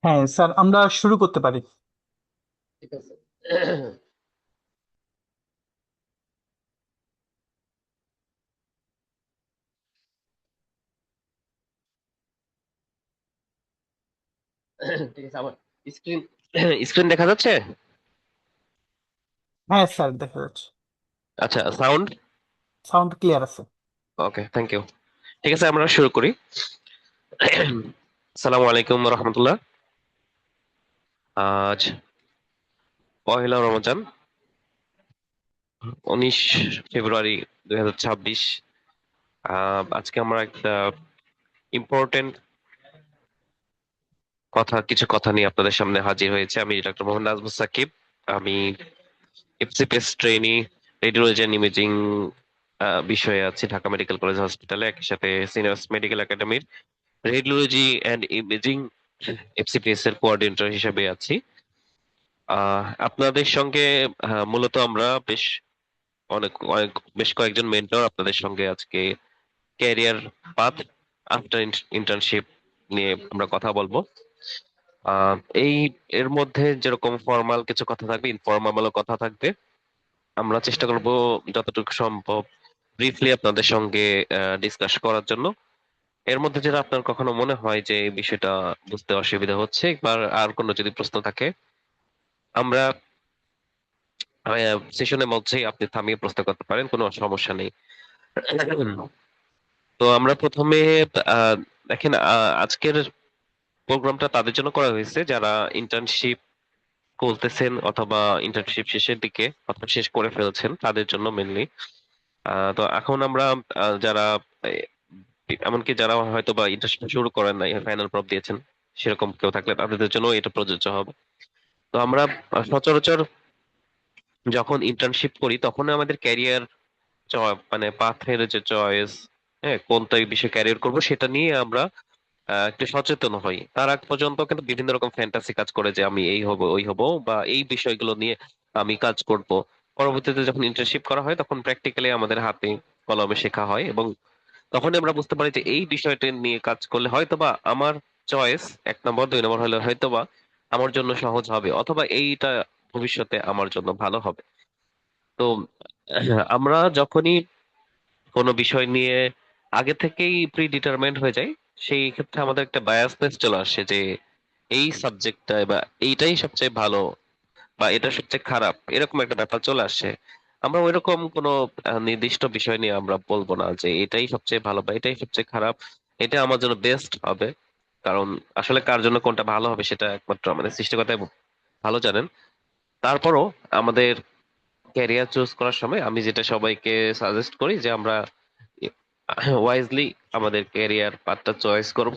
হ্যাঁ স্যার, আমরা শুরু করতে পারি। ঠিক আছে। ঠিক আছে, আমার স্ক্রিন স্ক্রিন দেখা যাচ্ছে? হ্যাঁ স্যার, দেখা যাচ্ছে। আচ্ছা, সাউন্ড? সাউন্ড ক্লিয়ার আছে। ওকে, থ্যাংক ইউ। ঠিক আছে, আমরা শুরু করি। আসসালামু আলাইকুম রহমতুল্লাহ। আজ পহেলা রমজান, 19 ফেব্রুয়ারি 2026। আজকে আমরা একটা ইম্পর্টেন্ট কিছু কথা নিয়ে আপনাদের সামনে হাজির হয়েছে। আমি ডক্টর মোহাম্মদ নাজমুস সাকিব। আমি FCPS trainee, radiology and imaging বিষয়ে আছি ঢাকা মেডিকেল কলেজ হসপিটালে। একই সাথে সিনিয়র মেডিকেল একাডেমির রেডিওলজি অ্যান্ড ইমেজিং এফসিপিএস এর কোঅর্ডিনেটর হিসেবে আছি। আপনাদের সঙ্গে মূলত আমরা অনেক অনেক বেশ কয়েকজন মেন্টর আপনাদের সঙ্গে আজকে ক্যারিয়ার পাথ আফটার ইন্টার্নশিপ নিয়ে আমরা কথা বলবো। আহ এই এর মধ্যে যেরকম ফর্মাল কিছু কথা থাকবে, ইনফর্মাল কথা থাকবে। আমরা চেষ্টা করব যতটুকু সম্ভব ব্রিফলি আপনাদের সঙ্গে ডিসকাস করার জন্য। এর মধ্যে যেটা আপনার কখনো মনে হয় যে এই বিষয়টা বুঝতে অসুবিধা হচ্ছে, একবার আর কোনো যদি প্রশ্ন থাকে, আমরা সেশনের মধ্যেই আপনি থামিয়ে প্রশ্ন করতে পারেন, কোনো সমস্যা নেই। তো আমরা প্রথমে আহ, দেখেন, আজকের প্রোগ্রামটা তাদের জন্য করা হয়েছে যারা ইন্টার্নশিপ করতেছেন অথবা ইন্টার্নশিপ শেষের দিকে অথবা শেষ করে ফেলছেন, তাদের জন্য মেনলি। তো এখন আমরা যারা এমনকি যারা হয়তো বা ইন্টার্নশিপ শুরু করেন নাই, ফাইনাল প্রপ দিয়েছেন, সেরকম কেউ থাকলে তাদের জন্য এটা প্রযোজ্য হবে। তো আমরা সচরাচর যখন ইন্টার্নশিপ করি তখন আমাদের ক্যারিয়ার মানে পাথের যে চয়েস, হ্যাঁ, কোনটা বিষয়ে ক্যারিয়ার করব সেটা নিয়ে আমরা একটু সচেতন হই। তার আগ পর্যন্ত কিন্তু বিভিন্ন রকম ফ্যান্টাসি কাজ করে যে আমি এই হব ওই হব, বা এই বিষয়গুলো নিয়ে আমি কাজ করব। পরবর্তীতে যখন ইন্টার্নশিপ করা হয় তখন প্র্যাকটিক্যালি আমাদের হাতে কলমে শেখা হয়, এবং তখন আমরা বুঝতে পারি যে এই বিষয়টা নিয়ে কাজ করলে হয়তোবা আমার চয়েস 1 নম্বর 2 নম্বর হলে হয়তোবা আমার জন্য সহজ হবে, অথবা এইটা ভবিষ্যতে আমার জন্য ভালো হবে। তো আমরা যখনই কোনো বিষয় নিয়ে আগে থেকেই প্রি ডিটারমাইন্ড হয়ে যায়, সেই ক্ষেত্রে আমাদের একটা বায়াসনেস চলে আসে যে এই সাবজেক্টটা বা এইটাই সবচেয়ে ভালো বা এটা সবচেয়ে খারাপ, এরকম একটা ব্যাপার চলে আসে। আমরা ওইরকম কোনো নির্দিষ্ট বিষয় নিয়ে আমরা বলবো না যে এটাই সবচেয়ে ভালো বা এটাই সবচেয়ে খারাপ, এটা আমার জন্য বেস্ট হবে। কারণ আসলে কার জন্য কোনটা ভালো হবে সেটা একমাত্র আমাদের সৃষ্টিকর্তাই ভালো জানেন। তারপরও আমাদের ক্যারিয়ার চুজ করার সময় আমি যেটা সবাইকে সাজেস্ট করি যে আমরা ওয়াইজলি আমাদের ক্যারিয়ার পাথটা চয়েস করব,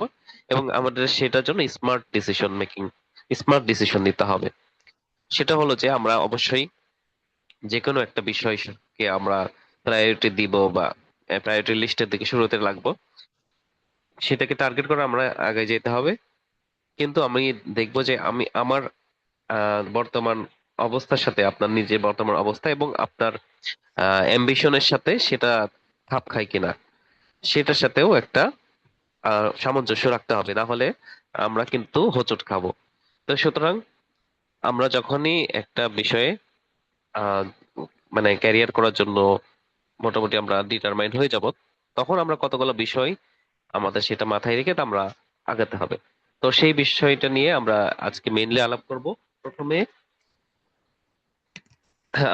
এবং আমাদের সেটার জন্য স্মার্ট ডিসিশন নিতে হবে। সেটা হলো যে আমরা অবশ্যই যে কোনো একটা বিষয়কে আমরা প্রায়োরিটি দিব বা প্রায়োরিটি লিস্টের দিকে শুরুতে রাখবো, সেটাকে টার্গেট করে আমরা আগে যেতে হবে। কিন্তু আমি দেখবো যে আমি আমার বর্তমান অবস্থার সাথে আপনার নিজের বর্তমান অবস্থা এবং আপনার অ্যাম্বিশনের সাথে সেটা খাপ খায় কিনা, সেটার সাথেও একটা সামঞ্জস্য রাখতে হবে, না হলে আমরা কিন্তু হোঁচট খাবো। তো সুতরাং আমরা যখনই একটা বিষয়ে আহ মানে ক্যারিয়ার করার জন্য মোটামুটি আমরা ডিটারমাইন্ড হয়ে যাব, তখন আমরা কতগুলো বিষয় আমাদের সেটা মাথায় রেখে তো আমরা আগাতে হবে। তো সেই বিষয়টা নিয়ে আমরা আজকে মেইনলি আলাপ করব। প্রথমে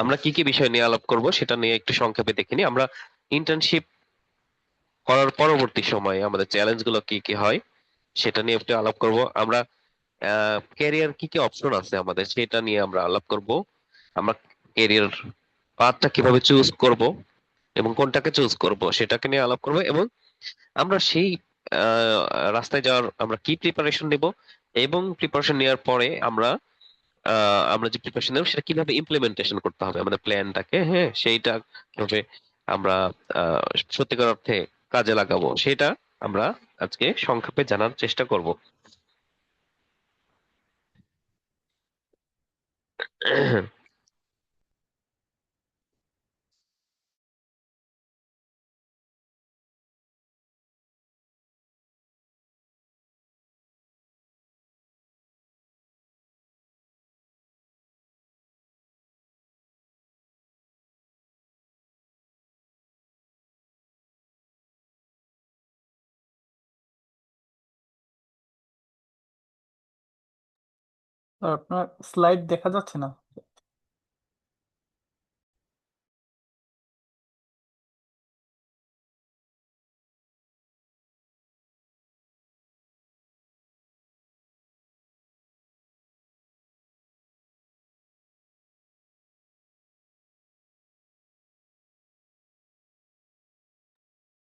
আমরা কি কি বিষয় নিয়ে আলাপ করব সেটা নিয়ে একটু সংক্ষেপে দেখে নিই। আমরা ইন্টার্নশিপ করার পরবর্তী সময়ে আমাদের চ্যালেঞ্জ গুলো কি কি হয় সেটা নিয়ে একটু আলাপ করব আমরা। ক্যারিয়ার কি কি অপশন আছে আমাদের সেটা নিয়ে আমরা আলাপ করব। আমরা ক্যারিয়ার পাথটা কিভাবে চুজ করব এবং কোনটাকে চুজ করব সেটাকে নিয়ে আলাপ করব, এবং আমরা সেই আহ, রাস্তায় যাওয়ার আমরা কি প্রিপারেশন নেব, এবং প্রিপারেশন নেওয়ার পরে আমরা যে প্রিপারেশন নেব সেটা কিভাবে ইমপ্লিমেন্টেশন করতে হবে আমাদের প্ল্যানটাকে, হ্যাঁ, সেইটা কিভাবে আমরা আহ, সত্যিকার অর্থে কাজে লাগাবো সেটা আমরা আজকে সংক্ষেপে জানার চেষ্টা করব। আর আপনার স্লাইড দেখা যাচ্ছে না।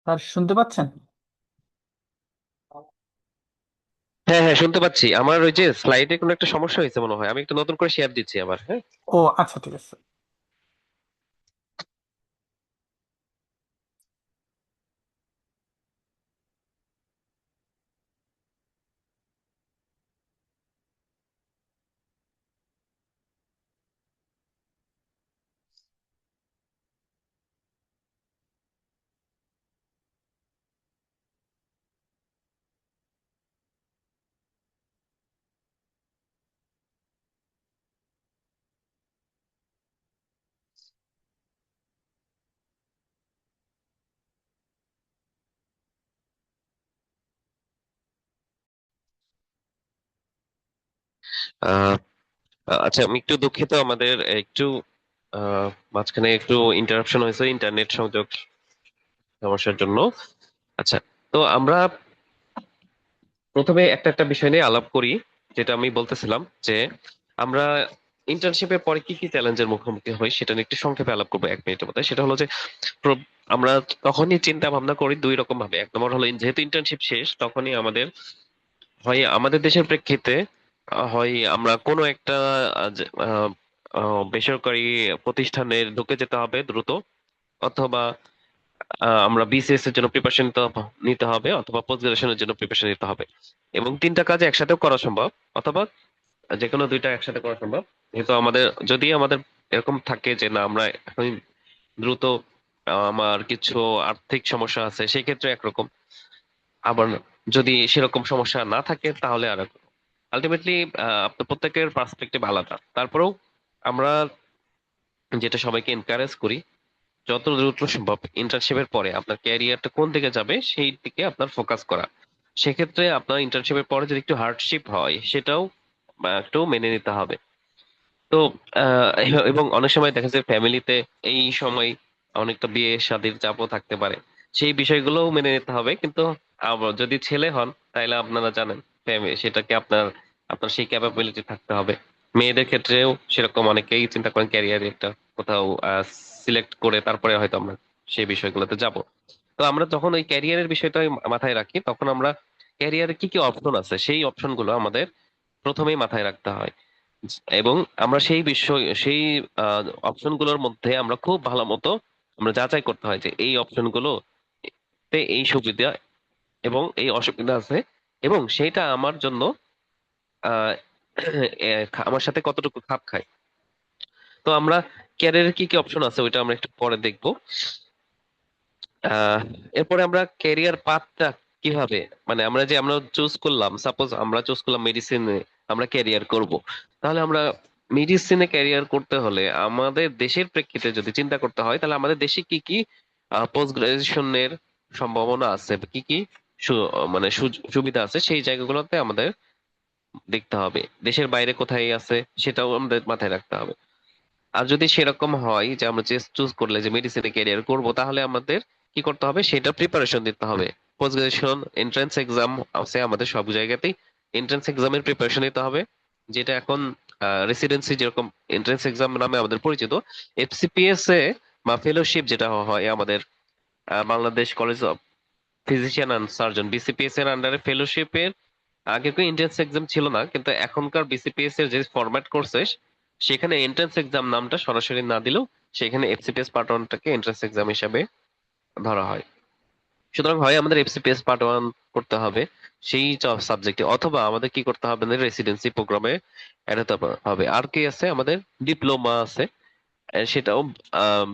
আর শুনতে পাচ্ছেন? হ্যাঁ হ্যাঁ, শুনতে পাচ্ছি। আমার ওই যে স্লাইডে কোনো একটা সমস্যা হয়েছে মনে হয়, আমি একটু নতুন করে শেয়ার দিচ্ছি আবার, হ্যাঁ। ও আচ্ছা, ঠিক আছে। আহ আচ্ছা, আমি একটু দুঃখিত, আমাদের একটু মাঝখানে একটু ইন্টারাপশন হয়েছে ইন্টারনেট সংযোগ সমস্যার জন্য। আচ্ছা, তো আমরা প্রথমে একটা একটা বিষয় নিয়ে আলাপ করি। যেটা আমি বলতেছিলাম যে আমরা ইন্টার্নশিপের পরে কি কি চ্যালেঞ্জের মুখোমুখি হই সেটা নিয়ে একটু সংক্ষেপে আলাপ করবো 1 মিনিটের মধ্যে। সেটা হলো যে আমরা তখনই চিন্তা ভাবনা করি দুই রকম ভাবে। এক নম্বর হলো যেহেতু ইন্টার্নশিপ শেষ, তখনই আমাদের হয় আমাদের দেশের প্রেক্ষিতে হয় আমরা কোনো একটা বেসরকারি প্রতিষ্ঠানে ঢুকে যেতে হবে দ্রুত, অথবা আমরা বিসিএস এর জন্য প্রিপারেশন নিতে হবে, অথবা পোস্ট গ্রাজুয়েশনের জন্য প্রিপারেশন নিতে হবে। এবং তিনটা কাজ একসাথেও করা সম্ভব, অথবা যে কোনো দুইটা একসাথে করা সম্ভব। যেহেতু আমাদের যদি আমাদের এরকম থাকে যে না আমরা এখন দ্রুত আমার কিছু আর্থিক সমস্যা আছে, সেই ক্ষেত্রে একরকম। আবার যদি সেরকম সমস্যা না থাকে তাহলে আর আলটিমেটলি আপনার প্রত্যেকের পার্সপেক্টিভ আলাদা। তারপরেও আমরা যেটা সবাইকে এনকারেজ করি, যত দ্রুত সম্ভব ইন্টার্নশিপের পরে আপনার ক্যারিয়ারটা কোন দিকে যাবে সেই দিকে আপনার ফোকাস করা। সেক্ষেত্রে আপনার ইন্টার্নশিপের পরে যদি একটু হার্ডশিপ হয় সেটাও একটু মেনে নিতে হবে। তো এবং অনেক সময় দেখা যায় ফ্যামিলিতে এই সময় অনেকটা বিয়ে শাদীর চাপও থাকতে পারে, সেই বিষয়গুলোও মেনে নিতে হবে। কিন্তু আবার যদি ছেলে হন তাহলে আপনারা জানেন সেটাকে আপনার আপনার সেই ক্যাপাবিলিটি থাকতে হবে। মেয়েদের ক্ষেত্রেও সেরকম অনেকেই চিন্তা করেন ক্যারিয়ারে একটা কোথাও সিলেক্ট করে তারপরে হয়তো আমরা সেই বিষয়গুলোতে যাব। তো আমরা যখন ওই ক্যারিয়ারের বিষয়টা মাথায় রাখি, তখন আমরা ক্যারিয়ারে কি কি অপশন আছে সেই অপশনগুলো আমাদের প্রথমেই মাথায় রাখতে হয়। এবং আমরা সেই বিষয় সেই অপশন গুলোর মধ্যে আমরা খুব ভালো মতো আমরা যাচাই করতে হয় যে এই অপশন গুলোতে এই সুবিধা এবং এই অসুবিধা আছে, এবং সেইটা আমার জন্য আহ আমার সাথে কতটুকু খাপ খায়। তো আমরা ক্যারিয়ারের কি কি অপশন আছে ওইটা আমরা একটু পরে দেখবো। আহ এরপরে আমরা ক্যারিয়ার পাথটা কিভাবে, মানে আমরা চুজ করলাম, সাপোজ আমরা চুজ করলাম মেডিসিনে আমরা ক্যারিয়ার করব, তাহলে আমরা মেডিসিনে ক্যারিয়ার করতে হলে আমাদের দেশের প্রেক্ষিতে যদি চিন্তা করতে হয়, তাহলে আমাদের দেশে কি কি পোস্ট গ্রাজুয়েশনের সম্ভাবনা আছে, কি কি মানে সুবিধা আছে, সেই জায়গাগুলোতে আমাদের দেখতে হবে। দেশের বাইরে কোথায় আছে সেটাও আমাদের মাথায় রাখতে হবে। আর যদি সেরকম হয় যে আমরা চুজ করলে যে মেডিসিনে ক্যারিয়ার করব, তাহলে আমাদের কি করতে হবে সেটা প্রিপারেশন দিতে হবে। পোস্ট গ্রাজুয়েশন এন্ট্রান্স এক্সাম আছে আমাদের সব জায়গাতেই, এন্ট্রান্স এক্সামের প্রিপারেশন নিতে হবে। যেটা এখন রেসিডেন্সি যেরকম এন্ট্রান্স এক্সাম নামে আমাদের পরিচিত, এফসিপিএস এ বা ফেলোশিপ যেটা হয় আমাদের Bangladesh college of physician and surgeon BCPS এর আন্ডারে ফেলোশিপের আগে কোনো এন্ট্রান্স এক্সাম ছিল না, কিন্তু এখনকার বিসিপিএস এর যে ফরম্যাট করছে সেখানে এন্ট্রান্স এক্সাম নামটা সরাসরি না দিলেও সেখানে এফসিপিএস পার্ট ওয়ানটাকে এন্ট্রান্স এক্সাম হিসাবে ধরা হয়। সুতরাং হয় আমাদের এফসিপিএস পার্ট ওয়ান করতে হবে সেই সাবজেক্টে, অথবা আমাদের কি করতে হবে, আমাদের রেসিডেন্সি প্রোগ্রামে অ্যাড হতে হবে। আর কি আছে, আমাদের ডিপ্লোমা আছে, সেটাও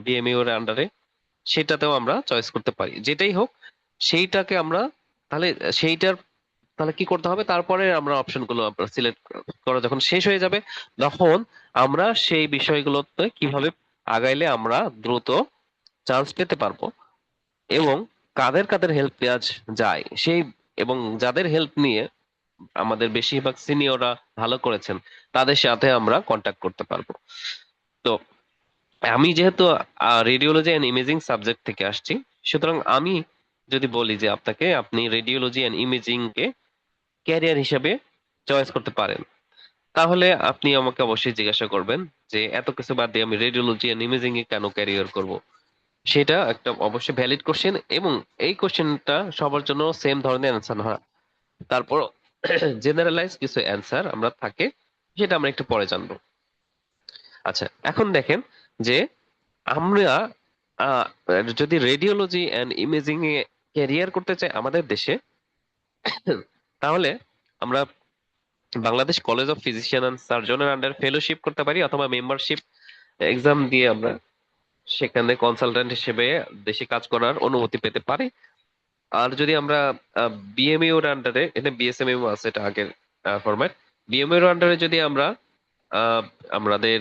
বিএমইউ এর আন্ডারে, সেটাতেও আমরা চয়েস করতে পারি। যেটাই হোক সেইটাকে আমরা তাহলে সেইটার তাহলে কি করতে হবে, তারপরে আমরা অপশন গুলো সিলেক্ট করা যখন শেষ হয়ে যাবে, তখন আমরা সেই বিষয়গুলোতে কিভাবে আগাইলে আমরা দ্রুত চান্স পেতে পারবো, এবং কাদের কাদের হেল্প নেওয়া যায় সেই, এবং যাদের হেল্প নিয়ে আমাদের বেশিরভাগ সিনিয়ররা ভালো করেছেন তাদের সাথে আমরা কন্ট্যাক্ট করতে পারবো। তো আমি যেহেতু রেডিওলজি অ্যান্ড ইমেজিং সাবজেক্ট থেকে আসছি, সুতরাং আমি যদি বলি যে আপনাকে আপনি radiology and imaging K career হিসেবে চয়েস করতে পারেন, তাহলে আপনি আমাকে অবশ্যই জিজ্ঞাসা করবেন যে এত কিছু বাদ দিয়ে আমি রেডিওলজি এন্ড ইমেজিং এ কেন ক্যারিয়ার করব। সেটা একটা অবশ্যই ভ্যালিড কোশ্চেন, এবং এই কোশ্চেনটা সবার জন্য সেম ধরনের অ্যান্সার হয়। তারপর জেনারেলাইজ কিছু অ্যান্সার আমরা থাকে, সেটা আমরা একটু পরে জানবো। আচ্ছা, এখন দেখেন যে আমরা আহ, যদি রেডিওলজি এন্ড ইমেজিং এ ক্যারিয়ার করতে চাই আমাদের দেশে, তাহলে আমরা Bangladesh college of physician and সার্জনের আন্ডার ফেলোশিপ করতে পারি, অথবা মেম্বারশিপ এক্সাম দিয়ে আমরা সেখানে কনসালটেন্ট হিসেবে দেশে কাজ করার অনুমতি পেতে পারি। আর যদি আমরা বিএমইউ এর আন্ডারে, এটা বিএসএমইউ আছে, এটা আগের ফরম্যাট, বিএমইউ এর আন্ডারে যদি আমরা আহ, আমাদের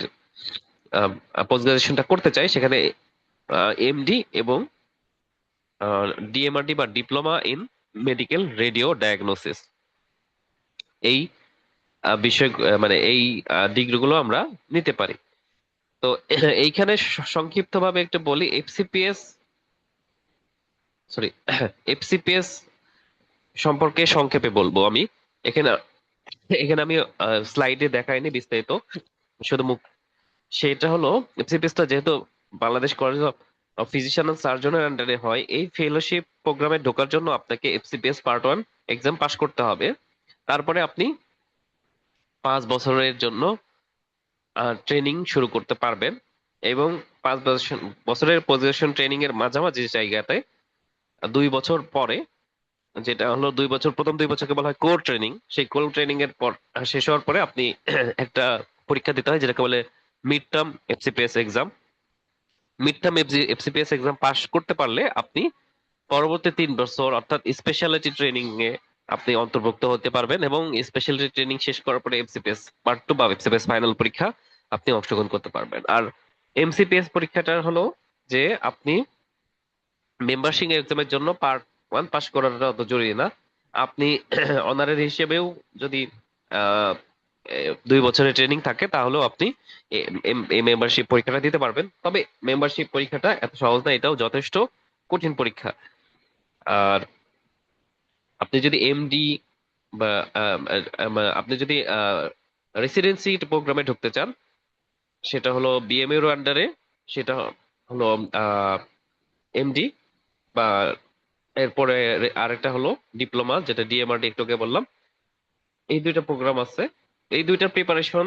পোস্ট গ্রাজুয়েশনটা করতে চাই, সেখানে এমডি এবং ডিএমআরডি বা diploma in medical radio diagnosis, এই বিষয় মানে এই ডিগ্রিগুলো আমরা নিতে পারি। তো এইখানে সংক্ষিপ্তভাবে একটু বলি, এফসিপিএস, সরি, এফসিপিএস সম্পর্কে সংক্ষেপে বলবো আমি। এখানে এখানে আমি স্লাইডে দেখাইনি বিস্তারিত, শুধু মুখ। সেটা হলো, এফসিপিএসটা যেহেতু Bangladesh college of physician and সার্জনের আন্ডারে হয়, এই ফেলোশিপ প্রোগ্রামে ঢোকার জন্য আপনাকে এফসিপিএস পার্ট 1 এক্সাম পাস করতে হবে। তারপরে আপনি 5 বছরের জন্য ট্রেনিং শুরু করতে পারবেন, এবং 5 বছরের পজিশন ট্রেনিং এর মাঝামাঝি জায়গাতে 2 বছর পরে, যেটা হলো 2 বছর, প্রথম 2 বছরকে বলা হয় কোর ট্রেনিং, সেই কোর ট্রেনিং এর পর শেষ হওয়ার পরে আপনি একটা পরীক্ষা দিতে হয় যেটাকে বলে mid term FCPS exam. Mid term FCPS exam pass করতে পারলে আপনি পরবর্তী 3 বছর অর্থাৎ স্পেশালিটি ট্রেনিং এ আপনি অন্তর্ভুক্ত হতে পারবেন, এবং স্পেশালিটি ট্রেনিং শেষ করার পরে এফসিপিএস পার্ট 2 বা এফসিপিএস ফাইনাল পরীক্ষা আপনি অংশগ্রহণ করতে পারবেন। আর এমসিপিএস পরীক্ষাটা হলো যে আপনি মেম্বারশিপ এক্সামের জন্য পার্ট 1 পাস করাটা অত জরুরি না। আপনি অনারারি হিসেবেও যদি আহ 2 বছরের ট্রেনিং থাকে, তাহলেও আপনি এই মেম্বারশিপ পরীক্ষাটা দিতে পারবেন। তবে মেম্বারশিপ পরীক্ষাটা এত সহজ না, এটাও যথেষ্ট কঠিন পরীক্ষা। আর আপনি যদি এমডি বা আপনি যদি রেসিডেন্সি প্রোগ্রামে ঢুকতে চান, সেটা হলো বিএমএর আন্ডারে, সেটা হলো এমডি, বা এরপরে আরেকটা হলো ডিপ্লোমা, যেটা ডিএমআরডি একটু আগে বললাম। এই দুইটা প্রোগ্রাম আছে, এই দুইটার প্রিপারেশন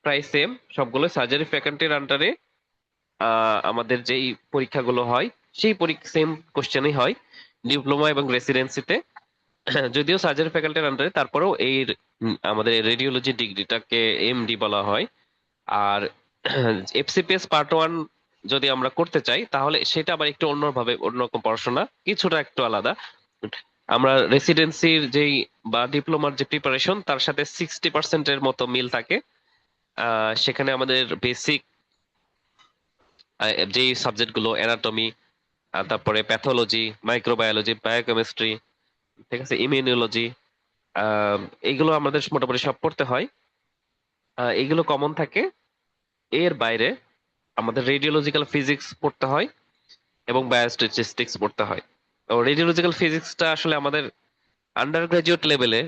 প্রায় সেম, সবগুলো সার্জারি ফ্যাকাল্টির আন্ডারে আমাদের যেই পরীক্ষাগুলো হয় সেই পরীক্ষা সেম কোশ্চেনই হয় ডিপ্লোমা এবং রেসিডেন্সিতে। যদিও সার্জারি ফ্যাকাল্টির আন্ডারে, তারপরেও এই আমাদের রেডিওলজি ডিগ্রিটাকে এমডি বলা হয়। আর এফসিপিএস পার্ট 1 যদি আমরা করতে চাই, তাহলে সেটা আবার একটু অন্যভাবে, অন্যরকম পড়াশোনা, কিছুটা একটু আলাদা। আমরা রেসিডেন্সির যেই বা ডিপ্লোমার যে প্রিপারেশন, তার সাথে 60%-এর মতো মিল থাকে। সেখানে আমাদের বেসিক যেই সাবজেক্ট গুলো, অ্যানাটমি, তারপরে প্যাথোলজি, মাইক্রোবায়োলজি, বায়োকেমিস্ট্রি, ঠিক আছে, ইমিউনোলজি, এইগুলো আমাদের মোটামুটি সব পড়তে হয়। এইগুলো কমন থাকে। এর বাইরে আমাদের রেডিওলজিক্যাল ফিজিক্স পড়তে হয় এবং বায়োস্ট্যাটিস্টিক্স পড়তে হয়। তো রেডিওলজিক্যাল ফিজিক্সটা আসলে আমাদের আন্ডার গ্রাজুয়েট লেভেলে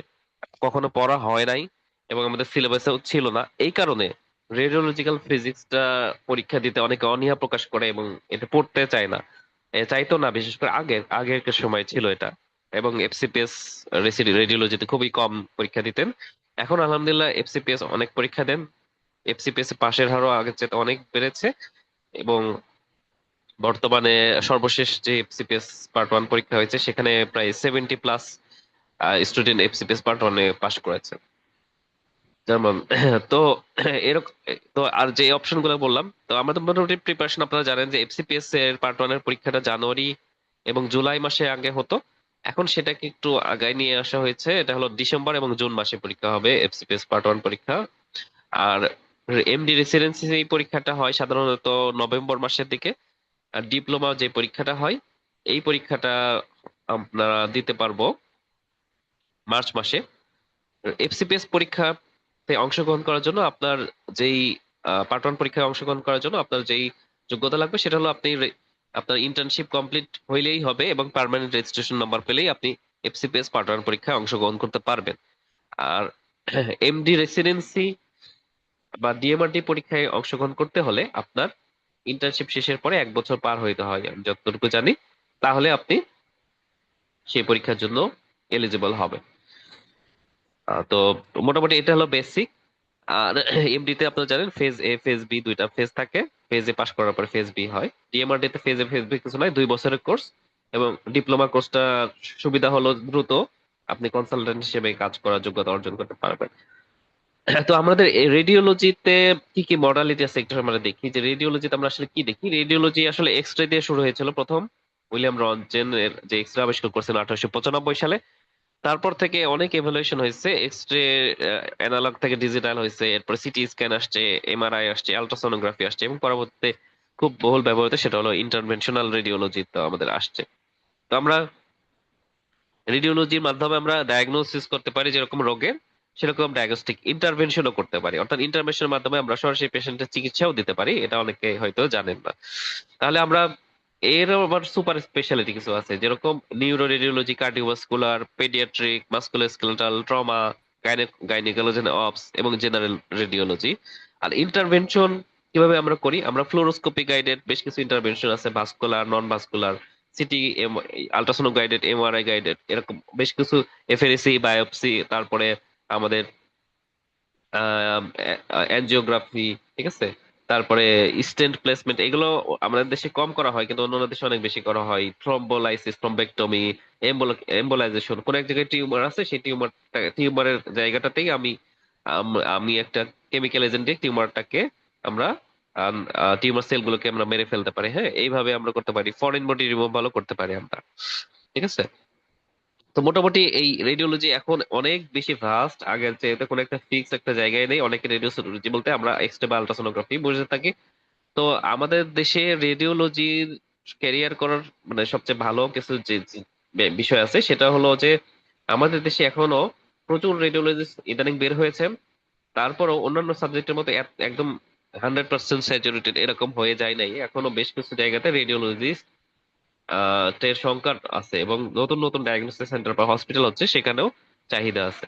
কখনো পড়া হয় নাই, এবং আমাদের সিলেবাসেও ছিল না। এই কারণে রেডিওলজিক্যাল ফিজিক্সটা পরীক্ষা দিতে অনেকে অনীহা প্রকাশ করে এবং এটা পড়তে চায় না। চাইতো না, বিশেষ করে আগের একটা সময় ছিল এটা। এবং এফসিপিএস রেডিওলজিতে খুবই কম পরীক্ষা দিতেন। এখন আলহামদুলিল্লাহ এফসিপিএস অনেক পরীক্ষা দেন, এফসিপিএস পাশের হারও আগের চেয়ে অনেক বেড়েছে, এবং বর্তমানে সর্বশেষ যে এফসিপিএস পার্ট 1 পরীক্ষা হয়েছে, সেখানে প্রায় 70+ স্টুডেন্ট এফসিপিএস পার্ট 1-এ পাশ করেছে। যেমন তো এরকম, তো আর যে অপশন গুলো বললাম, তো আমাদের মোটামুটি প্রিপারেশন, আপনারা জানেন যে এফসিপিএস এর পার্ট 1 এর পরীক্ষাটা জানুয়ারি এবং জুলাই মাসে আগে হতো। এখন সেটাকে একটু আগায় নিয়ে আসা হয়েছে, এটা হলো ডিসেম্বর এবং জুন মাসে পরীক্ষা হবে এফসিপিএস পার্ট 1 পরীক্ষা। আর এমডি রেসিডেন্সি এই পরীক্ষাটা হয় সাধারণত নভেম্বর মাসের দিকে। আর ডিপ্লোমা যে পরীক্ষাটা হয়, এই পরীক্ষাটা আমরা দিতে পারবো মার্চ মাসে। এফসিপিএস পরীক্ষা অংশগ্রহণ করার জন্য আপনার যেই পার্ট 1 পরীক্ষায় অংশগ্রহণ করার জন্য আপনার যেই যোগ্যতা লাগবে সেটা হলো আপনি আপনার ইন্টার্নশিপ কমপ্লিট হইলেই হবে এবং পার্মানেন্ট রেজিস্ট্রেশন নাম্বার পেলেই আপনি এফসিপিএস পার্ট 1 পরীক্ষায় অংশগ্রহণ করতে পারবেন। আর এমডি রেসিডেন্সি বা ডিএমআরডি পরীক্ষায় অংশগ্রহণ করতে হলে আপনার ইন্টার্নশিপ শেষের পরে 1 বছর পার হইতে হয় আমি যতটুকু জানি, তাহলে আপনি সেই পরীক্ষার জন্য এলিজিবল হবে। তো মোটামুটি এটা হলো বেসিক। আর এমডি তে আপনারা জানেন ফেজ এ ফেজ বি দুইটা ফেজ থাকে। ফেজ এ পাশ করার পরে ফেজ বি হয়। ডিএমআরডি তে ফেজ এ ফেজ বি কিছু নাই, 2 বছরের কোর্স। এবং ডিপ্লোমা কোর্সটা সুবিধা হলো দ্রুত আপনি কনসালটেন্ট হিসেবে কাজ করার যোগ্যতা অর্জন করতে পারবেন। তো আমাদের রেডিওলজিতে কি কি মডালিটি আছে একটু আমরা দেখি যে রেডিওলজিতে আমরা আসলে কি দেখি। রেডিওলজি আসলে এক্স রে দিয়ে শুরু হয়েছিল প্রথম। উইলিয়াম রনচেন এর যে এক্স রে আবিষ্কার করছেন 1895 সালে। তারপর থেকে অনেক এভলিউশন হয়েছে, এক্স রে অ্যানালগ থেকে ডিজিটাল হয়েছে, এরপর সিটি স্ক্যান আসছে, এমআরআই আসছে, আলট্রাসোনোগ্রাফি আসছে, এবং পরবর্তীতে খুব বহুল ব্যবহৃত সেটা হলো ইন্টারভেনশনাল রেডিওলজি তো আমাদের আসছে। তো আমরা রেডিওলজির মাধ্যমে আমরা ডায়াগনোসিস করতে পারি যেরকম রোগের, সেরকম ডায়াগনস্টিক ইন্টারভেনশনও করতে পারি, অর্থাৎ ইন্টারভেনশনের মাধ্যমে আমরা সরাসরি পেশেন্টের চিকিৎসাও দিতে পারি, এটা অনেকে হয়তো জানেন না। তাহলে আমরা এর আবার সুপার স্পেশালিটি কিছু আছে যেরকম neuro radiology, cardiovascular, paediatric, musculoskeletal, trauma, gynaecology ops এবং জেনারেল রেডিওলজি। আর ইন্টারভেনশন কিভাবে আমরা করি, আমরা ফ্লোরোস্কোপি গাইডেড বেশ কিছু ইন্টারভেনশন আছে, vascular, non vascular, CT, ultrasound guided, MRI guided, এরকম বেশ কিছু, এফএরএসি, বায়োপসি, তারপরে আমাদের অ্যানজিওগ্রাফি, ঠিক আছে, তারপরে স্টেন্ট প্লেসমেন্ট, এগুলো আমাদের দেশে কম করা হয় কিন্তু অন্যান্য দেশে অনেক বেশি করা হয়। থ্রম্বোলাইসিস, থ্রম্বেক্টমি, এম্বোলাইজেশন, কোন এক জায়গায় টিউমার আছে সেই টিউমারের জায়গাটাতেই আমি একটা কেমিক্যাল এজেন্ট দিয়ে টিউমারটাকে আমরা টিউমার সেলগুলোকে আমরা মেরে ফেলতে পারি। হ্যাঁ, এইভাবে আমরা করতে পারি। ফরেন বডি রিমুভালও করতে পারি আমরা, ঠিক আছে। তো মোটামুটি এই রেডিওলজি এখন অনেক বেশি ভাস্ট, আগের চেয়ে কোনো একটা ফিক্স একটা জায়গায় নেই। অনেকে রেডিওলজি বলতে আমরা এক্সরে বা আল্ট্রাসোনোগ্রাফি বুঝে থাকি। তো আমাদের দেশে রেডিওলজির ক্যারিয়ার করার মানে সবচেয়ে ভালো কিছু যে বিষয় আছে সেটা হলো যে আমাদের দেশে এখনো প্রচুর রেডিওলজিস্ট ইদানিং বের হয়েছে। তারপরও অন্যান্য সাবজেক্টের মতো একদম 100% স্যাচুরেটেড এরকম হয়ে যায় নাই, এখনো বেশ কিছু জায়গাতে রেডিওলজিস্ট এর সংকট আছে, এবং নতুন নতুন ডায়াগনস্টিক সেন্টার বা হসপিটাল হচ্ছে, সেখানেও চাহিদা আছে।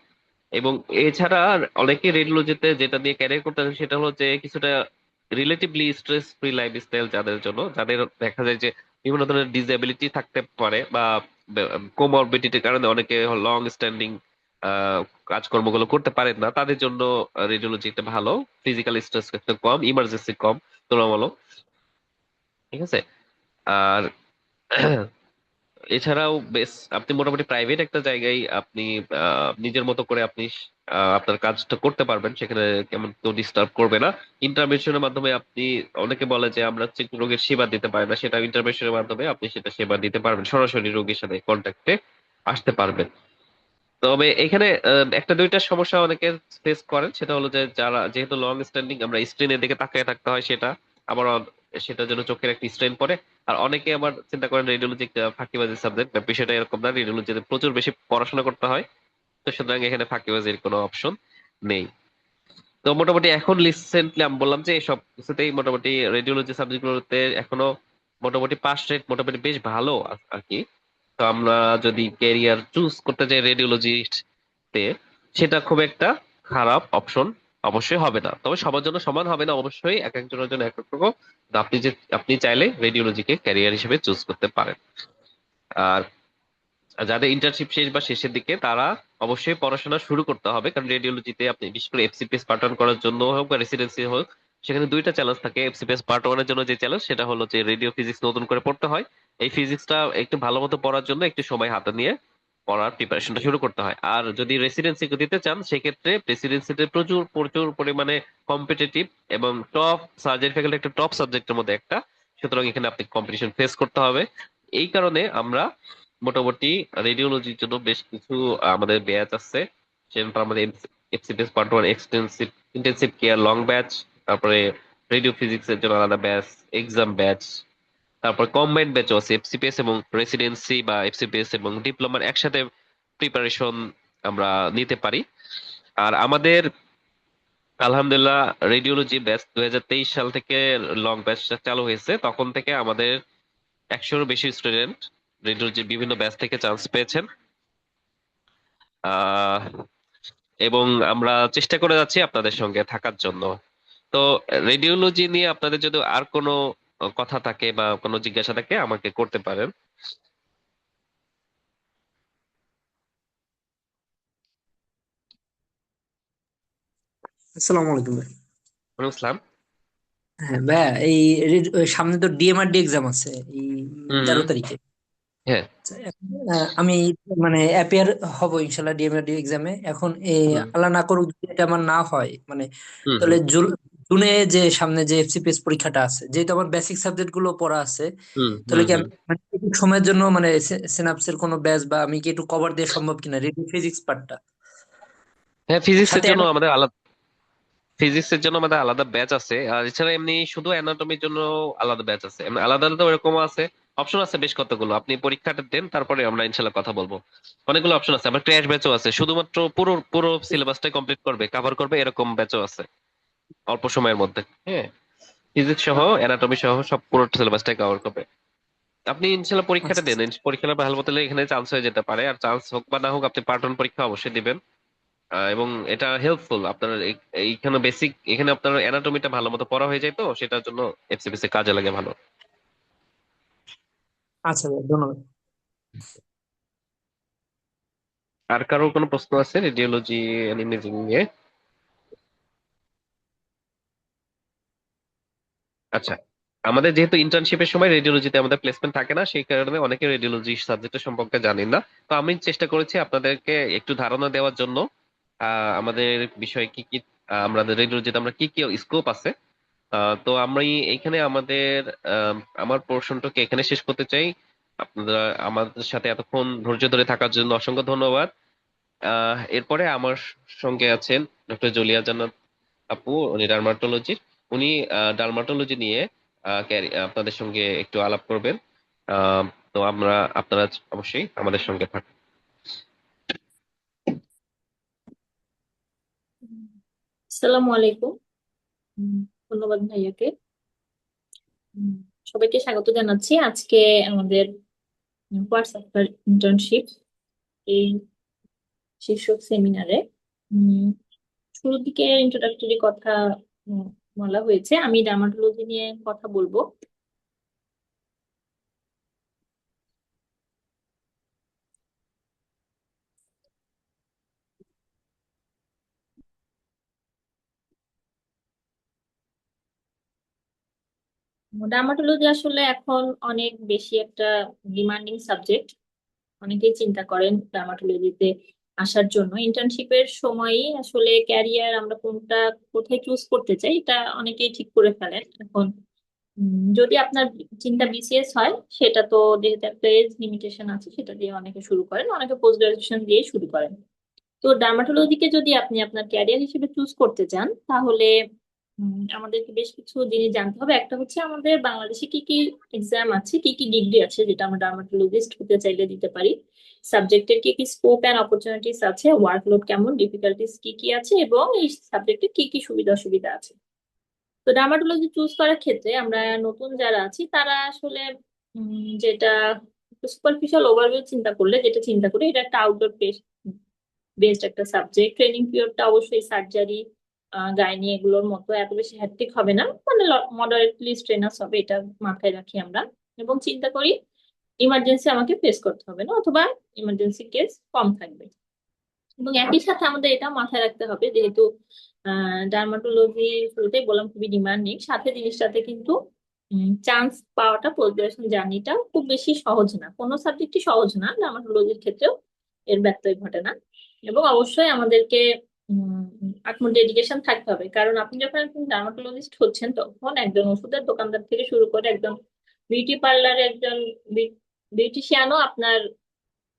এবং এছাড়া অনেকে রেডিওলজিতে যেটা নিয়ে ক্যারিয়ার করতে আছে সেটা হলো যে কিছুটা রিলেটিভলি স্ট্রেস ফ্রি লাইফস্টাইল যাদের জন্য, যাদের দেখা যায় যে বিভিন্ন ধরনের ডিসএবিলিটি থাকতে পারে বা কোমরবিডিটির কারণে অনেকে লং স্ট্যান্ডিং কাজকর্মগুলো করতে পারেন না, তাদের জন্য রেডিওলজি একটা ভালো, ফিজিক্যাল স্ট্রেস একটা কম, ইমার্জেন্সি কম তুলনামূলক, ঠিক আছে। আর এছাড়াও বেশ আপনি মোটামুটি প্রাইভেট একটা জায়গায় আপনি নিজের মতো করে আপনি আপনার কাজটা করতে পারবেন, সেখানে কেমন কেউ ডিস্টার্ব করবে না। ইন্টারভেনশনের মাধ্যমে আপনি, অনেকে বলে যে আমরা হচ্ছে রোগীর সেবা দিতে পারি না, সেটা ইন্টারভেনশনের মাধ্যমে আপনি সেটা সেবা দিতে পারবেন, সরাসরি রোগীর সাথে কন্ট্যাক্টে আসতে পারবেন। তবে এখানে একটা দুইটা সমস্যা অনেকে ফেস করেন, সেটা হলো যে যারা যেহেতু লং স্ট্যান্ডিং আমরা স্ক্রিনের দিকে তাকিয়ে থাকতে হয়, সেটা আবার সেটার জন্য চোখের একটা স্ট্রেন পড়ে। আর অনেকে আবার চিন্তা করেন রেডিওলজি একটা ফাঁকিবাজি সাবজেক্ট, বিষয়টা এরকম না, রেডিওলজিতে প্রচুর বেশি পড়াশোনা করতে হয়। তো সুতরাং এখানে ফাঁকিবাজির কোনো অপশন নেই। তো মোটামুটি এখন রিসেন্টলি আমি বললাম যে সব কিছুতেই মোটামুটি রেডিওলজি সাবজেক্টগুলোতে এখনো মোটামুটি পাস রেট মোটামুটি বেশ ভালো আর কি। তো আমরা যদি ক্যারিয়ার চুজ করতে চাই রেডিওলজিতে, সেটা খুব একটা খারাপ অপশন অবশ্যই হবে না, তবে সবার জন্য সমান হবে না অবশ্যই, এক একজনের জন্য এক এক রকম। তো আপনি চাইলে রেডিওলজিকে ক্যারিয়ার হিসেবে চুজ করতে পারেন। আর যাদের ইন্টার্নশিপ শেষ বা শেষের দিকে তারা অবশ্যই পড়াশোনা শুরু করতে হবে, কারণ রেডিওলজিতে আপনি বিশেষ করে এফসিপিএস পার্ট 1 করার জন্য হোক বা রেসিডেন্সি হোক, সেখানে দুইটা চ্যালেঞ্জ থাকে। এফসিপিএস পার্ট 1 এর জন্য যে চ্যালেঞ্জ সেটা হলো যে রেডিও ফিজিক্স নতুন করে পড়তে হয়। এই ফিজিক্সটা একটু ভালো মতো পড়ার জন্য একটু সময় হাতে নিয়ে পড়ার প্রিপারেশনটা শুরু করতে হয়। আর যদি রেসিডেন্সি দিতে চান সেক্ষেত্রে রেসিডেন্সিতে প্রচুর প্রচুর পরিমাণে কম্পিটিটিভ এবং টপ সার্জারি ফ্যাকাল্টি একটা টপ সাবজেক্টের মধ্যে একটা, সুতরাং এখানে আপনি কম্পিটিশন ফেস করতে হবে। এই কারণে আমরা মোটামুটি রেডিওলজির জন্য বেশ কিছু আমাদের ব্যাচ আছে। সেটা আমাদের FCPS part 1 extensive intensive care long batch, তারপরে রেডিও ফিজিক্স এর জন্য আলাদা ব্যাচ, এক্সাম ব্যাচ, তারপর কম্বাইন্ড ব্যাচও আছে, এফসিপিএস এবং রেসিডেন্সি বা এফসিপিএস এবং ডিপ্লোমার একসাথে প্রিপারেশন আমরা নিতে পারি। আর আমাদের আলহামদুলিল্লাহ, রেডিওলজি ব্যাচ 2023 সাল থেকে লং ব্যাচ চালু হয়েছে। তখন থেকে আমাদের 100-এরও বেশি স্টুডেন্ট রেডিওলজির বিভিন্ন ব্যাচ থেকে চান্স পেয়েছেন। আহ এবং আমরা চেষ্টা করে যাচ্ছি আপনাদের সঙ্গে থাকার জন্য। তো রেডিওলজি নিয়ে আপনাদের যদি আর কোনো কথা থাকে বা কোনো জিজ্ঞাসা থাকে আমাকে করতে পারেন। আসসালামু আলাইকুম ভাই। ওয়ালাইকুম আসসালাম। হ্যাঁ ভাইয়া, ওই সামনে তো ডিএমআরডি এক্সাম আছে এই হুম হুম। 13 তারিখে। হ্যাঁ। আচ্ছা, আমি মানে অ্যাপিয়ার হব ইনশাল্লাহ ডিএমআরডি এক্সামে। এখন হুম আল্লাহ না করুক যদি এটা আমার না হয়, মানে হুম। তাহলে হুম জুনে যে সামনে যে এফসিপিএস পরীক্ষাটা আছে, যেহেতু আমার বেসিক সাবজেক্ট গুলো পড়া আছে, হুম। তাহলে হুম কি হুম। আমি মানে একটু সময়ের জন্য মানে সিনাপসের কোনো ব্যাচ বা আমি কি একটু কভার দেওয়া সম্ভব কিনা রেডিও ফিজিক্স পার্টটা হ্যাঁ, ফিজিক্সের সাথে জন্য আমাদের আলাদা ফিজিক্সের জন্য আমাদের আলাদা ব্যাচ আছে। আর এছাড়া এমনি শুধু অ্যানাটমির জন্য আলাদা ব্যাচ আছে। এমনি আলাদা আলাদা ওরকম আছে। অপশন আছে বেশ কতগুলো। আপনি পরীক্ষাটা দেন, তারপরে আমরা ইনশাল্লাহ কথা বলবো। অনেকগুলো অপশন আছে। আবার ক্র্যাশ ব্যাচও আছে, শুধুমাত্র পুরো পুরো সিলেবাসটাই কমপ্লিট করবে, কভার করবে, এরকম ব্যাচও আছে অল্প সময়ের মধ্যে। হ্যাঁ, ফিজিক্স সহ অ্যানাটমি সহ সব পুরো সিলেবাসটাই কভার করবে। আপনি ইনশাল্লাহ পরীক্ষাটা আচ্ছা দেন, পরীক্ষাটা ভালো মতো হলে এখানে চান্স হয়ে যেতে পারে। আর চান্স হোক বা না হোক, আপনি পার্ট 1 পরীক্ষা অবশ্যই দিবেন। এবং এটা হেল্পফুল আপনার এইখানে বেসিক, এখানে আপনার অ্যানাটমিটা ভালো মতো পড়া হয়ে যায়, তো সেটার জন্য এফসিপিসি কাজে লাগে ভালো। আচ্ছা ভাইয়া, ধন্যবাদ। আর কারো কোনো প্রশ্ন আছে রেডিওলজি এন্ড ইমেজিং নিয়ে? আচ্ছা, আমাদের যেহেতু ইন্টার্নশিপের সময় রেডিওলজিতে আমাদের প্লেসমেন্ট থাকে না, সেই কারণে অনেকে রেডিওলজি সাবজেক্টের সম্পর্কে জানেন না। তো আমি চেষ্টা করেছি আপনাদেরকে একটু ধারণা দেওয়ার জন্য আমাদের বিষয়ে কি কি, আমাদের রেডিওলজিতে আমরা কি কি স্কোপ আছে। তো আমি এইখানে আহ, আমার পোর্শনটাকে এখানে শেষ করতে চাই। আপনারা আমাদের সাথে এতক্ষণ ধৈর্য ধরে থাকার জন্য অসংখ্য ধন্যবাদ। এরপরে আমার সঙ্গে আছেন ডক্টর জলিয়া জান্নাত আপু, উনি ডার্মাটোলজির। উনি ডার্মাটোলজি নিয়ে আপনাদের সঙ্গে একটু আলাপ করবেন। আহ, তো আপনারা অবশ্যই আমাদের সঙ্গে থাকুন। আসসালামু আলাইকুম। উম, ধন্যবাদ ভাইয়াকে। উম, সবাইকে স্বাগত জানাচ্ছি আজকে আমাদের হোয়াটসঅ্যাপ ইন্টার্নশিপ এই শীর্ষক সেমিনারে। শুরুর দিকে ইন্ট্রোডাক্টরি কথা উম, বলা হয়েছে। আমি ডার্মাটোলজি নিয়ে কথা বলবো। ডার্মাটোলজি আসলে এখন অনেক বেশি একটা ডিমান্ডিং সাবজেক্ট। অনেকেই চিন্তা করেন ডার্মাটোলজিতে আসার জন্য। ইন্টার্নশিপের সময়ই আসলে ক্যারিয়ার আমরা কোনটা কোথায় চুজ করতে চাই এটা অনেকেই ঠিক করে ফেলেন এখন। যদি আপনার চিন্তা বিসিএস হয়, সেটা তো যেহেতু একটা এজ লিমিটেশন আছে, সেটা দিয়ে অনেকে শুরু করেন, অনেকে পোস্ট গ্রাজুয়েশন দিয়ে শুরু করেন। তো ডার্মাটোলজিকে যদি আপনি আপনার ক্যারিয়ার হিসেবে চুজ করতে চান, তাহলে আমাদেরকে বেশ কিছু জিনিস জানতে হবে। একটা হচ্ছে আমাদের বাংলাদেশে কি কি এক্সাম আছে, কি কি ডিগ্রি আছে যেটা আমরা ডার্মাটোলজিস্ট হতে চাইলে দিতে পারি, সাবজেক্টের কি কি স্কোপ অ্যান্ড অপরচুনিটিস আছে, ওয়ার্কলোড কেমন, ডিফিকাল্টিস কি কি আছে, এবং এই সাবজেক্টে কি কি সুবিধা অসুবিধা আছে। তো ডার্মাটোলজি চুজ করার ক্ষেত্রে আমরা নতুন যারা আছি তারা আসলে যেটা সুপারফিশিয়াল ওভারভিউ চিন্তা করলে যেটা চিন্তা করি, এটা একটা আউটডোর বেসড একটা সাবজেক্ট। ট্রেনিং পিরিয়ডটা অবশ্যই সার্জারি, গাইনি এগুলোর মতো এত বেশি হ্যাট্রিক হবে না, মানে মডারেটলি স্ট্রেনাস হবে, এটা মাথায় রাখি আমরা। এবং চিন্তা করি ইমার্জেন্সি আমাকে ফেস করতে হবে না, অথবা ইমার্জেন্সি কেস কম থাকবে। এবং একই সাথে আমাদের এটা মাথায় রাখতে হবে, যেহেতু ডার্মাটোলজি শুরুতেই বললাম খুবই ডিমান্ডিং, সাথে জিনিসটাতে কিন্তু চান্স পাওয়াটা, পোস্ট গ্রাজুয়েশন জার্নিটা খুব বেশি সহজ না। কোনো সাবজেক্টই সহজ না, ডার্মাটোলজির ক্ষেত্রেও এর ব্যত্যয় ঘটে না। এবং অবশ্যই আমাদেরকে আত্ম ডেডিকেশন থাকতে হবে, কারণ আপনি যখন একজন ডার্মাটোলজিস্ট হচ্ছেন, তখন একজন ওষুধের দোকানদার থেকে শুরু করে একজন বিউটি পার্লারে একজন বিউটিশিয়ানও আপনার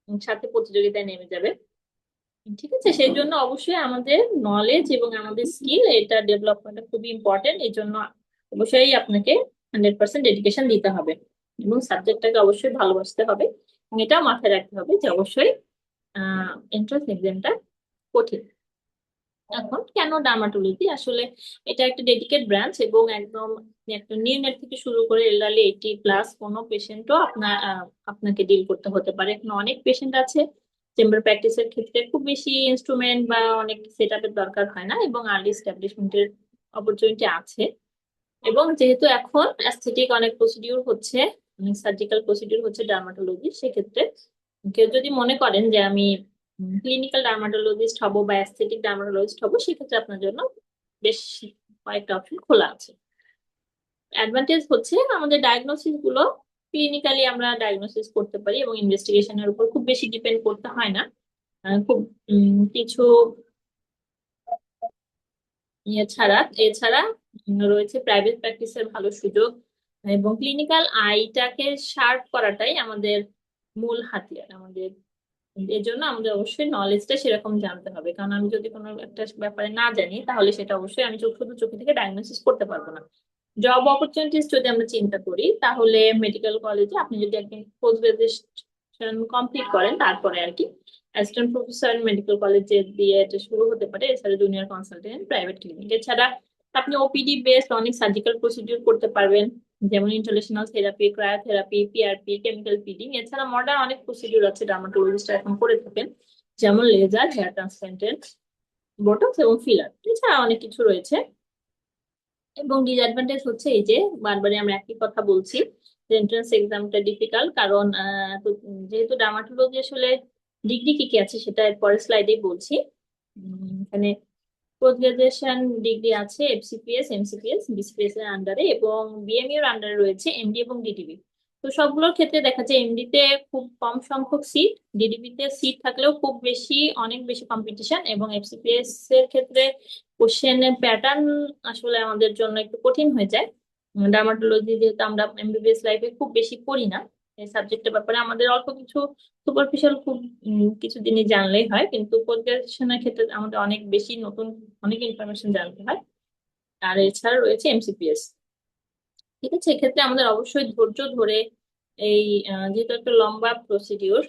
সাথে প্রতিযোগিতায় নেমে যাবে। ঠিক আছে, সেই জন্য অবশ্যই আমাদের নলেজ এবং আমাদের স্কিল এটা ডেভেলপমেন্ট খুবই ইম্পর্টেন্ট। এই জন্য অবশ্যই আপনাকে 100% ডেডিকেশন দিতে হবে এবং সাবজেক্টটাকে অবশ্যই ভালোবাসতে হবে। এবং এটাও মাথায় রাখতে হবে যে অবশ্যই এন্ট্রান্স এক্সামটা কঠিন। এখন কেন ডার্মাটোলজি? আসলে এটা একটা ডেডিকেট ব্রাঞ্চ এবং একদম একটা নিউনেট থেকে শুরু করে এল্ডারলি 80+ কোনো পেশেন্টও আপনাকে ডিল করতে হতে পারে। এখন অনেক পেশেন্ট আছে চেম্বার প্র্যাকটিসের ক্ষেত্রে খুব বেশি ইনস্ট্রুমেন্ট বা অনেক সেট আপের দরকার হয় না এবং আর্লি এস্টাবলিশমেন্টের অপরচুনিটি আছে। এবং যেহেতু এখন অ্যাস্থেটিক অনেক প্রসিডিউর হচ্ছে, অনেক সার্জিক্যাল প্রসিডিউর হচ্ছে ডার্মাটোলজি, সেক্ষেত্রে কেউ যদি মনে করেন যে আমি ক্লিনিক্যাল ডার্মাটোলজিস্ট হব বা অ্যাস্থেটিক ডার্মাটোলজিস্ট হব, সেক্ষেত্রে আপনার জন্য বেশ কয়েকটা অপশন খোলা আছে। অ্যাডভান্টেজ হচ্ছে আমাদের ডায়াগনোসিস গুলো ক্লিনিক্যালি আমরা ডায়াগনোসিস করতে পারি এবং ইনভেস্টিগেশনের উপর খুব বেশি ডিপেন্ড করতে হয় না। খুব কিছু এছাড়া রয়েছে প্রাইভেট প্র্যাকটিসের ভালো সুযোগ এবং ক্লিনিক্যাল আইটাকে শার্প করাটাই আমাদের মূল হাতিয়ার আমাদের। এর জন্য আমাদের অবশ্যই নলেজটা সেরকম জানতে হবে, কারণ আমি যদি কোনো একটা ব্যাপারে না জানি তাহলে সেটা অবশ্যই আমি শুধু চোখে থেকে ডায়াগনোসিস করতে পারবো না। জব অপরচুনিটিস যদি আমরা চিন্তা করি, তাহলে মেডিকেল কলেজে আপনি যদি একদিন পোস্ট গ্রাজুয়েশন কমপ্লিট করেন, তারপরে আর কি অ্যাসিস্ট্যান্ট প্রফেসর মেডিকেল কলেজে দিয়ে এটা শুরু হতে পারে। এছাড়া জুনিয়র কনসালটেন্ট প্রাইভেট ক্লিনিক। এছাড়া আপনি ওপিডি বেসড অনেক সার্জিক্যাল প্রসিডিউর করতে পারবেন, যেমন international therapy, cryotherapy, PRP, chemical peeling. এছাড়া মডার্ন অনেক প্রসিডিউর আছে ডার্মাটোলজিস্ট এখন করে থাকেন, যেমন লেজার, হেয়ার ট্রান্সপ্লান্টেন্ট, বোটক্স এবং ফিলার। এছাড়া অনেক কিছু রয়েছে। এবং ডিসঅ্যাডভান্টেজ হচ্ছে এই যে বারবারই আমরা একই কথা বলছি, যে এন্ট্রান্স এক্সামটা ডিফিকাল্ট, কারণ যেহেতু ডার্মাটোলজি আসলে ডিগ্রি কি কি আছে সেটা পরের স্লাইডে বলছি। এখানে পোস্ট গ্রাজুয়েশন ডিগ্রি আছে এফসিপিএস, এমসিপিএস, বিসিপিএস এর আন্ডারে, এবং বিএমইউ এর আন্ডারে রয়েছে এমডি এবং ডিডিবি। তো সবগুলোর ক্ষেত্রে দেখা যায় এমডি তে খুব কম সংখ্যক সিট, ডিডিবি তে সিট থাকলেও খুব বেশি, অনেক বেশি কম্পিটিশন, এবং এফসিপিএস এর ক্ষেত্রে কোশ্চেনের প্যাটার্ন আসলে আমাদের জন্য একটু কঠিন হয়ে যায়। ডার্মাটোলজি যেহেতু আমরা এমবিবিএস লাইফে খুব বেশি পড়ি না, এই সাবজেক্টের ব্যাপারে আমাদের অল্প কিছু সুপারফিশিয়াল খুব কিছু জিনিস জানলেই হয়, কিন্তু পোস্ট গ্রাজুয়েশনের ক্ষেত্রে আমাদের অনেক বেশি নতুন অনেক ইনফরমেশন জানতে হয়। আর এছাড়া রয়েছে এমসিপিএস। ঠিক আছে, এক্ষেত্রে আমাদের অবশ্যই ধৈর্য ধরে এই যেহেতু একটা লম্বা প্রসিডিউর,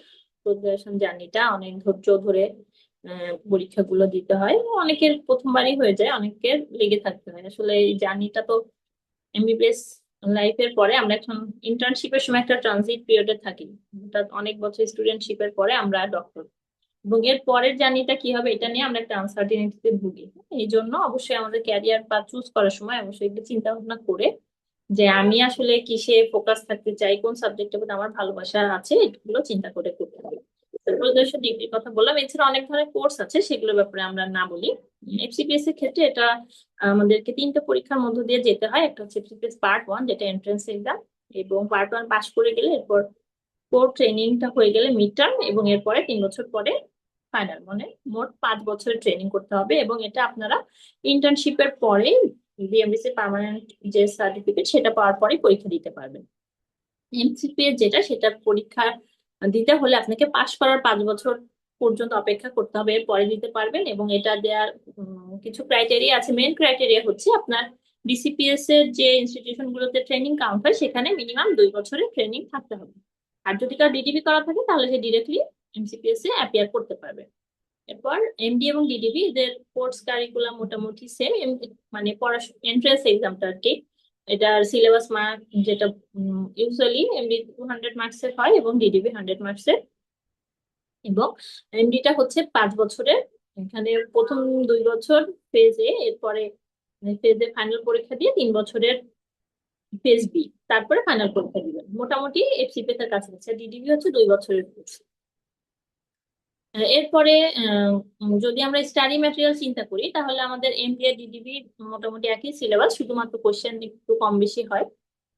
পোস্ট গ্রাজুয়েশন জার্নিটা অনেক ধৈর্য ধরে পরীক্ষাগুলো দিতে হয়। অনেকের প্রথমবারই হয়ে যায়, অনেকের লেগে থাকতে হয়। আসলে এই জার্নিটা তো এমবিবিএস লাইফের পরে আমরা এখন ইন্টার্নশিপের সময় একটা ট্রানজিট পিরিয়ডে থাকি, অর্থাৎ অনেক বছর স্টুডেন্টশিপের পরে আমরা ডক্টর, এবং এর পরের জার্নিটা কি হবে এটা নিয়ে আমরা একটা আনসার্টিনিটিতে ভুগি। এই জন্য অবশ্যই আমাদের ক্যারিয়ার বা চুজ করার সময় অবশ্যই একটু চিন্তা ভাবনা করে যে আমি আসলে কিসে ফোকাস থাকতে চাই, কোন সাবজেক্টের প্রতি আমার ভালোবাসা আছে, এগুলো চিন্তা করে করতে হবে। প্রদর্শন ডিগ্রির কথা বললাম, এছাড়া অনেক ধরনের কোর্স আছে, সেগুলোর ব্যাপারে আমরা না বলি। এফসিপিএস এর ক্ষেত্রে এটা আমাদেরকে 3টে পরীক্ষার মধ্য দিয়ে যেতে হয়। একটা হচ্ছে এফসিপিএস পার্ট 1, যেটা এন্ট্রান্স এক্সাম, এবং পার্ট 1 পাস করে গেলে এরপর কোর ট্রেনিংটা হয়ে গেলে মিড টার্ম, এবং এরপরে 3 বছর পরে ফাইনাল। মানে মোট 5 বছরের ট্রেনিং করতে হবে, এবং এটা আপনারা ইন্টার্নশিপের পরে বিএমডিসি পার্মানেন্ট যে সার্টিফিকেট সেটা পাওয়ার পরে পরীক্ষা দিতে পারবেন। এমসিপিএস যেটা, সেটা পরীক্ষা দিতে হলে আপনাকে পাশ করার 5 বছর পর্যন্ত অপেক্ষা করতে হবে, পরে দিতে পারবেন। এবং এটা দেওয়ার কিছু ক্রাইটেরিয়া আছে। মেন ক্রাইটেরিয়া হচ্ছে আপনার ডিসিপিএস এর যে ইনস্টিটিউশন গুলোতে ট্রেনিং কাউন্ট হয়, সেখানে মিনিমাম 2 বছরের ট্রেনিং থাকতে হবে। আর যদি কার ডিডিবি করা থাকে তাহলে সে ডিরেক্টলি এমসিপিএস এ অ্যাপিয়ার করতে পারবে। এরপর এমডি এবং ডিডিবি এদের কোর্স কারিকুলাম মোটামুটি সেম, মানে পড়াশোনা এন্ট্রান্স এক্সামটা আর কি, এটার সিলেবাস মার্ক যেটা ইউজুয়ালি এমডি 200 মার্কসের হয় এবং ডিডিবি 100 মার্কসের। এবং এমডিটা হচ্ছে 5 বছরের। এখানে প্রথম 2 বছর ফেজে, এরপরে ফেজে ফাইনাল পরীক্ষা দিয়ে 3 বছরের ফেজ বি, তারপরে ফাইনাল পরীক্ষা দিবেন। মোটামুটি এফসিপিএস এর কাছাকাছি। ডিডিবি হচ্ছে 2 বছরের কোর্স। এরপরে যদি আমরা স্টাডি ম্যাটেরিয়াল চিন্তা করি, তাহলে আমাদের এমবিএ ডিডিবি মোটামুটি একই সিলেবাস, শুধুমাত্র কোশ্চেন একটু কম বেশি হয়।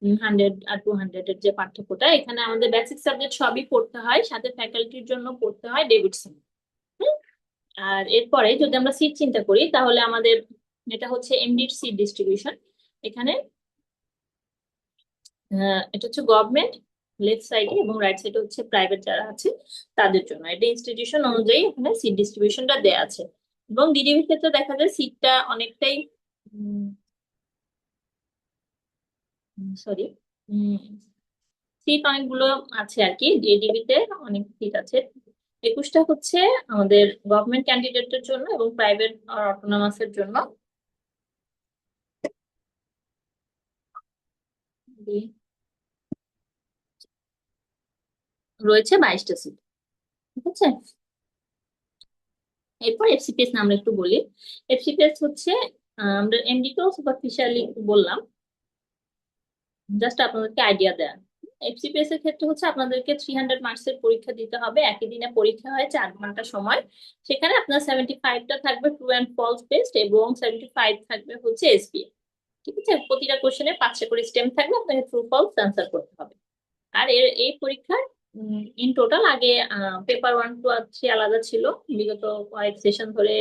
100 আর 200 এর যে পার্থক্যটা, এখানে আমাদের বেসিক সাবজেক্ট সবই পড়তে হয়, সাথে ফ্যাকাল্টির জন্য পড়তে হয় ডেভিডসন। আর এরপরে যদি আমরা সিট চিন্তা করি, তাহলে আমাদের এটা হচ্ছে এমডির সিট ডিস্ট্রিবিউশন। এখানে এটা হচ্ছে গভর্নমেন্ট লেফট সাইডে, এবং রাইট সাইডে হচ্ছে প্রাইভেট যারা আছে তাদের জন্য। এটা ইনস্টিটিউশন অনুযায়ী এখানে সিট ডিস্ট্রিবিউশনটা দেয়া আছে। এবং ডিডিবির ক্ষেত্রে দেখা যায় সিটটা অনেকটাই সরি সিট অনেকগুলো আছে আর কি, ডিডিবিতে অনেক সিট আছে। 21টা হচ্ছে আমাদের গভর্নমেন্ট ক্যান্ডিডেটের জন্য এবং প্রাইভেট আর অটোনমাসের জন্য। রয়েছে 22টা সিট। ঠিক আছে, এরপর এফসিপিএস নাম আমরা একটু বলি। এফসিপিএস হচ্ছে আমরা এমডি তো সুপারফিশিয়ালি বললাম, জাস্ট আপনাদেরকে আইডিয়া দেয়া। এফসিপিএস এর ক্ষেত্রে হচ্ছে আপনাদেরকে 300 মার্কসের পরীক্ষা দিতে হবে। একই দিনে পরীক্ষা হয় 4 ঘন্টা সময়। সেখানে আপনার 75টা থাকবে ট্রু অ্যান্ড ফলস বেসড এবং 75 থাকবে হচ্ছে এসবিএ। ঠিক আছে, প্রতিটা কোশ্চেনে 5টা করে স্টেম থাকবে, আপনাকে ট্রু ফলস আনসার করতে হবে। আর এই পরীক্ষার ইন টোটাল আগে পেপার 1, 2 আর 3 আলাদা ছিল। বিগত কয়েক সেশন ধরে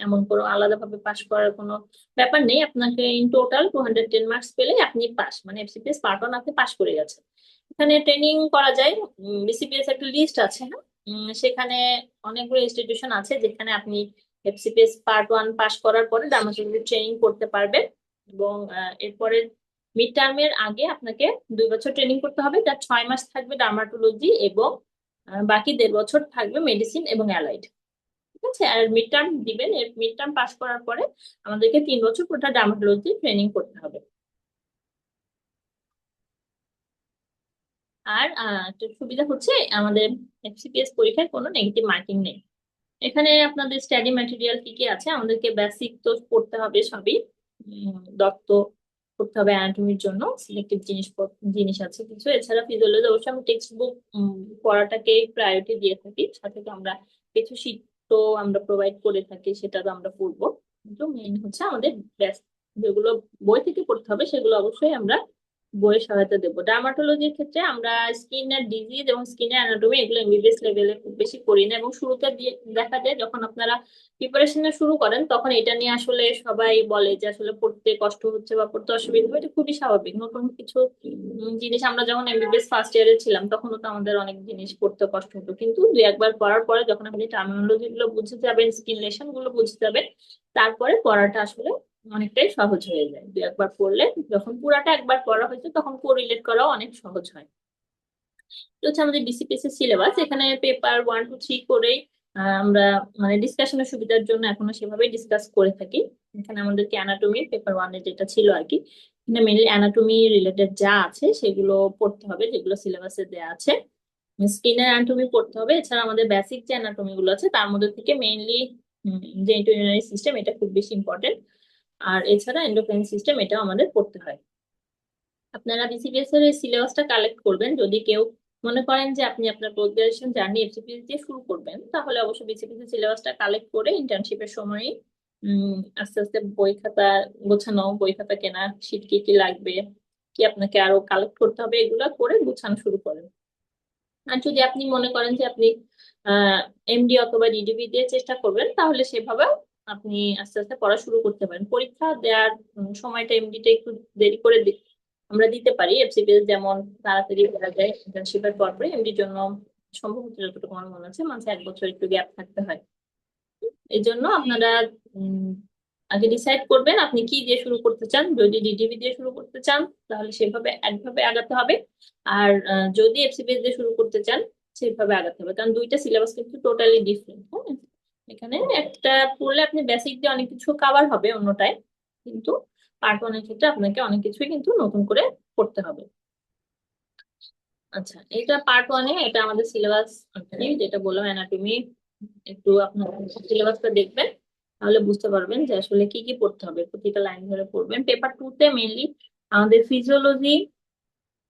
এমন কোনো আলাদাভাবে পাশ করার কোনো ব্যাপার নেই। আপনাকে ইন টোটাল 210 মার্কস পেলে আপনি পাস, মানে এফসিপিএস পার্ট 1 আপনি পাস করে গেছেন। এখানে ট্রেনিং করা যায়। বিসিপিএস একটা লিস্ট আছে, হ্যাঁ, সেখানে অনেকগুলো ইনস্টিটিউশন আছে যেখানে আপনি এফসিপিএস পার্ট 1 পাস করার পরে ডার্মাটোলজি ট্রেনিং করতে পারবেন। এবং এরপরে মিড টার্মের আগে আপনাকে 2 বছর ট্রেনিং করতে হবে, তার 6 মাস থাকবে ডার্মাটোলজি এবং বাকি 1.5 বছর থাকবে মেডিসিন এবং অ্যালাইড। ঠিক আছে, আর মিড টার্ম দিবেন, এর মিড টার্ম পাস করার পরে আমাদেরকে 3 বছর পুরোটা ডার্মাটোলজি ট্রেনিং করতে হবে। আর একটা সুবিধা হচ্ছে আমাদের এফসিপিএস পরীক্ষায় কোনো নেগেটিভ মার্কিং নেই। এখানে আপনাদের স্টাডি ম্যাটেরিয়াল কি কি আছে, আমাদেরকে বেসিক তো পড়তে হবে সবই। দত্ত পড়তে হবে, অ্যানাটমির জন্য সিলেক্টিভ জিনিস আছে কিছু। এছাড়া ফিজিওলজি অবশ্যই আমি টেক্সট বুক পড়াটাকে প্রায়োরিটি দিয়ে থাকি, সাথে তো আমরা কিছু শীট তো আমরা প্রোভাইড করে থাকি, সেটা তো আমরা পড়বো। কিন্তু মেইন হচ্ছে আমাদের ব্যাস যেগুলো বই থেকে পড়তে হবে সেগুলো অবশ্যই আমরা বইয়ের সহায়তা দেবো। ডার্মাটোলজির ক্ষেত্রে আমরা স্কিনের ডিজিজ এবং স্কিনের অ্যানাটমি এগুলো এমবিবিএস লেভেলে খুব বেশি করি না, এবং শুরুতে দেখা যায় যখন আপনারা প্রিপারেশনে শুরু করেন তখন এটা নিয়ে আসলে সবাই বলে যে আসলে পড়তে কষ্ট হচ্ছে বা পড়তে অসুবিধা হয়। এটা খুবই স্বাভাবিক। নতুন কিছু জিনিস আমরা যখন এমবিবিএস ফার্স্ট ইয়ারে ছিলাম তখনও তো আমাদের অনেক জিনিস পড়তে কষ্ট হতো, কিন্তু 2-1 বার পড়ার পরে যখন আপনি টার্মিনোলজি গুলো বুঝে যাবেন, স্কিন লেশন গুলো বুঝে যাবেন, তারপরে পড়াটা আসলে অনেকটাই সহজ হয়ে যায়। 2-1 বার পড়লে, যখন পুরাটা একবার পড়া হয়েছে তখন কোরিলেট করাও অনেক সহজ হয়। এটা হচ্ছে আমাদের বিসিপিএস এর সিলেবাস। এখানে পেপার 1, 2, 3 করেই আমরা মানে ডিসকাশনের সুবিধার জন্য এখনো সেভাবেই ডিসকাস করে থাকি। এখানে আমাদেরকে অ্যানাটমি পেপার 1 এ যেটা ছিল আর কি, এখানে মেনলি অ্যানাটমি রিলেটেড যা আছে সেগুলো পড়তে হবে, যেগুলো সিলেবাসে দেওয়া আছে। স্কিনের অ্যানাটমি পড়তে হবে। এছাড়া আমাদের বেসিক যে অ্যানাটমি গুলো আছে তার মধ্যে থেকে মেইনলি জেনিটোরিনারি সিস্টেম, এটা খুব বেশি ইম্পর্টেন্ট। আর এছাড়া এন্ডোক্রাইন সিস্টেম, এটাও আমাদের পড়তে হয়। আপনারা বিসিপিএস এর এই সিলেবাসটা কালেক্ট করবেন। যদি কেউ মনে করেন যে আপনি আপনার পোস্ট গ্রাজুয়েশন জার্নি এফসিপিএস দিয়ে শুরু করবেন, তাহলে অবশ্যই বিসিপিএস এর সিলেবাসটা কালেক্ট করে ইন্টার্নশিপের সময়ই আস্তে আস্তে বই খাতা গোছানো, বই খাতা কেনা, শীট কি কি লাগবে, কি আপনাকে আরো কালেক্ট করতে হবে, এগুলা করে গোছানো শুরু করেন। আর যদি আপনি মনে করেন যে আপনি এমডি অথবা ডিডিবি দিয়ে চেষ্টা করবেন, তাহলে সেভাবেও আপনি আস্তে আস্তে পড়া শুরু করতে পারেন। পরীক্ষা দেওয়ার সময়টা এমডিটা একটু দেরি করে আমরা দিতে পারি। এফসিপিএস যেমন তাড়াতাড়ি দেওয়া যায় ইন্টার্নশিপের পরে, এমডির জন্য সম্ভবত যতটুকু আমার মনে আছে মাঝে 1 বছর একটু গ্যাপ থাকতে হয়। এই জন্য আপনারা আগে ডিসাইড করবেন আপনি কি দিয়ে শুরু করতে চান। যদি ডিডিবি দিয়ে শুরু করতে চান তাহলে সেভাবে একভাবে আগাতে হবে, আর যদি এফসিপিএস দিয়ে শুরু করতে চান সেভাবে আগাতে হবে, কারণ দুইটা সিলেবাস কিন্তু টোটালি ডিফারেন্ট। হ্যাঁ, এখানে একটা পড়লে আপনি বেসিক দিয়ে অনেক কিছু কভার হবে অন্যটায়, কিন্তু পার্ট 1 এর ক্ষেত্রে আপনাকে অনেক কিছুই কিন্তু নতুন করে পড়তে হবে। আচ্ছা, এটা পার্ট 1 এ, এটা আমাদের সিলেবাস যেটা বললাম অ্যানাটমি। একটু আপনার সিলেবাসটা দেখবেন, তাহলে বুঝতে পারবেন যে আসলে কি কি পড়তে হবে। প্রতিটা লাইন ধরে পড়বেন। পেপার 2 তে মেইনলি আমাদের ফিজিওলজি,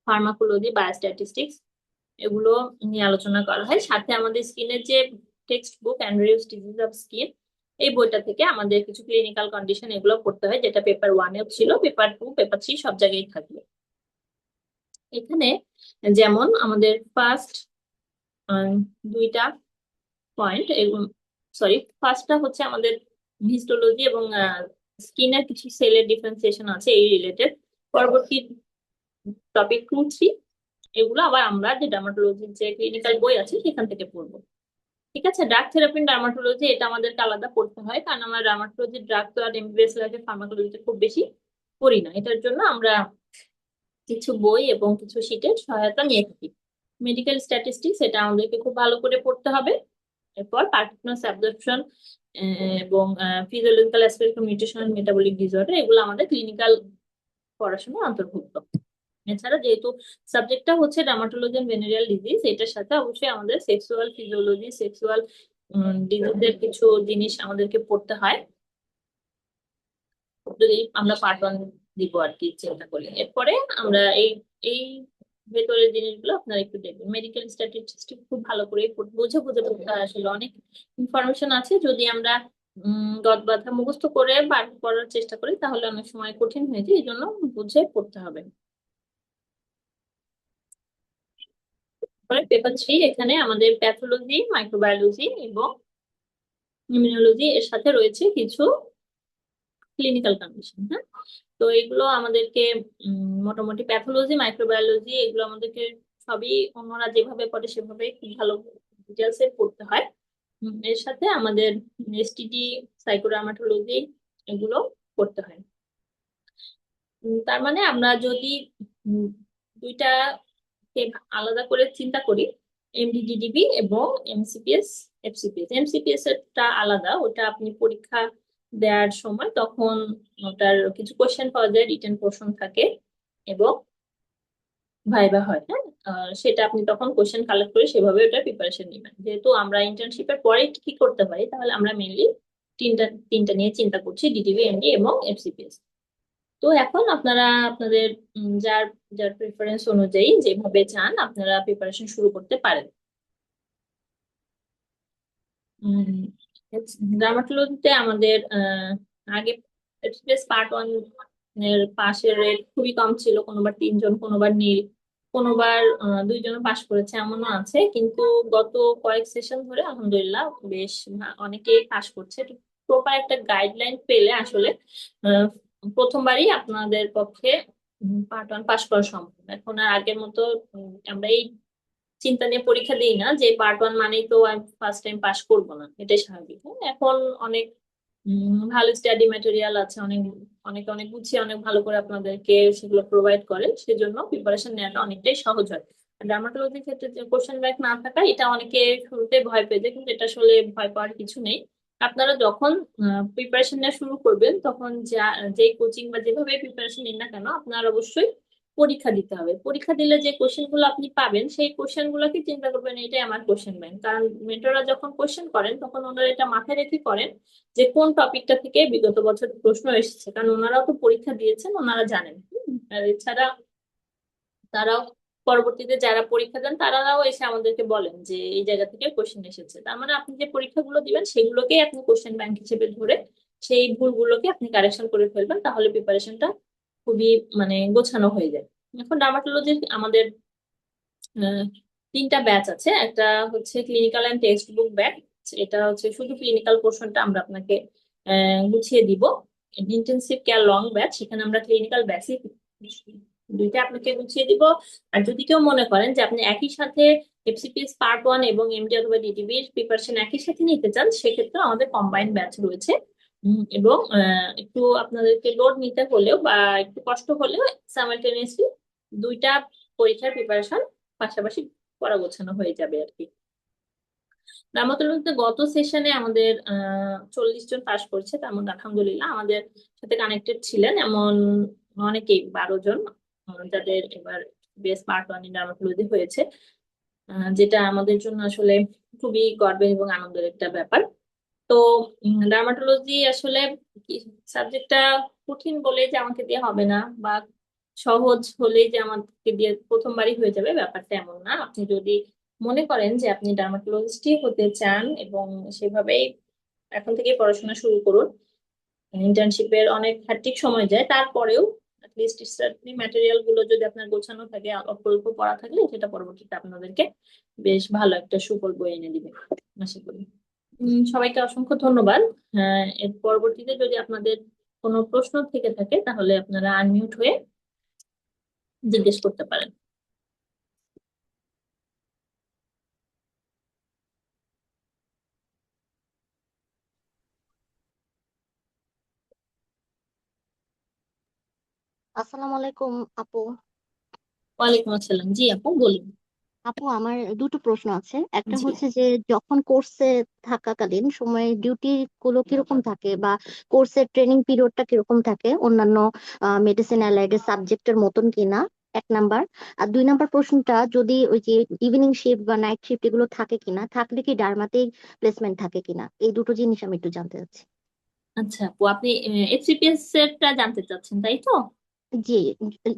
ফার্মাকোলজি, বায়োস্ট্যাটিস্টিক্স এগুলো নিয়ে আলোচনা করা হয়। সাথে আমাদের স্কিনের যে text book Andrews disease of skin, এই বইটা থেকে আমাদের কিছু ক্লিনিক্যাল কন্ডিশন এগুলো পড়তে হয়, যেটা পেপার 1 এও ছিল, পেপার 2, পেপার 3 সব জায়গায় থাকবে। যেমন আমাদের ফার্স্ট 2টা পয়েন্ট, সরি, ফার্স্টটা হচ্ছে আমাদের হিস্টোলজি এবং স্কিনের কিছু সেলের ডিফারেন্সিয়েশন আছে এই রিলেটেড। পরবর্তী টপিক 2, 3 এগুলো আবার আমরা যে ডার্মাটোলজির যে ক্লিনিক্যাল বই আছে সেখান থেকে পড়বো। ঠিক আছে, ড্রাগ থেরাপি ডার্মাটোলজি এটা আমাদেরকে আলাদা পড়তে হয়, কারণ আমরা ডার্মাটোলজি ড্রাগ তো আর এমবিবিএস লেভেলে ফার্মাকোলজিতে খুব বেশি পড়ি না। এটার জন্য আমরা কিছু বই এবং কিছু শীটের সহায়তা নিয়ে থাকি। মেডিকেল স্ট্যাটিস্টিক্স এটা আমাদেরকে খুব ভালো করে পড়তে হবে। এরপর পার্টিকুলার অ্যাবজর্পশন এবং physiological aspect mutation metabolic disorder, এগুলো আমাদের ক্লিনিক্যাল পড়াশোনার অন্তর্ভুক্ত। এছাড়া যেহেতু সাবজেক্টটা হচ্ছে ডার্মাটোলজি এন্ড ভেনেরিয়াল ডিজিজ, এটার সাথে অবশ্যই আমাদের সেক্সুয়াল ফিজিওলজি, সেক্সুয়াল ডিজিজের কিছু জিনিস আমাদেরকে পড়তে হয়, যদি আমরা পার্ট ওয়ান দিব আর কি চিন্তা করি। এরপরে আমরা এই এই ভেতরের জিনিসগুলো আপনারা একটু দেখবেন। মেডিকেল স্ট্যাটিস্টিক্স খুব ভালো করে বুঝে বুঝে পড়তে হয়, আসলে অনেক ইনফরমেশন আছে, যদি আমরা গদ বাঁধা মুখস্থ করে বার করার চেষ্টা করি তাহলে অনেক সময় কঠিন হয়ে যায়, এই জন্য বুঝে পড়তে হবে। পেপার 3, এখানে আমাদের প্যাথোলজি, মাইক্রোবায়োলজি এবং ইমিউনোলজি, এর সাথে রয়েছে কিছু ক্লিনিক্যাল কন্ডিশন। হ্যাঁ, তো এগুলো আমাদেরকে মোটামুটি প্যাথোলজি, মাইক্রোবায়োলজি, এগুলো আমাদেরকে সবই অন্যরা যেভাবে পড়ে সেভাবে খুব ভালো ডিটেলস এ পড়তে হয়। এর সাথে আমাদের এসটিডি, সাইকোডার্মাটোলজি, এগুলো পড়তে হয়। তার মানে আমরা যদি উম, দুইটা কে আলাদা করে চিন্তা করি, এমডিডিডিবি এবং এমসিপিএস, এফসিপিএস। এমসিপিএস এরটা আলাদা, ওটা আপনি পরীক্ষা দেওয়ার সময় তখন ওটার কিছু কোশ্চেন পাওয়া যায়, রিটেন পোর্শন থাকে এবং ভাইবা হয়। হ্যাঁ, সেটা আপনি তখন কোশ্চেন কালেক্ট করে সেভাবে ওটা প্রিপারেশন নেবেন। যেহেতু আমরা ইন্টার্নশিপের পরে কি করতে পারি, তাহলে আমরা মেইনলি তিনটা তিনটা নিয়ে চিন্তা করছি, ডিডিবি, এমডি এবং এফসিপিএস। তো এখন আপনারা আপনাদের যার যার প্রেফারেন্স অনুযায়ী যেভাবে চান আপনারা প্রিপারেশন শুরু করতে পারেন। ডার্মাটোলজিতে আমাদের আগে এফএসপিএস পার্ট ওয়ান এর পাশের রেট খুবই কম ছিল, কোনোবার 3 জন, কোনোবার নীল, কোনোবার 2 জন পাশ করেছে, এমনও আছে। কিন্তু গত কয়েক সেশন ধরে আলহামদুলিল্লাহ বেশ অনেকেই পাশ করছে। প্রপার একটা গাইডলাইন পেলে আসলে আহ, প্রথমবারই আপনাদের পক্ষে পার্ট ওয়ান পাশ করা সম্ভব। এখন আর আগের মতো আমরা এই চিন্তা নিয়ে পরীক্ষা দিই না যে পার্ট ওয়ান মানেই তো আমি ফার্স্ট টাইম পাস করবো না, এটাই স্বাভাবিক। হ্যাঁ, এখন অনেক ভালো স্টাডি ম্যাটেরিয়াল আছে, অনেক অনেক অনেক গুছিয়ে অনেক ভালো করে আপনাদেরকে সেগুলো প্রোভাইড করে, সেজন্য প্রিপারেশন নেওয়াটা অনেকটাই সহজ হয়। ডার্মাটোলজির ক্ষেত্রে যে কোশ্চেন ব্যাংক না থাকা, এটা অনেকে শুরুতে ভয় পেয়ে যায়, কিন্তু এটা আসলে ভয় পাওয়ার কিছু নেই। আপনারা যখন প্রিপারেশন নেওয়া শুরু করবেন তখন যে কোচিং বা যেভাবে প্রিপারেশন নিন না কেন, আপনার অবশ্যই পরীক্ষা দিতে হবে। পরীক্ষা দিলে যে কোশ্চেন গুলো আপনি পাবেন, সেই কোশ্চেন গুলোকে চিন্তা করবেন এটাই আমার কোশ্চেন ব্যাংক। কারণ মেন্টররা যখন কোশ্চেন করেন তখন ওনারা এটা মাথায় রেখে করেন যে কোন টপিকটা থেকে বিগত বছর প্রশ্ন এসেছে, কারণ ওনারাও তো পরীক্ষা দিয়েছেন, ওনারা জানেন। আর এছাড়া তারাও পরবর্তীতে যারা পরীক্ষা দেন তারাও এসে আমাদেরকে বলেন যে এই জায়গা থেকে কোশ্চেন এসেছে। তার মানে আপনি যে পরীক্ষাগুলো দিবেন সেগুলোকেই আপনি কোশ্চেন ব্যাংক হিসেবে ধরে সেই ভুলগুলোকে আপনি কারেকশন করে ফেলবেন, তাহলে প্রিপারেশনটা খুবই মানে গোছানো হয়ে যায়। এখন ডার্মাটোলজির আমাদের আহ, 3টা ব্যাচ আছে। একটা হচ্ছে clinical and text book batch, এটা হচ্ছে শুধু ক্লিনিক্যাল পোর্শনটা আমরা আপনাকে গুছিয়ে দিব। ইন্টেনসিভ কেয়ার লং ব্যাচ, সেখানে আমরা ক্লিনিক্যাল বেসিক দুইটা আপনাকে গুছিয়ে দিব। আর যদি কেউ মনে করেন যে আপনি একই সাথে এফসিপিএস পার্ট ওয়ান এবং এমডি অথবা ডিটিবি প্রিপারেশন একই সাথে নিতে চান, সেক্ষেত্রে আমাদের কম্বাইন্ড ব্যাচ রয়েছে। এবং একটু আপনাদেরকে লোড নিতে হলেও বা একটু কষ্ট হলেও সাইমালটেনিয়াসলি দুইটা পরীক্ষার প্রিপারেশন পাশাপাশি করা গোছানো হয়ে যাবে আর কি। রামাতুল্লাহতে গত সেশনে আমাদের 40 জন পাস করছে, তার মধ্যে আলহামদুলিল্লাহ আমাদের সাথে কানেক্টেড ছিলেন এমন অনেকেই, 12 জন, যাদের এবার base part one in dermatology হয়েছে, যেটা আমাদের জন্য আসলে খুবই গর্বের এবং আনন্দের একটা ব্যাপার। তো ডার্মাটোলজি আসলে সাবজেক্টটা কঠিন বলে যে আমাকে দিয়ে হবে না, বা সহজ হলেই যে আমাকে দিয়ে প্রথমবারই হয়ে যাবে, ব্যাপারটা এমন না। আপনি যদি মনে করেন যে আপনি ডার্মাটোলজিস্টই হতে চান এবং সেভাবেই এখন থেকে পড়াশোনা শুরু করুন। ইন্টার্নশিপের অনেক হ্যাট্রিক সময় যায়, তারপরেও লিস্ট স্টাডি ম্যাটেরিয়াল গুলো যদি আপনার গোছানো থাকে, অল্প অল্প পড়া থাকলে সেটা পরবর্তীতে আপনাদেরকে বেশ ভালো একটা সুফল বয়ে এনে দিবে আশা করি। সবাইকে অসংখ্য ধন্যবাদ। এর পরবর্তীতে যদি আপনাদের কোনো প্রশ্ন থেকে থাকে তাহলে আপনারা আনমিউট হয়ে জিজ্ঞেস করতে পারেন। আসসালামু আলাইকুম আপু। ওয়ালাইকুম আসসালাম, জি আপু বলুন। আপু আমার দুটো প্রশ্ন আছে। একটা জি। হচ্ছে যে যখন কোর্সে থাকাকালীন সময়ে ডিউটি গুলো কিরকম থাকে, বা কোর্সের ট্রেনিং পিরিয়ডটা কিরকম থাকে, অন্যান্য মেডিসিন অ্যালাইডের সাবজেক্টের মতন কিনা, এক নাম্বার। আর দুই নাম্বার প্রশ্নটা, যদি ওই যে ইভিনিং শিফট বা নাইট শিফট এগুলো থাকে কিনা, থাকলে কি ডার্মাতেই প্লেসমেন্ট থাকে কিনা, এই দুটো জিনিস আমি একটু জানতে চাচ্ছি। আচ্ছা আপু, আপনি এফসিপিএস এরটা জানতে চাচ্ছেন তাই তো? জি,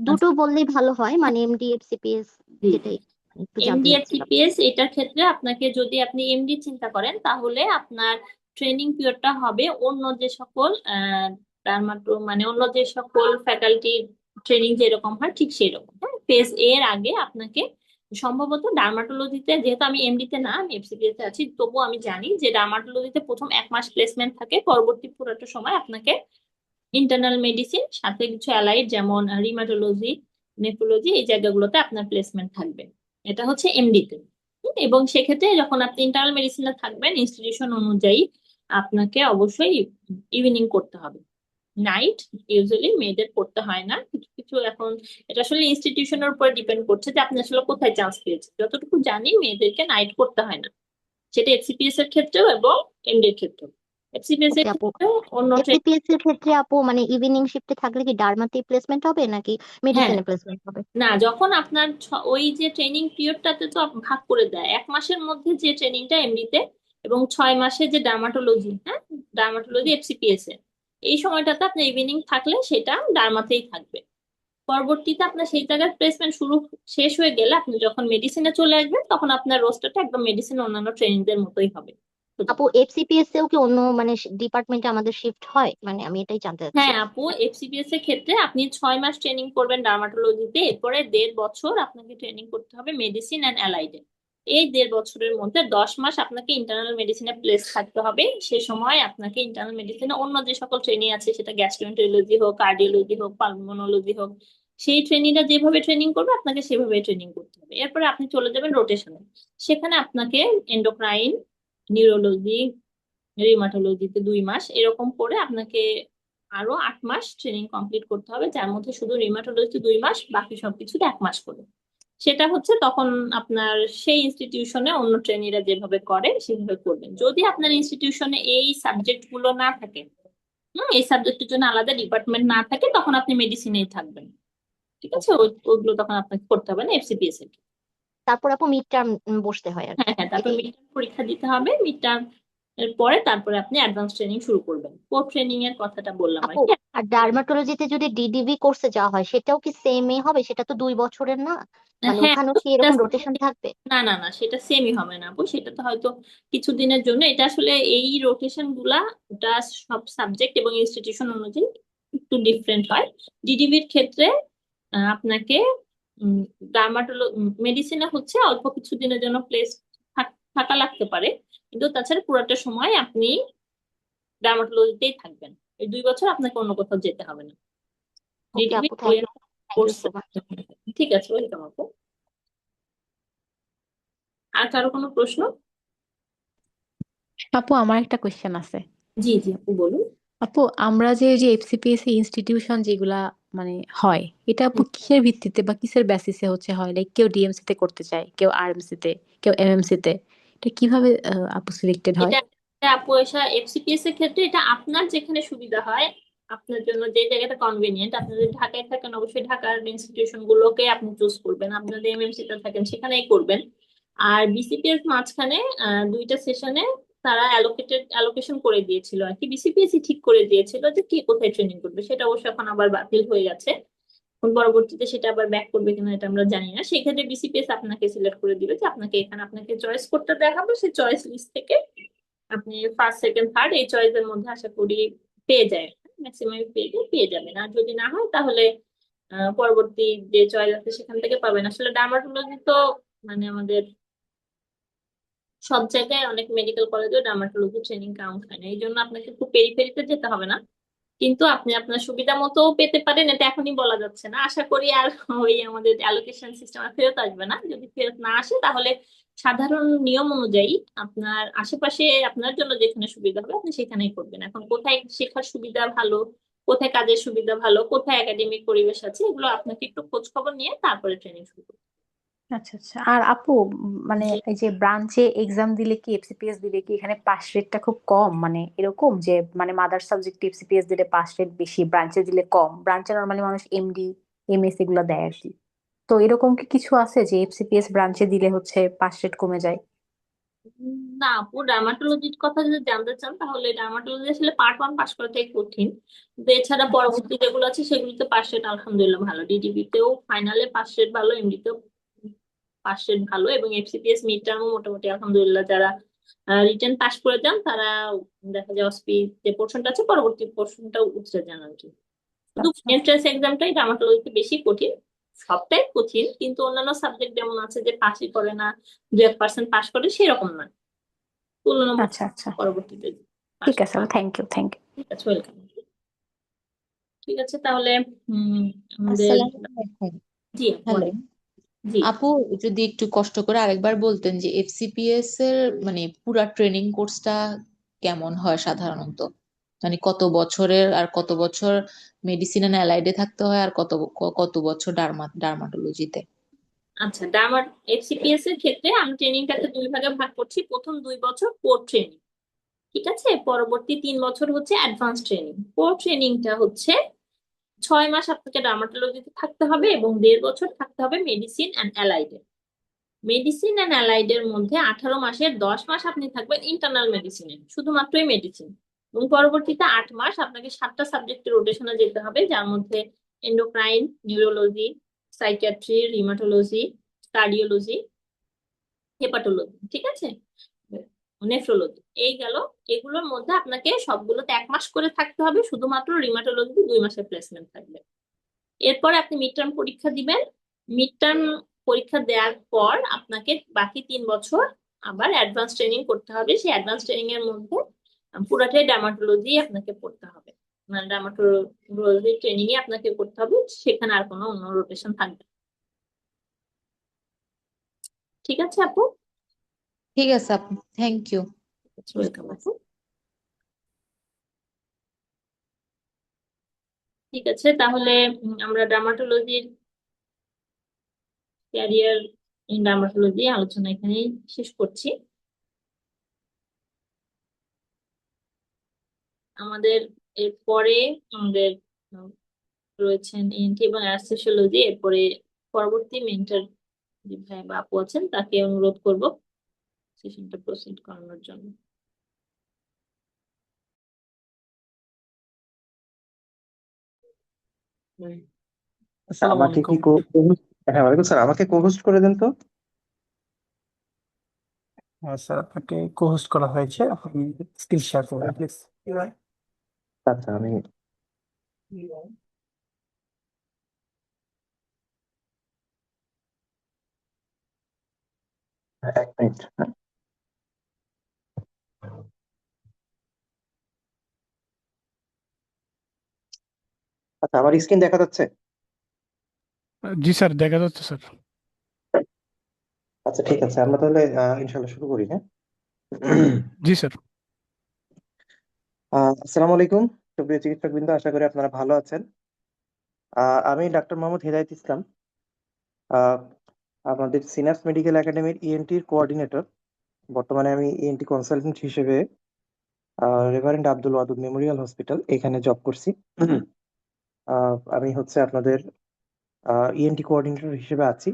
দুটো আচ্ছা, বললেই ভালো হয়, মানে এমডি এফসিপিএস জি জি। যেটাই একটু জানতে এমডি আর চাচ্ছিলাম। সিপিএস এটার ক্ষেত্রে আপনাকে, যদি আপনি এমডি চিন্তা করেন, তাহলে আপনার ট্রেনিং পিরিয়ডটা হবে অন্য যে সকল মানে অন্য যে সকল ফ্যাকাল্টি ট্রেনিং যেরকম হয় ঠিক সেই রকম। হ্যাঁ, ফেজ এর আগে আপনাকে সম্ভবত ডার্মাটোলজিতে, যেহেতু আমি এমডিতে না, আমি এফসিপিএস তে আছি, তবুও আমি জানি যে ডার্মাটোলজিতে প্রথম 1 মাস প্লেসমেন্ট থাকে, পরবর্তী পুরোটা সময় আপনাকে ইন্টারনাল মেডিসিন সাথে কিছু অ্যালাইড যেমন রিমাটোলজি, নেফ্রোলজি, এই জায়গাগুলোতে আপনার প্লেসমেন্ট থাকবে। এটা হচ্ছে এমডি তে। এবং সেক্ষেত্রে যখন আপনি ইন্টারনাল মেডিসিনে থাকবেন, ইনস্টিটিউশন অনুযায়ী আপনাকে অবশ্যই ইভিনিং করতে হবে। নাইট ইউজুয়ালি মেয়েদের করতে হয় না, কিছু কিছু এখন এটা আসলে ইনস্টিটিউশনের উপর ডিপেন্ড করছে যে আপনি আসলে কোথায় চান্স পেয়েছেন। যতটুকু জানি মেয়েদেরকে নাইট করতে হয় না, সেটা এফসিপিএস এর ক্ষেত্রেও এবং এমডি এর ক্ষেত্রেও। এফসিপিএস এর ওকে আপু, ক্ষেত্রেও অন্য এফসিপিএস এর ক্ষেত্রে আপু মানে ইভিনিং শিফটে থাকলে কি ডার্মাতে প্লেসমেন্ট হবে নাকি হ্যাঁ, মেডিসিনে প্লেসমেন্ট হবে? না, যখন আপনার ওই যে ট্রেনিং পিরিয়ডটাতে তো ভাগ করে দেয় 1 মাসের মধ্যে যে ট্রেনিংটা এমডিতে, এবং 6 মাসে যে ডার্মাটোলজি, হ্যাঁ, ডার্মাটোলজি এফসিপিএস এ, এই সময়টাতে আপনার ইভিনিং থাকলে সেটা ডার্মাতেই থাকবে। পরবর্তীতে আপনার সেই জায়গায় প্লেসমেন্ট শেষ হয়ে গেলে আপনি যখন মেডিসিনে চলে আসবেন, তখন আপনার রোস্টারটা একদম মেডিসিন অন্যান্য ট্রেনিংদের মতোই হবে। আপু এফসিপিএস এও কি অন্য মানে ডিপার্টমেন্টে আমাদের শিফট হয়, মানে আমি এটাই জানতে চাচ্ছি। হ্যাঁ আপু, এফসিপিএস এর ক্ষেত্রে আপনি 6 মাস ট্রেনিং করবেন ডার্মাটোলজিতে, এরপরে 1.5 বছর আপনাকে ট্রেনিং করতে হবে মেডিসিন অ্যান্ড অ্যালাইডে। এই 1.5 বছরের মধ্যে 10 মাস আপনাকে ইন্টারনাল মেডিসিনে প্লেস থাকতে হবে। সে সময় আপনাকে ইন্টারনাল মেডিসিনে অন্য যে সকল ট্রেনিং আছে, সেটা গ্যাস্ট্রোএন্টারোলজি হোক, কার্ডিওলজি হোক, পালমোনোলজি হোক, সেই ট্রেনিংটা যেভাবে ট্রেনিং করবে আপনাকে সেভাবে ট্রেনিং করতে হবে। এরপরে আপনি চলে যাবেন রোটেশনে, সেখানে আপনাকে এন্ডোক্রাইন, নিউরোলজি, রিউমাটোলজিতে 2 মাস, এরকম করে আপনাকে আরো 8 মাস ট্রেনিং কমপ্লিট করতে হবে, যার মধ্যে শুধু রিউমাটোলজিতে 2 মাস, বাকি সবকিছুতে 1 মাস করে। সেটা হচ্ছে তখন আপনার সেই ইনস্টিটিউশনে অন্য ট্রেনিরা যেভাবে করে সেভাবে করবেন। যদি আপনার ইনস্টিটিউশনে এই সাবজেক্ট গুলো না থাকে, এই সাবজেক্টের জন্য আলাদা ডিপার্টমেন্ট না থাকে, তখন আপনি মেডিসিনেই থাকবেন। ঠিক আছে, ওইগুলো তখন আপনাকে করতে হবে না এফসিপিএস এর। তারপর আপু মিড টার্ম বসতে হয় আর কি, হ্যাঁ হ্যাঁ, তারপর এটাই। মিড টার্ম পরীক্ষা দিতে হবে। মিড টার্ম এর পরে তারপরে আপনি অ্যাডভান্স ট্রেনিং শুরু করবেন। কোর ট্রেনিং এর কথাটা বললাম আর আপু কি। আর ডার্মাটোলজিতে যদি ডিডিভি কোর্সে যাওয়া হয়, সেটাও কি সেমই হবে? সেটা তো 2 বছরের না, মানে হ্যাঁ, ওখানেও কি এটা এরকম রোটেশন থাকবে? না না না, সেটা সেমই হবে না আপু, সেটা তো হয়তো কিছুদিনের জন্য। এটা আসলে এই রোটেশন গুলা, ওটা সব সাবজেক্ট এবং ইনস্টিটিউশন অনুযায়ী একটু ডিফারেন্ট হয়। ডিডিবির ক্ষেত্রে আপনাকে ডার্মাটোলো মেডিসিনে হচ্ছে অল্প কিছুদিনের জন্য প্লেস থাকা লাগতে পারে, কিন্তু তাছাড়া পুরোটা সময় আপনি ডার্মাটোলজিতেই থাকবেন। এই 2 বছর আপনাকে অন্য কোথাও যেতে হবে না। ওকে ডিডিবি আপু, thank you, thank you course. So much. ঠিক আছে, ওয়েলকাম আপু। আর কারো কোনো প্রশ্ন? আপু আমার একটা কোয়েশ্চেন আছে। জি জি আপু, বলুন। আপু আমরা যে এফসিপিএসসি ইনস্টিটিউশন যেগুলা মানে হয়, এটা আপু কিসের ভিত্তিতে বা কিসের বেসিসে হচ্ছে হয়? লাইক কেউ ডিএমসি তে করতে চায়, কেউ আরএমসি তে, কেউ এমএমসি তে, এটা কিভাবে আপু সিলেক্টেড হয়? এটা এটা আপু, এসা এফসিপিএস এর ক্ষেত্রে এটা আপনার যেখানে সুবিধা হয়, আপনার জন্য যে জায়গাটা কনভেনিয়েন্ট। আপনি যদি ঢাকায় থাকেন, অবশ্যই ঢাকার ইনস্টিটিউশন গুলোকে আপনি চুজ করবেন। আপনি যদি এমএমসি তে থাকেন, সেখানেই করবেন। আর বিসিপিএস মাঝখানে 2টা সেশনে তারা অ্যালোকেশন করে দিয়েছিল আর কি, বিসিপিএসই ঠিক করে দিয়েছিল যে কি কোথায় ট্রেনিং করবে। সেটা অবশ্য এখন আবার বাতিল হয়ে গেছে। এখন পরবর্তীতে সেটা আবার ব্যাক করবে কিনা এটা আমরা জানি না। সেক্ষেত্রে বিসিপিএস আপনাকে সিলেক্ট করে দিবে যে আপনাকে এখানে, আপনাকে চয়েস করতে দেখাবে, সেই চয়েস লিস্ট থেকে আপনি ফার্স্ট সেকেন্ড থার্ড এই চয়েসের মধ্যে আশা করি পেয়ে যায়, ম্যাক্সিমাম পেয়ে যাবেন। আর যদি না হয় তাহলে পরবর্তী যে চয়েস আছে সেখান থেকে পাবেন। আসলে ডার্মাটোলজি তো মানে আমাদের সব জায়গায়, অনেক মেডিকেল কলেজেও ডার্মাটোলজি ট্রেনিং কাউন্ট হয় না, এই জন্য আপনাকে খুব পেরিফেরিতে যেতে হবে না। কিন্তু আপনি আপনার সুবিধা মতো পেতে পারেন, এটা এখনই বলা যাচ্ছে না। আশা করি আর ওই আমাদের অ্যালোকেশন সিস্টেম আর ফেরত আসবে না। যদি ফেরত না আসে, তাহলে সাধারণ নিয়ম অনুযায়ী আপনার আশেপাশে আপনার জন্য যেখানে সুবিধা হবে আপনি সেখানেই করবেন। এখন কোথায় শেখার সুবিধা ভালো, কোথায় কাজের সুবিধা ভালো, কোথায় একাডেমিক পরিবেশ আছে, এগুলো আপনাকে একটু খোঁজ খবর নিয়ে তারপরে ট্রেনিং শুরু করতে হবে। আচ্ছা আচ্ছা। আর আপু মানে জি। এই যে ব্রাঞ্চে এক্সাম দিলে কি এফসিপিএস দিলে কি এখানে পাস রেটটা খুব কম, মানে এরকম যে মানে মাদার সাবজেক্ট এফসিপিএস দিলে পাস রেট বেশি, ব্রাঞ্চে দিলে কম? ব্রাঞ্চে নর্মালি মানুষ এমডি এমএস এগুলো দেয় আর কি। তো এরকম কি কিছু আছে যে এফসিপিএস ব্রাঞ্চে দিলে হচ্ছে পাস রেট কমে যায়? না আপু, ডার্মাটোলজির কথা যদি জানতে চান তাহলে ডার্মাটোলজি আসলে পার্ট 1 পাস করাটাই কঠিন, কিন্তু এছাড়া পরবর্তী যেগুলো আছে সেগুলোতে পাস রেট আলহামদুলিল্লাহ ভালো, ডিডিবিতেও ফাইনালে পাস রেট ভালো, এমডিতেও পাস রেট ভালো, এবং এফসিপিএস মিড টার্মও মোটামুটি আলহামদুলিল্লাহ যারা রিটেন পাস করে যান তারা দেখা যায় অসপি যে পোর্শনটা আছে পরবর্তী পোর্শনটাও উতরে যান আর কি। শুধু আচ্ছা এন্ট্রান্স এক্সামটাই ডার্মাটোলজিতে বেশি কঠিন, সবটাই কঠিন, কিন্তু অন্যান্য সাবজেক্ট যেমন আছে যে পাসই করে না, 2-1% পাস করে সেরকম না, তুলনামূলক আচ্ছা আচ্ছা, পরবর্তীতে পাস ঠিক আছে আপু, থ্যাংক ইউ থ্যাংক ইউ। ঠিক আছে, ওয়েলকাম। ঠিক আছে তাহলে আমাদের আসসালামু আলাইকুম। জি আপু, হ্যালো জি। আপু, যদি একটু কষ্ট করে আরেকবার বলতেন যে এফসিপিএস এর মানে পুরা ট্রেনিং কোর্সটা কেমন হয় সাধারণত, মানে কত বছরের আর কত বছর মেডিসিন এন্ড অ্যালাইডে থাকতে হয় আর কত বছর ডার্মাটোলজিতে? আচ্ছা, এফসিপিএস এর ক্ষেত্রে আমি ট্রেনিংটাকে 2 ভাগে ভাগ করছি। প্রথম 2 বছর কোর ট্রেনিং, ঠিক আছে, পরবর্তী 3 বছর হচ্ছে অ্যাডভান্স ট্রেনিং। কোর ট্রেনিংটা হচ্ছে 6 মাস আপনাকে ডার্মাটোলজিতে থাকতে হবে এবং 1.5 বছর থাকতে হবে মেডিসিন অ্যান্ড অ্যালাইডে। মেডিসিন অ্যান্ড অ্যালাইডের মধ্যে 18 মাসের 10 মাস আপনি থাকবেন ইন্টারনাল মেডিসিনে, শুধুমাত্রই মেডিসিন, এবং পরবর্তীতে 8 মাস আপনাকে 7টা সাবজেক্টের রোটেশনে যেতে হবে, যার মধ্যে endocrine, neurology, psychiatry, rheumatology, cardiology, hepatology, ঠিক আছে, নেফ্রোলজি, এই গেল। এগুলোর মধ্যে আপনাকে সবগুলোতে 1 মাস করে থাকতে হবে, শুধুমাত্র রিমাটোলজি 2 মাসের প্লেসমেন্ট থাকবে। এরপরে আপনি মিড টার্ম পরীক্ষা দিবেন। মিড টার্ম পরীক্ষা দেওয়ার পর আপনাকে বাকি 3 বছর আবার অ্যাডভান্স ট্রেনিং করতে হবে। সেই অ্যাডভান্স ট্রেনিং এর মধ্যে পুরাটাই ডার্মাটোলজি আপনাকে পড়তে হবে, মানে ডার্মাটোলজি ট্রেনিং আপনাকে করতে হবে, সেখানে আর কোনো অন্য রোটেশন থাকবে না। ঠিক আছে আপু, ঠিক আছে আপু, থ্যাংক ইউ। ওয়েলকাম আপু। ঠিক আছে তাহলে আমরা ডার্মাটোলজির ক্যারিয়ার ইন ডার্মাটোলজি আলোচনা এখানেই শেষ করছি। আমাদের এরপরে আমাদের রয়েছেন ইএনটি এবং অ্যানেস্থেসিওলজি। এরপরে পরবর্তী মেন্টর যে ভাই বা আপু আছেন তাকে অনুরোধ করব সেশনটা প্রসিড করানোর জন্য। আসসালামু আমাকে কি আলাইকুম। হ্যাঁ, ওয়ালাইকুম স্যার, আমাকে কো-হোস্ট করে দেন তো। স্যার আপনাকে কো-হোস্ট করা হয়েছে, আপনি স্ক্রিন শেয়ার করবেন প্লিজ। আচ্ছা, আমি এক মিনিট। আচ্ছা, আমার স্ক্রিন দেখা যাচ্ছে? জি স্যার, দেখা যাচ্ছে স্যার। আচ্ছা, ঠিক আছে, আমরা তাহলে ইনশাল্লাহ শুরু করি। হ্যাঁ। জি স্যার। আসসালামু আলাইকুম সুপ্রিয় চিকিৎসকবৃন্দ, আশা করি আপনারা ভালো আছেন। আমি ডাক্তার মোহাম্মদ হিদায়ত ইসলাম, আহ, আমাদের সিনাপস মেডিকেল একাডেমির ইএনটির কোঅর্ডিনেটর। বর্তমানে আমি ইএনটি কনসালটেন্ট হিসেবে reverend Abdul Wadud Memorial hospital এখানে জব করছি। আমি হচ্ছে আপনাদের ইএনটি কোঅর্ডিনেটর হিসেবে আছি।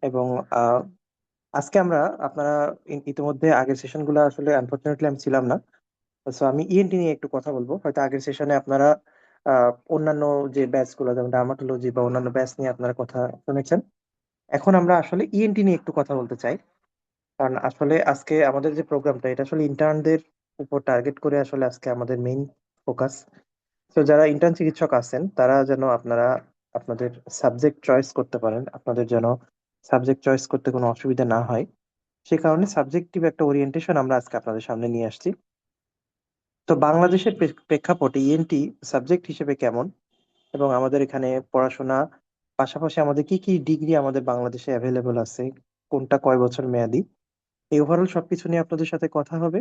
এবং আজকে আমরা আপনারা ইতিমধ্যে আগের সেশনগুলো আসলে আনফরচুনেটলি আমি ছিলাম না, তো আমি ইএনটি নিয়ে একটু কথা বলবো। হয়তো আগের সেশনে আপনারা অন্যান্য যে ব্যাচ গুলো যেমন ডার্মাটোলজি বা অন্যান্য ব্যাচ নিয়ে আপনারা কথা শুনেছেন। এখন আমরা আসলে ইএনটি নিয়ে একটু কথা বলতে চাই, কারণ আসলে আজকে আমাদের যে প্রোগ্রামটা এটা আসলে ইন্টার্নদের উপর টার্গেট করে আসলে আজকে আমাদের মেইন ফোকাস। তো যারা ইন্টার্ন চিকিৎসক আছেন তারা যেন আপনারা আপনাদের সাবজেক্ট চয়েস করতে পারেন, আপনাদের যেন সাবজেক্ট চয়েস করতে কোনো অসুবিধা না হয়, সে কারণে সাবজেক্টিভ একটা ওরিয়েন্টেশন আমরা আজকে আপনাদের সামনে নিয়ে আসছি। তো বাংলাদেশের প্রেক্ষাপটে ইএনটি সাবজেক্ট হিসেবে কেমন, এবং আমাদের এখানে পড়াশোনা পাশাপাশি আমাদের কি কি ডিগ্রি আমাদের বাংলাদেশে অ্যাভেলেবল আছে, কোনটা কয় বছর মেয়াদি, এই ওভারঅল সবকিছু নিয়ে আপনাদের সাথে কথা হবে।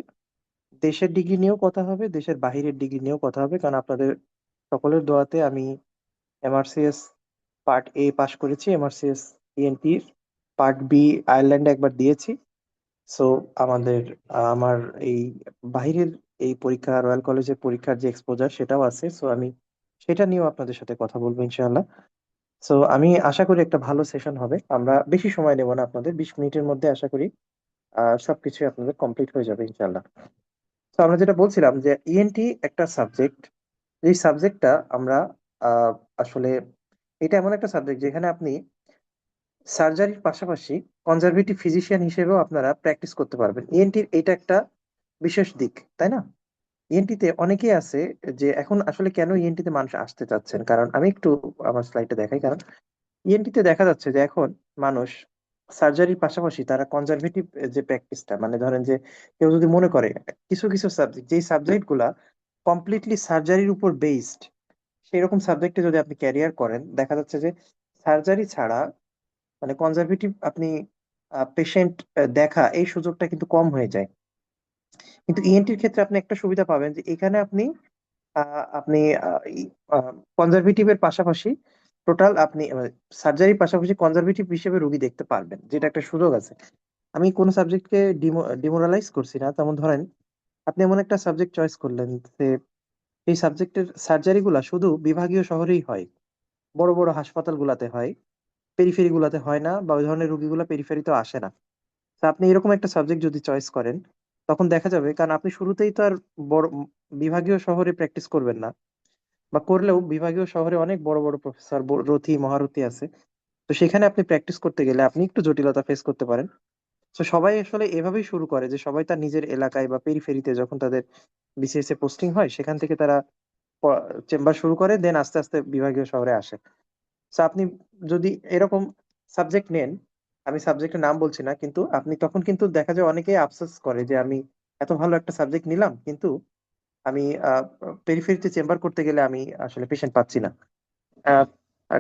দেশের ডিগ্রি নিয়েও কথা হবে, দেশের বাহিরের ডিগ্রি নিয়েও কথা হবে, কারণ আপনাদের সকলের দোয়াতে আমি এমআরসিএস পার্ট এ পাশ করেছি, এমআরসিএস ইএনটির পার্ট বি আয়ারল্যান্ডে একবার দিয়েছি। সো আমার এই বাইরের এই পরীক্ষা, রয়্যাল কলেজের পরীক্ষার যে এক্সপোজার সেটাও আছে। সো আমি সেটা নিয়েও আপনাদের সাথে কথা বলবো ইনশাআল্লাহ। সো আমি আশা করি একটা ভালো সেশন হবে। আমরা বেশি সময় নেব না, আপনাদের 20 মিনিটের মধ্যে আশা করি সবকিছু আপনাদের কমপ্লিট হয়ে যাবে ইনশাআল্লাহ। তো আমরা যেটা বলছিলাম যে ইএনটি একটা সাবজেক্ট, এই সাবজেক্টটা আমরা আহ, আসলে এটা এমন একটা সাবজেক্ট যেখানে আপনি সার্জারির পাশাপাশি কনজারভেটিভ ফিজিশিয়ান হিসেবেও আপনারা প্র্যাকটিস করতে পারবেন। ইএনটির এটা একটা বিশেষ দিক, তাই না? ইএনটিতে অনেকেই আছে যে এখন আসলে কেন ইএনটিতে মানুষ আসতে চাচ্ছেন, কারণ আমি একটু আমার স্লাইডে দেখাই। কারণ ইএনটিতে দেখা যাচ্ছে যে এখন মানুষ সার্জারির পাশাপাশি তারা কনজারভেটিভ যে প্র্যাকটিসটা, মানে ধরেন যে কেউ যদি মনে করে কিছু কিছু সাবজেক্ট, যেই সাবজেক্ট গুলা কমপ্লিটলি সার্জারির উপর বেসড, সেরকম সাবজেক্টে যদি আপনি ক্যারিয়ার করেন, দেখা যাচ্ছে যে সার্জারি ছাড়া মানে কনজারভেটিভ আপনি পেশেন্ট দেখা এই সুযোগটা কিন্তু কম হয়ে যায়। কিন্তু ইএনটির ক্ষেত্রে আপনি একটা সুবিধা পাবেন যে এখানে আপনি কনজারভেটিভের পাশাপাশি টোটাল আপনি সার্জারির পাশাপাশি কনজারভেটিভ হিসেবে রোগী দেখতে পারবেন, যেটা একটা সুযোগ আছে। আমি কোন সাবজেক্টকে ডিমোরালাইজ করছি না। তেমন ধরেন আপনি এমন একটা সাবজেক্ট চয়েস করলেন যে এই সাবজেক্টের সার্জারি গুলা শুধু বিভাগীয় শহরেই হয়, বড় বড় হাসপাতাল গুলাতে হয়, পেরিফেরি গুলাতে হয় না, বা ওই ধরনের রোগীগুলা পেরিফেরিতেও আসে না। তো আপনি এরকম একটা সাবজেক্ট যদি চয়েস করেন, তখন দেখা যাবে, কারণ আপনি শুরুতেই তো আর বড় বিভাগীয় শহরে প্র্যাকটিস করবেন না, বা করলেও বিভাগীয় শহরে অনেক বড় বড় প্রফেসর, রথী মহারথী আছে। তো সেখানে আপনি প্র্যাকটিস করতে গেলে আপনি একটু জটিলতা ফেস করতে পারেন। তো সবাই আসলে এভাবেই শুরু করে যে সবাই তার নিজের এলাকায় বা পেরিফেরিতে যখন তাদের বিসিএস এ পোস্টিং হয়, সেখান থেকে তারা চেম্বার শুরু করে, দেন আস্তে আস্তে বিভাগীয় শহরে আসে। তো আপনি যদি এরকম সাবজেক্ট নেন, আমি সাবজেক্টের নাম বলছি না, কিন্তু আপনি তখন কিন্তু দেখা যায় অনেকেই আফসোস করে যে আমি এত ভালো একটা সাবজেক্ট নিলাম, কিন্তু আমি পেরিফেরিতে চেম্বার করতে গেলে আমি আসলে পেশেন্ট পাচ্ছি না। আহ,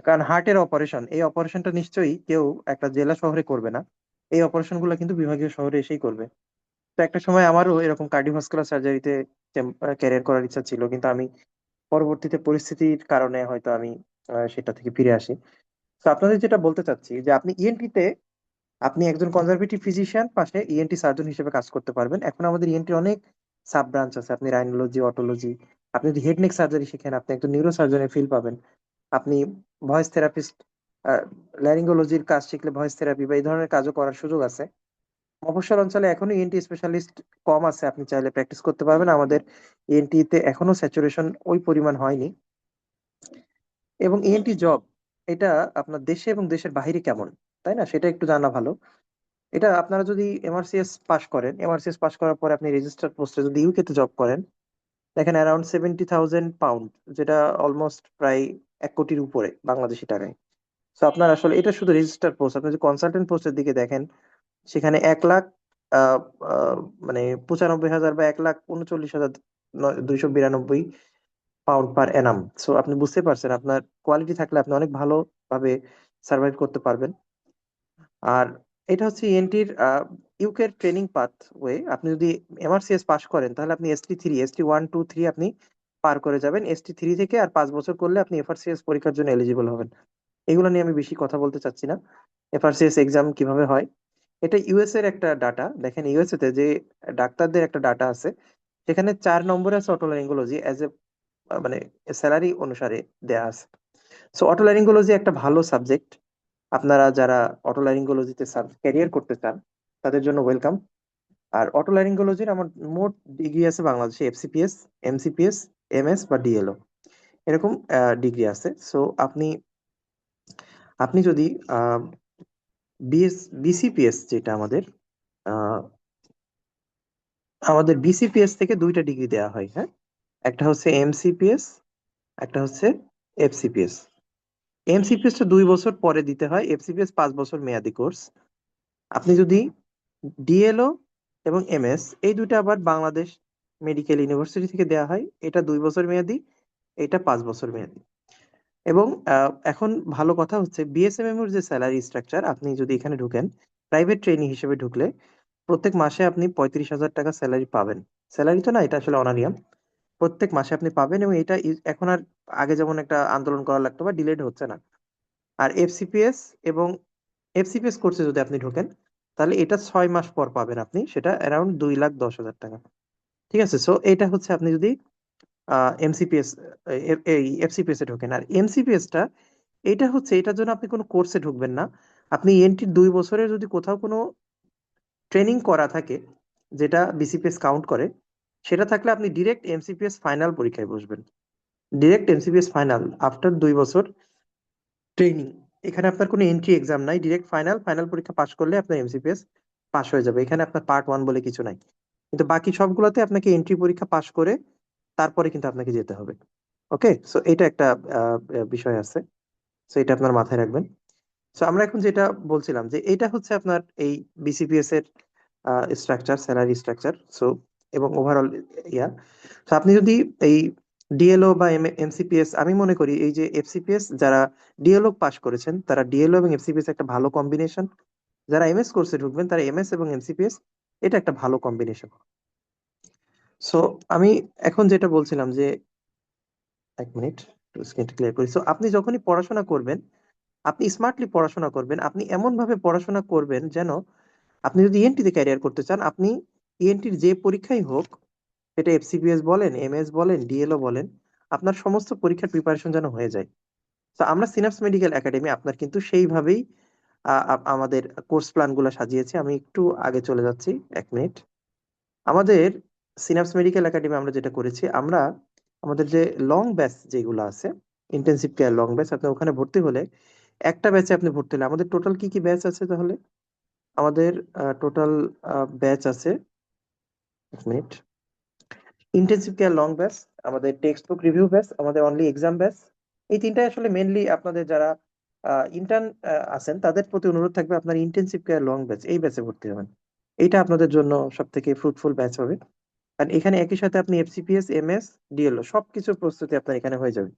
কারণ হার্টের অপারেশন, এই অপারেশনটা নিশ্চয়ই কেউ একটা জেলা শহরে করবে না, এই অপারেশন গুলো কিন্তু বিভাগীয় শহরে এসেই করবে। তো একটা সময় আমারও এরকম কার্ডিওভাস্কুলার সার্জারিতে ক্যারিয়ার করার ইচ্ছা ছিল, কিন্তু আমি পরবর্তীতে পরিস্থিতির কারণে হয়তো আমি সেটা থেকে ফিরে আসি। তো আপনাদের যেটা বলতে চাচ্ছি যে আপনি ইএনটিতে আপনি একজন কনজারভেটিভ ফিজিশিয়ান পাশে ইএনটি সার্জন হিসেবে কাজ করতে পারবেন। এখন আমাদের ইএনটি অনেক সাব ব্রাঞ্চ আছে, আপনি রাইনোলজি, অটোলজি, আপনি যদি হেড নেক সার্জারি শিখেন আপনি একজন নিউরো সার্জনের ফিল্ড পাবেন। আপনি ভয়েস থেরাপিস্ট, ল্যারিঙ্গোলজির কাজ শিখলে ভয়েস থেরাপি বা এই ধরনের কাজও করার সুযোগ আছে। মফস্বল অঞ্চলে এখনো ইএনটি স্পেশালিস্ট কম আছে, আপনি চাইলে প্র্যাকটিস করতে পারবেন। আমাদের ইএনটি তে এখনো স্যাচুরেশন ওই পরিমাণ হয়নি। এবং ইএনটি জব এটা আপনার দেশে এবং দেশের বাইরে কেমন, তাই না, সেটা একটু জানা ভালো। এটা আপনারা যদি এমআরসিএস পাশ করেন, এমআরসিএস পাশ করার পরে আপনি রেজিস্টার্ড পোস্টে যদি ইউকে তে জব করেন, দেখেন অ্যারাউন্ড 70,000 পাউন্ড, যেটা অলমোস্ট প্রায় 1 কোটির উপরে বাংলাদেশি টাকায়। তো আপনার আসলে এটা শুধু রেজিস্টার্ড পোস্ট। আপনি যদি কনসালটেন্ট পোস্টের দিকে দেখেন, সেখানে 1 লাখ আহ, আহ, মানে 95,000 বা 1,39,292 পাউন্ড পার অ্যানাম। সো আপনি বুঝতে পারছেন আপনার কোয়ালিটি থাকলে আপনি অনেক ভালোভাবে সার্ভাইভ করতে পারবেন। আর এটা হচ্ছে ইএনটির ইউকের ট্রেনিং পাথ ওয়ে। আপনি যদি এমআরসিএস পাশ করেন তাহলে আপনি ST1, 2, 3 আপনি পার করে যাবেন। ST3 থেকে আর 5 বছর করলে আপনি এফআরসিএস পরীক্ষার জন্য এলিজিবল হবেন। এগুলো নিয়ে আমি বেশি কথা বলতে চাচ্ছি না। এফআরসিএস এক্সাম কিভাবে হয়, এটা ইউএস এর একটা ডাটা। দেখেন ইউএসএ তে যে ডাক্তারদের একটা ডাটা আছে, সেখানে 4 নম্বরে আছে অটোলারিঙ্গোলজি অ্যাজ এ মানে স্যালারি অনুসারে দেয়া আছে। সো অটোলারিঙ্গোলজি একটা ভালো সাবজেক্ট। আপনারা যারা অটোলারিঙ্গোলজিতে ক্যারিয়ার করতে চান তাদের জন্য ওয়েলকাম। আর অটোলারিঙ্গোলজির আমার মোট ডিগ্রি আছে বাংলাদেশে এফসিপিএস, এমসিপিএস, এমএস বা ডিএলও, এরকম ডিগ্রি আছে। সো আপনি আপনি যদি বিসিপিএস, যেটা আমাদের বিসিপিএস থেকে 2টা ডিগ্রি দেওয়া হয়, হ্যাঁ, একটা হচ্ছে এমসিপিএস, একটা হচ্ছে এফসিপিএস। এমসিপিএস টা 2 বছর পরে দিতে হয়, এফসিপিএস 5 বছর মেয়াদি কোর্স। আপনি যদি ডিএলও এবং এমএস, এই দুইটা আবার বাংলাদেশ মেডিকেল ইউনিভার্সিটি থেকে দেওয়া হয়, এটা 2 বছর মেয়াদি, এটা 5 বছর মেয়াদি। এবং এখন ভালো কথা হচ্ছে বিএসএমএম এর যে স্যালারি স্ট্রাকচার, আপনি যদি এখানে ঢুকেন প্রাইভেট ট্রেনি হিসেবে ঢুকলে প্রত্যেক মাসে আপনি 35,000 টাকা স্যালারি পাবেন। স্যালারি তো না, এটা আসলে অনারিয়াম। প্রত্যেক মাসে আপনি পাবেন, এবং এটা এখন আর আগে যেমন একটা আন্দোলন করা লাগতো বা ডিলেড হচ্ছে না। আর এফসিপিএস এবং এফসিপিএস কোর্সে যদি আপনি ঢোকেন তাহলে এটা 6 মাস পর পাবেন আপনি, সেটা অ্যারাউন্ড 2,10,000 টাকা। ঠিক আছে, সো এটা হচ্ছে আপনি যদি এমসিপিএস এই এফসিপিএস এ ঢোকেন। আর এমসিপিএসটা এটা হচ্ছে, এটার জন্য আপনি কোনো কোর্সে ঢুকবেন না। আপনি ইএনটির 2 বছরের যদি কোথাও কোনো ট্রেনিং করা থাকে যেটা বিসিপিএস কাউন্ট করে, সেটা থাকলে আপনি ডিরেক্ট এমসিপিএস ফাইনাল পরীক্ষায় বসবেন। ডিরেক্ট এমসিপিএস ফাইনাল আফটার 2 বছর ট্রেনিং। এখানে আপনার কোনো এন্ট্রি এক্সাম নাই, ডিরেক্ট ফাইনাল পরীক্ষা পাশ করলে আপনার এমসিপিএস পাস হয়ে যাবে। এখানে আপনার পার্ট 1 বলে কিছু নাই, কিন্তু বাকি সবগুলোতে আপনাকে এন্ট্রি পরীক্ষা পাশ করে তারপরে কিন্তু আপনাকে যেতে হবে। ওকে, সো এটা একটা বিষয় আছে, সো এটা আপনার মাথায় রাখবেন। সো আমরা এখন যেটা বলছিলাম যে এটা হচ্ছে আপনার এই বিসিপিএস এর স্ট্রাকচার, স্যালারি স্ট্রাকচার, সো এবং ওভারঅল ইয়া। তো আপনি যদি এই ডিএলও বা এমসিপিএস, আমি মনে করি এই যে এফসিপিএস যারা ডিএলও পাস করেছেন তারা ডিএলও এবং এফসিপিএস একটা ভালো কম্বিনেশন। যারা এমএস কোর্সে ঢুকবেন তারা এমএস এবং এমসিপিএস, এটা একটা ভালো কম্বিনেশন। সো আমি এখন যেটা বলছিলাম যে, 1 মিনিট স্ক্রিনটা ক্লিয়ার করি। সো আপনি যখনই পড়াশোনা করবেন, আপনি স্মার্টলি পড়াশোনা করবেন, আপনি এমন ভাবে পড়াশোনা করবেন যেন আপনি যদি ইএনটিতে ক্যারিয়ার করতে চান, আপনি ইএনটির যে পরীক্ষাই হোক, সেটা এফসিপিএস বলেন, এমএস বলেন, ডিএলও বলেন, আপনার সমস্ত পরীক্ষার প্রিপারেশন যেন হয়ে যায়। তো আমরা সিনাপস মেডিকেল একাডেমি আপনার কিন্তু সেইভাবেই আমাদের কোর্স প্ল্যান গুলো সাজিয়েছি। আমি একটু আগে চলে যাচ্ছি, 1 মিনিট। আমাদের সিনাপস মেডিকেল একাডেমি আমরা যেটা করেছি, আমরা আমাদের যে লং ব্যাচ যেগুলো আছে, ইন্টেনসিভ কেয়ার লং ব্যাচ, আপনি ওখানে ভর্তি হলে, একটা ব্যাচে আপনি ভর্তি হলে, আমাদের টোটাল কি কি ব্যাচ আছে তাহলে? আমাদের টোটাল ব্যাচ আছে, 1 minute, intensive care long batch, আমাদের টেক্সট বুক রিভিউ ব্যাচ, আমাদের অনলি এক্সাম ব্যাচ। এই তিনটাই আসলে মেনলি আপনাদের যারা ইন্টার্ন আছেন তাদের প্রতি অনুরোধ থাকবে আপনার ইন্টেনসিভ কেয়ার লং ব্যাচ এই ব্যাচে ভর্তি হবেন। এইটা আপনাদের জন্য সব থেকে ফ্রুটফুল ব্যাচ হবে। আর এখানে একই সাথে আপনি এফসিপিএস, এমএস, ডিএলও সবকিছুর প্রস্তুতি আপনার এখানে হয়ে যাবে।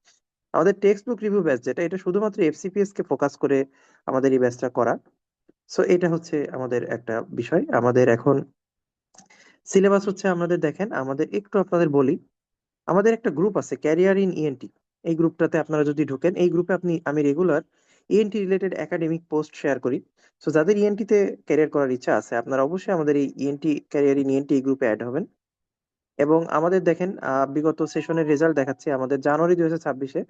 আমাদের টেক্সট বুক রিভিউ ব্যাচ যেটা, এটা শুধুমাত্র এফসিপিএস কে ফোকাস করে আমাদের এই ব্যাচটা করা। সো এটা হচ্ছে আমাদের একটা বিষয়। আমাদের এখন সিলেবাস হচ্ছে, আমাদের দেখেন, আমাদের একটু আপনাদের বলি, আমাদের একটা গ্রুপ আছে ক্যারিয়ার ইন ইএনটি। এই গ্রুপটাতে আপনারা যদি ঢোকেন, এই গ্রুপে আমি regular ENT related academic post share করি। সো যাদের ইএনটি তে ক্যারিয়ার করার ইচ্ছা আছে, আপনারা অবশ্যই আমাদের এই ইএনটি ক্যারিয়ার ইন ইএনটি এই গ্রুপে অ্যাড হবেন। এবং আমাদের দেখেন বিগত সেশনের রেজাল্ট দেখাচ্ছে, আমাদের জানুয়ারি 2026-এ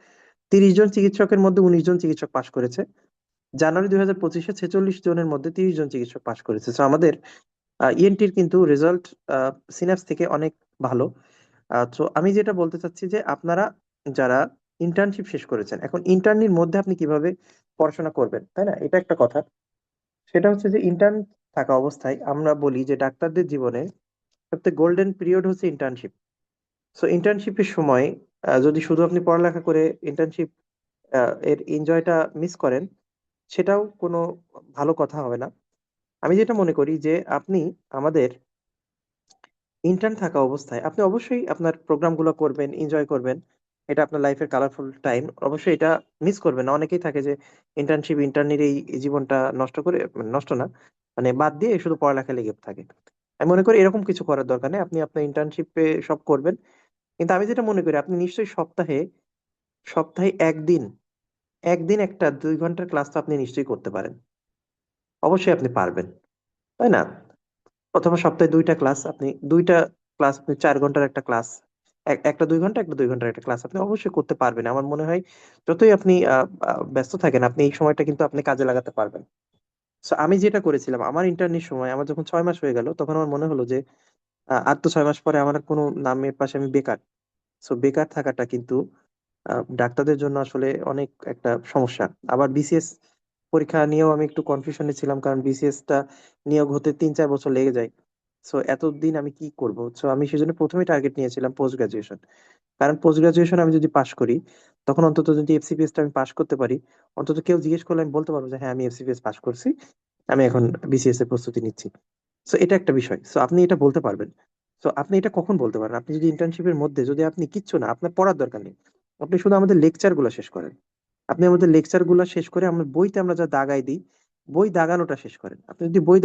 30 জন চিকিৎসকের মধ্যে 19 জন চিকিৎসক পাশ করেছে। জানুয়ারি 2025-এ 46 জনের মধ্যে 30 জন চিকিৎসক পাশ করেছে। তো আমাদের ইএনটির কিন্তু রেজাল্ট সিনাপস থেকে অনেক ভালো। তো আমি যেটা বলতে চাচ্ছি যে আপনারা যারা ইন্টার্নশিপ শেষ করেছেন, এখন ইন্টার্নির মধ্যে আপনি কিভাবে পড়াশোনা করবেন, তাই না? এটা একটা কথা। সেটা হচ্ছে যে ইন্টার্ন থাকা অবস্থায় আমরা বলি যে ডাক্তারদের জীবনে সবথেকে গোল্ডেন পিরিয়ড হচ্ছে ইন্টার্নশিপ। সো ইন্টার্নশিপের সময় যদি শুধু আপনি পড়ালেখা করে ইন্টার্নশিপ এর এনজয়টা মিস করেন, সেটাও কোনো ভালো কথা হবে না। আমি যেটা মনে করি যে আপনি আমাদের ইন্টার্ন থাকা অবস্থায় আপনি অবশ্যই আপনার প্রোগ্রামগুলো করবেন, এনজয় করবেন, এটা আপনার লাইফের কালারফুল টাইম, অবশ্যই এটা মিস করবেন না। অনেকেই থাকে যে ইন্টার্নির এই জীবনটা নষ্ট করে, মানে নষ্ট না, মানে বাদ দিয়ে শুধু পড়ালেখা লেগে থাকে। আমি মনে করি এরকম কিছু করার দরকার নেই, আপনি আপনার ইন্টার্নশিপে সব করবেন। কিন্তু আমি যেটা মনে করি, আপনি নিশ্চয়ই সপ্তাহে সপ্তাহে একদিন একটা 2 ঘন্টার ক্লাস তো আপনি নিশ্চয়ই করতে পারেন, অবশ্যই আপনি পারবেন, তাই না? অথবা সপ্তাহে 2টা ক্লাস, আপনি 2টা ক্লাস, আপনি 4 ঘন্টার একটা ক্লাস, একটা 2 ঘন্টা, একটা 2 ঘন্টার একটা ক্লাস আপনি অবশ্যই করতে পারবেন। আমার মনে হয় যতই আপনি ব্যস্ত থাকেন, আপনি এই সময়টা কিন্তু আপনি কাজে লাগাতে পারবেন। সো আমি যেটা করেছিলাম, আমার ইন্টার্নির সময় আমার যখন 6 মাস হয়ে গেল, তখন আমার মনে হলো যে আর তো 6 মাস পরে আমার আর কোনো নামের পাশে আমি বেকার। সো বেকার থাকাটা কিন্তু ডাক্তারদের জন্য আসলে অনেক একটা সমস্যা। আবার বিসিএস পরীক্ষা নিয়েও আমি একটু কনফিউশনে ছিলাম, কারণ বিসিএস টা নিয়োগ হতে 3-4 বছর লেগে যায়। সো এতদিন আমি কি করব? সো আমি সেজন্য প্রথমে টার্গেট নিয়েছিলাম পোস্ট গ্রাজুয়েশন। কারণ পোস্ট গ্রাজুয়েশন আমি যদি পাশ করি, তখন অন্তত যদি এফসিপিএস টা আমি পাশ করতে পারি, অন্তত কেউ জিজ্ঞেস করলে আমি বলতে পারবো যে হ্যাঁ, আমি এফসিপিএস পাশ করছি, আমি এখন বিসিএস এর প্রস্তুতি নিচ্ছি। সো এটা একটা বিষয়, সো আপনি এটা বলতে পারবেন। সো আপনি এটা কখন বলতে পারেন? আপনি যদি ইন্টার্নশিপের মধ্যে, যদি আপনি কিচ্ছু না, আপনার পড়ার দরকার নেই, আপনি শুধু আমাদের লেকচার গুলো শেষ করেন। আপনি আমাদের লেকচার গুলো শেষ করে, আমরা বইতে আমরা যা দাগাই দিই, বই দাগানোটা শেষ করেন। আপনি যদি বই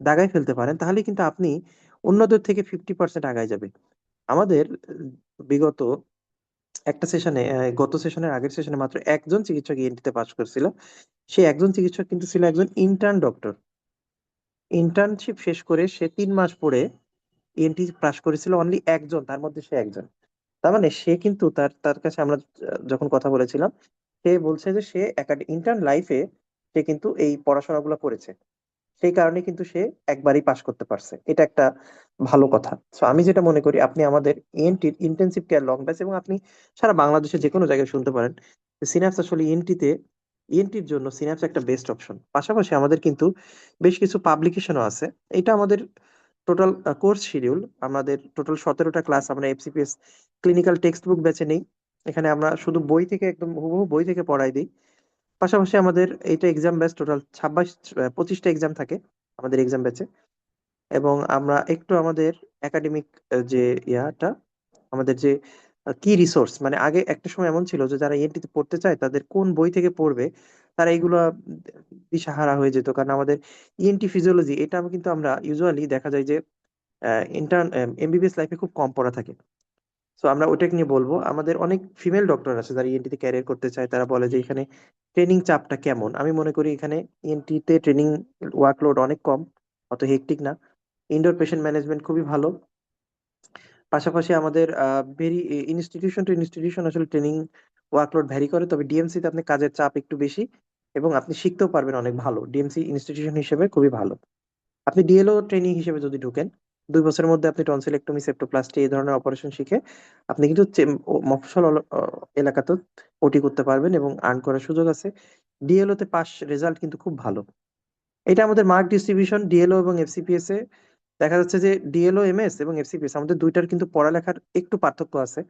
দাগাই ফেলতে পারেন, তাহলে কিন্তু আপনি অন্যদের থেকে 50% আগায় যাবে। আমাদের বিগত একটা সেশনে, গত সেশনের আগের সেশনে মাত্র একজন চিকিৎসক ইএনটিতে পাশ করছিল। সেই একজন চিকিৎসক কিন্তু ছিল একজন ইন্টার্ন ডক্টর। ইন্টার্নশিপ শেষ করে সে 3 মাস পরে ইএনটি পাশ করেছিল অনলি একজন, তার মধ্যে সে একজন। তার মানে সে কিন্তু তার তার কাছে আমরা যখন কথা বলেছিলাম, সে বলছে যে সে ইন্টার্ন লাইফে সে কিন্তু এই পড়াশোনাগুলো করেছে, সেই কারণে কিন্তু সে একবারই পাশ করতে পারছে। এটা একটা ভালো কথা। তো আমি যেটা মনে করি, আপনি আমাদের ইএনটির ইন্টেনসিভ কেয়ার লং ব্যাচ, এবং আপনি সারা বাংলাদেশে যে কোনো জায়গায় শুনতে পারেন সিনাপস আসলে ইএনটির জন্য সিনাপস একটা বেস্ট অপশন। পাশাপাশি আমাদের কিন্তু বেশ কিছু পাবলিকেশনও আছে। এটা আমাদের টোটাল কোর্স শিডিউল, আমাদের টোটাল 17টা ক্লাস আমরা এফসিপিএস ক্লিনিক্যাল টেক্সট বুক ব্যাচে নেই। এখানে আমরা শুধু বই থেকে একদম হুবহু বই থেকে পড়াই দিই। পাশাপাশি আমাদের এইটা এক্সাম ব্যাচ, টোটাল 25টা এক্সাম থাকে আমাদের এক্সাম ব্যাচে। এবং আমরা একটু আমাদের একাডেমিক যে ইয়াটা, আমাদের যে কি রিসোর্স, মানে আগে একটা সময় এমন ছিল যে যারা ইএনটিতে পড়তে চায় তাদের কোন বই থেকে পড়বে, তারা এইগুলো দিশাহারা হয়ে যেত। কারণ আমাদের ইএনটি ফিজিওলজি এটা কিন্তু আমরা ইউজুয়ালি দেখা যায় যে ইন্টার্ন এমবিবিএস লাইফে খুব কম পড়া থাকে। সো আমরা ওটাকে নিয়ে বলবো। আমাদের অনেক ফিমেল ডক্টর আছে যারা ইএনটিতে ক্যারিয়ার করতে চায়, তারা বলে যে এখানে ট্রেনিং চাপটা কেমন। আমি মনে করি এখানে ইএনটিতে ট্রেনিং ওয়ার্কলোড অনেক কম, অত হেক্টিক না। ইনডোর পেশেন্ট ম্যানেজমেন্ট খুবই ভালো। পাশাপাশি আমাদের ভেরি ইনস্টিটিউশন টু ইনস্টিটিউশন আসলে ট্রেনিং ওয়ার্কলোড ভ্যারি করে, তবে ডিএমসি তে আপনি কাজের চাপ একটু বেশি এবং আপনি শিখতেও পারবেন অনেক ভালো। ডিএমসি ইনস্টিটিউশন হিসেবে খুবই ভালো। আপনি ডিএলও ট্রেনিং হিসেবে যদি ঢুকেন, 2 বছরের মধ্যে আপনি টনসিলেক্টমি, সেপ্টোপ্লাস্টি এই ধরনের অপারেশন শিখে আপনি কিন্তু মফস্বল এলাকাতেও ওটি করতে পারবেন এবং আর্ন করার সুযোগ আছে। ডিএলও তে পাস রেজাল্ট কিন্তু খুব ভালো। এটা আমাদের মার্ক ডিস্ট্রিবিউশন ডিএলও এবং এফসিপিএস এ। দেখা যাচ্ছে যে ডিএলও এমএস এবং এফসিপিএস আমাদের দুইটার কিন্তু পড়ালেখার একটু পার্থক্য আছে।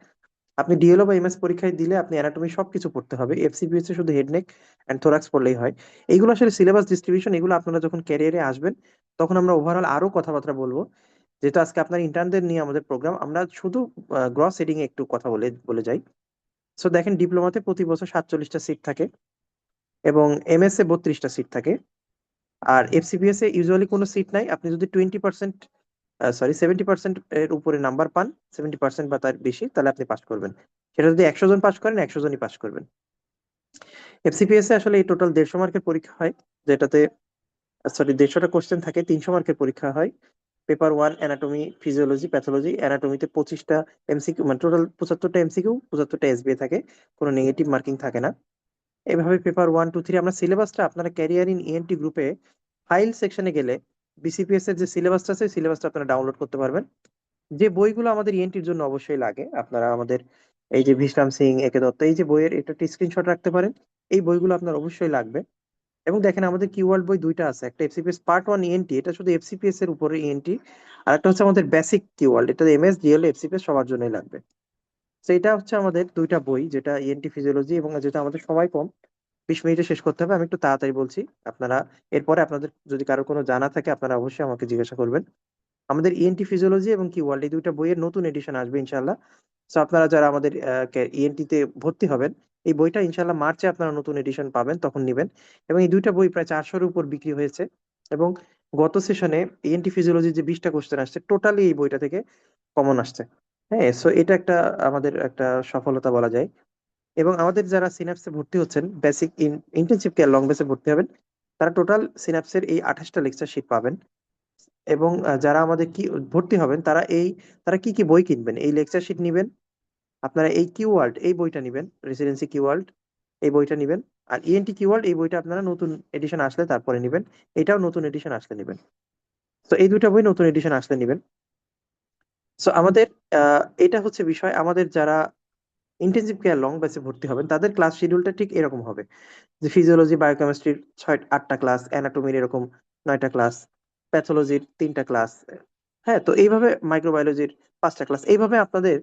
আপনি ডিএলও বা এমএস পরীক্ষায় দিলে আপনি অ্যানাটমি সবকিছু পড়তে হবে, এফসিপিএস এ শুধু হেড নেক এন্ড থোরাক্স পড়লেই হয়। এইগুলো আসলে সিলেবাস ডিস্ট্রিবিউশন, এগুলো আপনারা যখন ক্যারিয়ারে আসবেন তখন আমরা ওভারঅল আরো কথাবার্তা বলবো। যেটা আজকে আপনার ইন্টার্নদের নিয়ে আমাদের প্রোগ্রাম, আমরা শুধু গ্রস হেডিং এ একটু কথা বলে বলে যাই। সো দেখেন, ডিপ্লোমাতে প্রতি বছর 47টা সিট থাকে এবং এমএস এ 32টা সিট থাকে। আর এফসিপিএস এ ইউজুয়ালি কোনো সিট নাই। আপনি যদি 70% এর উপরে নাম্বার পান, 70% বা তার বেশি, তাহলে আপনি পাস করবেন। সেটা যদি 100 জন পাস করেন, 100 জনই পাস করবেন। এফসিপিএস এ আসলে এই টোটাল 150 মার্কের পরীক্ষা হয়, যেটাতে 150টা কোশ্চেন থাকে, 300 মার্কের পরীক্ষা হয়। Paper 1 anatomy, physiology, pathology. অ্যানাটমিতে 25টা এমসিকিউ, মানে টোটাল 75টা এমসিকিউ, 75টা এসবিএ থাকে, কোনো নেগেটিভ মার্কিং থাকে না। এভাবে পেপার 1, 2, 3 আমরা সিলেবাসটা আপনারা ক্যারিয়ার ইন ইএনটি গ্রুপে ফাইল সেকশনে গেলে বিসিপিএস এর যে সিলেবাসটা আছে, সিলেবাসটা আপনারা ডাউনলোড করতে পারবেন। যে বইগুলো আমাদের ইএনটির জন্য অবশ্যই লাগে, আপনারা আমাদের এই যে ভিশ্রাম সিং, একে দত্ত, এই যে বইয়ের এটা স্ক্রিনশট রাখতে পারেন। এই বইগুলো আপনার অবশ্যই লাগবে। এবং দেখেন, আমাদের কিওয়ার্ড বই দুইটা আছে, একটা এফসিপিএস পার্ট 1 ইএনটি, এটা শুধু এফসিপিএস এর উপরে ইএনটি, আর একটা হচ্ছে আমাদের বেসিক কিওয়ার্ড, এটা এমএস ডিএলও এফসিপিএস সবার জন্যই লাগবে। তো এটা হচ্ছে আমাদের দুইটা বই, যেটা ইএনটি ফিজিওলজি, এবং যেটা আমাদের সময় কম, 20 মিনিটে শেষ করতে হবে। আমি একটু তাড়াতাড়ি বলছি। আপনারা এরপরে আপনাদের যদি কারো কোনো জানা থাকে, আপনারা অবশ্যই আমাকে জিজ্ঞাসা করবেন। আমাদের ইএনটি ফিজিওলজি এবং কিওয়ার্ড এই দুইটা বইয়ের নতুন এডিশন আসবে ইনশাল্লাহ। তো আপনারা যারা আমাদের ইএনটি তে ভর্তি হবেন, এই বইটা ইনশাল্লাহ মার্চে আপনারা নতুন এডিশন পাবেন, তখন নিবেন। এবং এই দুইটা বই প্রায় 400-এর উপর বিক্রি হয়েছে। এবং গত সেশনে ইএনটি ফিজিওলজি যে 20টা কোশ্চেন আসছে, টোটালি এই বইটা থেকে কমন আসছে। হ্যাঁ, সো এটা একটা আমাদের একটা সফলতা বলা যায়। এবং আমাদের যারা সিনাপসে ভর্তি হচ্ছেন, বেসিক ইন্টেনসিভ কেয়ার লং বেসে ভর্তি হবেন, তারা টোটাল সিনাপসের এই 28টা লেকচার শিট পাবেন। এবং যারা আমাদের কি ভর্তি হবেন, তারা কি কি বই কিনবেন, এই লেকচার শিট নিবেন, আপনারা এই কিওয়ার্ড এই বইটা নিবেন, রেসিডেন্সি কিওয়ার্ড এই বইটা নিবেন, আর ইএনটি কিওয়ার্ড এই বইটা আপনারা নতুন এডিশন আসলে তারপরে নিবেন। এটাও নতুন এডিশন আসলে নিবেন। তো এই দুইটা বই নতুন এডিশন আসলে নিবেন। সো আমাদের এটা হচ্ছে বিষয়। আমাদের যারা ইন্টেনসিভ কেয়ার লং বেসে ভর্তি হবেন, তাদের ক্লাস শিডিউলটা ঠিক এরকম হবে যে ফিজিওলজি বায়োকেমিস্ট্রির 8টা ক্লাস, অ্যানাটমির এরকম 9টা ক্লাস, প্যাথোলজির 3টা ক্লাস। হ্যাঁ, তো এইভাবে মাইক্রোবায়োলজির 5টা ক্লাস, এইভাবে আপনাদের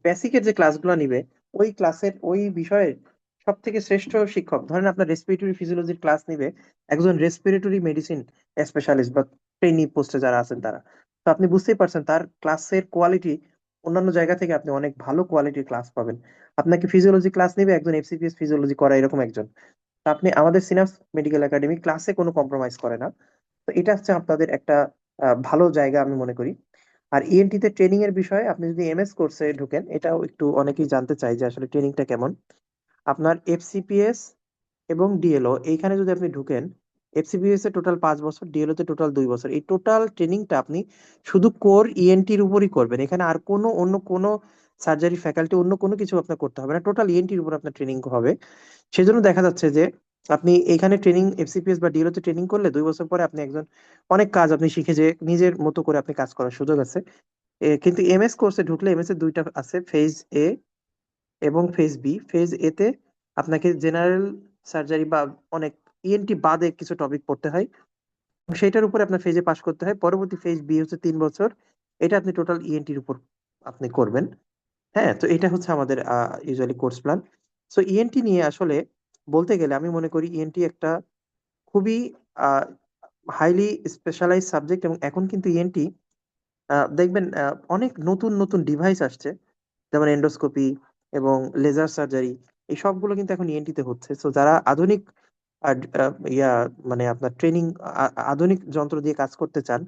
বেসিকের যে ক্লাসগুলো নিবে, ওই ক্লাসের ওই বিষয়ের সব থেকে শ্রেষ্ঠ শিক্ষক, ধরেন আপনার রেসপিরেটরি ফিজিওলজির ক্লাস নিবে একজন রেসপিরেটরি মেডিসিন স্পেশালিস্ট বা ট্রেনি পোস্টে যারা আছেন তারা। তো আপনি বুঝতেই পারছেন তার ক্লাসের কোয়ালিটি অন্যান্য জায়গা থেকে আপনি অনেক ভালো কোয়ালিটির ক্লাস পাবেন। আপনাকে ফিজিওলজি ক্লাস নিবে একজন এফসিপিএস ফিজিওলজি করা এরকম একজন। তো আপনি আমাদের সিনাপস মেডিকেল একাডেমি ক্লাসে কোনো কম্প্রোমাইজ করে না। তো এটা হচ্ছে আপনাদের একটা ভালো জায়গা আমি মনে করি। আর ইএনটিতে ট্রেনিং এর বিষয়ে আপনি যদি এমএস কোর্সে ঢুকেন, এটাও একটু অনেকেই জানতে চাই যে আসলে ট্রেনিংটা কেমন। আপনার এফসিপিএস এবং ডিএলও এইখানে যদি আপনি ঢুকেন, এফসিপিএস এ টোটাল 5 বছর, ডিএলও তে টোটাল 2 বছর। এই টোটাল ট্রেনিংটা আপনি শুধু কোর ইএনটির উপরই করবেন। এখানে আর অন্য কোনো সার্জারি ফ্যাকাল্টি অন্য কোনো কিছু আপনার করতে হবে না, টোটাল ইএনটির উপর আপনার ট্রেনিং হবে। সেজন্য দেখা যাচ্ছে যে আপনি এখানে ট্রেনিং এফসিপিএস বা ডিএলও তে ট্রেনিং করলে 2 বছর পরে আপনি অনেক কাজ আপনি শিখে যে নিজের মতো করে আপনি কাজ করার সুযোগ আছে। কিন্তু এমএস কোর্সে ঢুকলে এমএস এর দুইটা আছে, ফেজ এ এবং ফেজ বি। ফেজ এ তে আপনাকে জেনারেল সার্জারি বা অনেক ইএনটি বাদে কিছু টপিক পড়তে হয়, সেটার উপরে আপনার ফেজে পাস করতে হয়। পরবর্তী ফেজ বি হচ্ছে 3 বছর, এটা আপনি টোটাল ইএনটির উপর আপনি করবেন। হ্যাঁ, তো এটা হচ্ছে আমাদের usually course plan. So ENT নিয়ে আসলে বলতে গেলে আমি মনে করি ইএনটি একটা খুবই হাইলি স্পেশালাইজ সাবজেক্ট। এবং এখন কিন্তু ইএনটি দেখবেন অনেক নতুন নতুন ডিভাইস আসছে, যেমন এন্ডোস্কোপি এবং লেজার সার্জারি, এই সবগুলো কিন্তু এখন ইএনটিতে হচ্ছে। সো যারা আধুনিক ইয়া মানে আপনার ট্রেনিং, আধুনিক যন্ত্র দিয়ে কাজ করতে চান,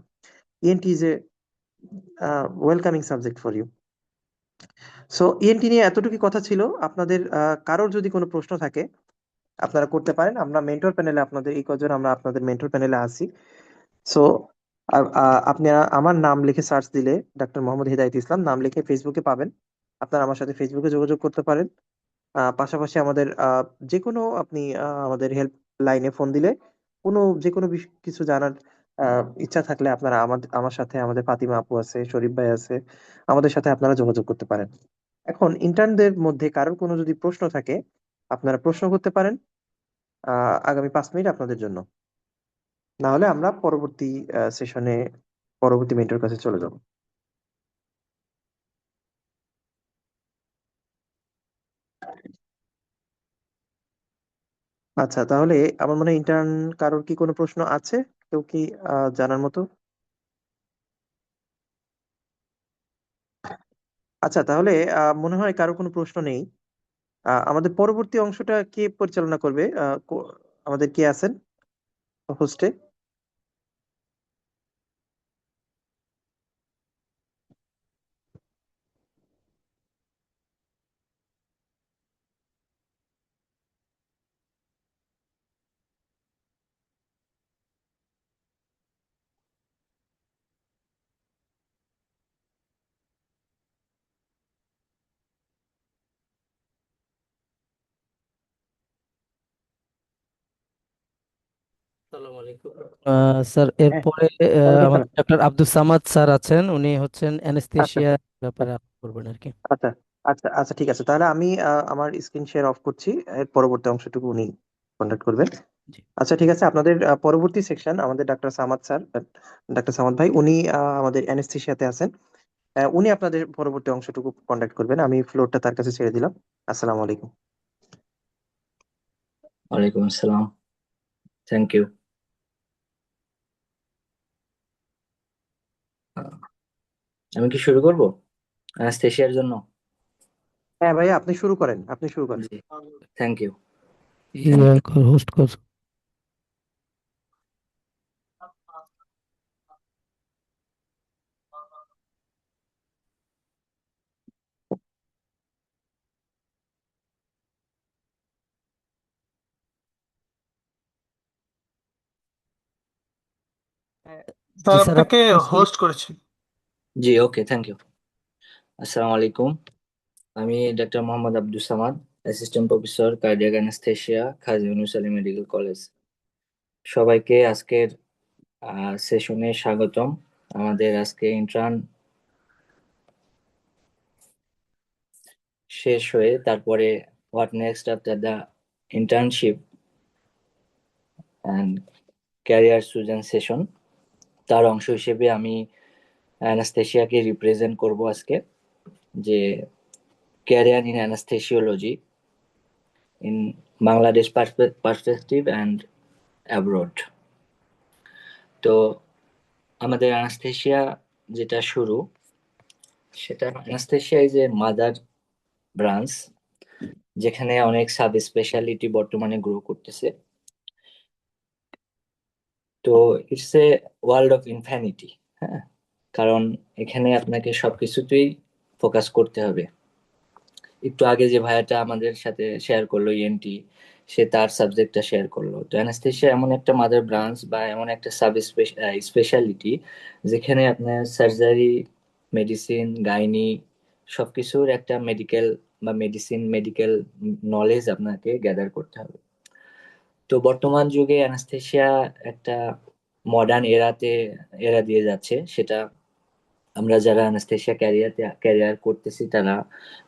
ENT is a welcoming subject for you. So ENT নিয়ে এতটুকু কথা ছিল। আপনাদের কারোর যদি কোনো প্রশ্ন থাকে আপনারা করতে পারেন। আমরা মেন্টর প্যানেলে আপনাদের এই কজন আমরা আপনাদের মেন্টর প্যানেলে আছি। সো আপনি আমার নাম লিখে সার্চ দিলে ডাক্তার মোহাম্মদ হিদায়ত ইসলাম নাম লিখে ফেসবুকে পাবেন। আপনারা আমার সাথে ফেসবুকে যোগাযোগ করতে পারেন। পাশাপাশি আমাদের যে কোনো আপনি আমাদের হেল্প লাইনে ফোন দিলে যে কোনো কিছু জানার ইচ্ছা থাকলে আপনারা আমার সাথে, আমাদের ফাতিমা আপু আছে, শরীফ ভাই আছে, আমাদের সাথে আপনারা যোগাযোগ করতে পারেন। এখন ইন্টার্নদের মধ্যে কারোর কোনো যদি প্রশ্ন থাকে আপনারা প্রশ্ন করতে পারেন। আগামী 5 মিনিট আপনাদের জন্য, না হলে আমরা পরবর্তী সেশনে পরবর্তী মেন্টর কাছে চলে যাব। আচ্ছা, তাহলে আমার মনে হয় ইন্টার্ন কারোর কি কোনো প্রশ্ন আছে? কেউ কি জানার মতো? আচ্ছা, তাহলে মনে হয় কারো কোনো প্রশ্ন নেই। আমাদের পরবর্তী অংশটা কে পরিচালনা করবে? আমাদের কে আছেন হোস্টে? স্যার হ্যাঁ, এরপরে ওয়ালাইকুম আমাদের সালাম। ডক্টর আব্দুল সামাদ স্যার আছেন, উনি হচ্ছেন আচ্ছা অ্যানেস্থেশিয়া ব্যাপারে আলাপ করবেন আর কি। আচ্ছা আচ্ছা আচ্ছা, ঠিক আছে। তাহলে আমি আমার স্ক্রিন শেয়ার অফ করছি, এর পরবর্তী অংশটুকু উনি কন্ডাক্ট করবেন। জি আচ্ছা, ঠিক আছে। আপনাদের পরবর্তী সেকশন আমাদের doctor Samad sir, doctor Samad ভাই, উনি আমাদের অ্যানেস্থেশিয়াতে আছেন। উনি আপনাদের পরবর্তী অংশটুকু কন্ডাক্ট করবেন। আমি ফ্লোরটা তার কাছে ছেড়ে দিলাম। আসসালামু আলাইকুম। ওয়ালাইকুম আসসালাম। Thank you. আমি কি শুরু করব অ্যানাস্থেশিয়ার জন্য? হ্যাঁ ভাইয়া, আপনি শুরু করেন, আপনি শুরু করেন। জি, থ্যাংক ইউ। হোস্ট কর। স্যার জি স্যার, আপনাকে হোস্ট করেছি। জি, ওকে, থ্যাংক ইউ। আসসালামু আলাইকুম। আমি ডাক্তার Mohammad Abdus Samad, assistant professor cardiac anaesthesia, Khaja Yunus Ali medical college. সবাইকে আজকের সেশনে স্বাগতম। আমাদের আজকে ইন্টার্ন শেষ হয়ে তারপরে what next after the internship and career সুজন সেশন, তার অংশ হিসেবে আমি অ্যানাস্থেশিয়াকে রিপ্রেজেন্ট করব আজকে, যে career in anaesthesiology in Bangladesh perspective and abroad. তো আমাদের অ্যানাস্থেশিয়া যেটা শুরু, সেটা anaesthesia is a mother branch, যেখানে অনেক সাব স্পেশালিটি বর্তমানে গ্রো করতেছে। তো it's a world of infinity. হ্যাঁ, কারণ এখানে আপনাকে সবকিছুতেই ফোকাস করতে হবে। একটু আগে যে ভাইয়াটা আমাদের সাথে শেয়ার করলো ইএনটি, সে তার সাবজেক্টটা শেয়ার করলো। তো অ্যানাস্থেশিয়া এমন একটা মাদার ব্রাঞ্চ বা এমন একটা সাব স্পেশালিটি যেখানে আপনার সার্জারি, মেডিসিন, গাইনি সবকিছুর একটা মেডিকেল বা মেডিকেল নলেজ আপনাকে গ্যাদার করতে হবে। তো বর্তমান যুগে অ্যানাস্থেশিয়া একটা মডার্ন এরা দিয়ে যাচ্ছে, সেটা আমরা যারা অ্যানাস্থেশিয়া ক্যারিয়ার করতেছি তারা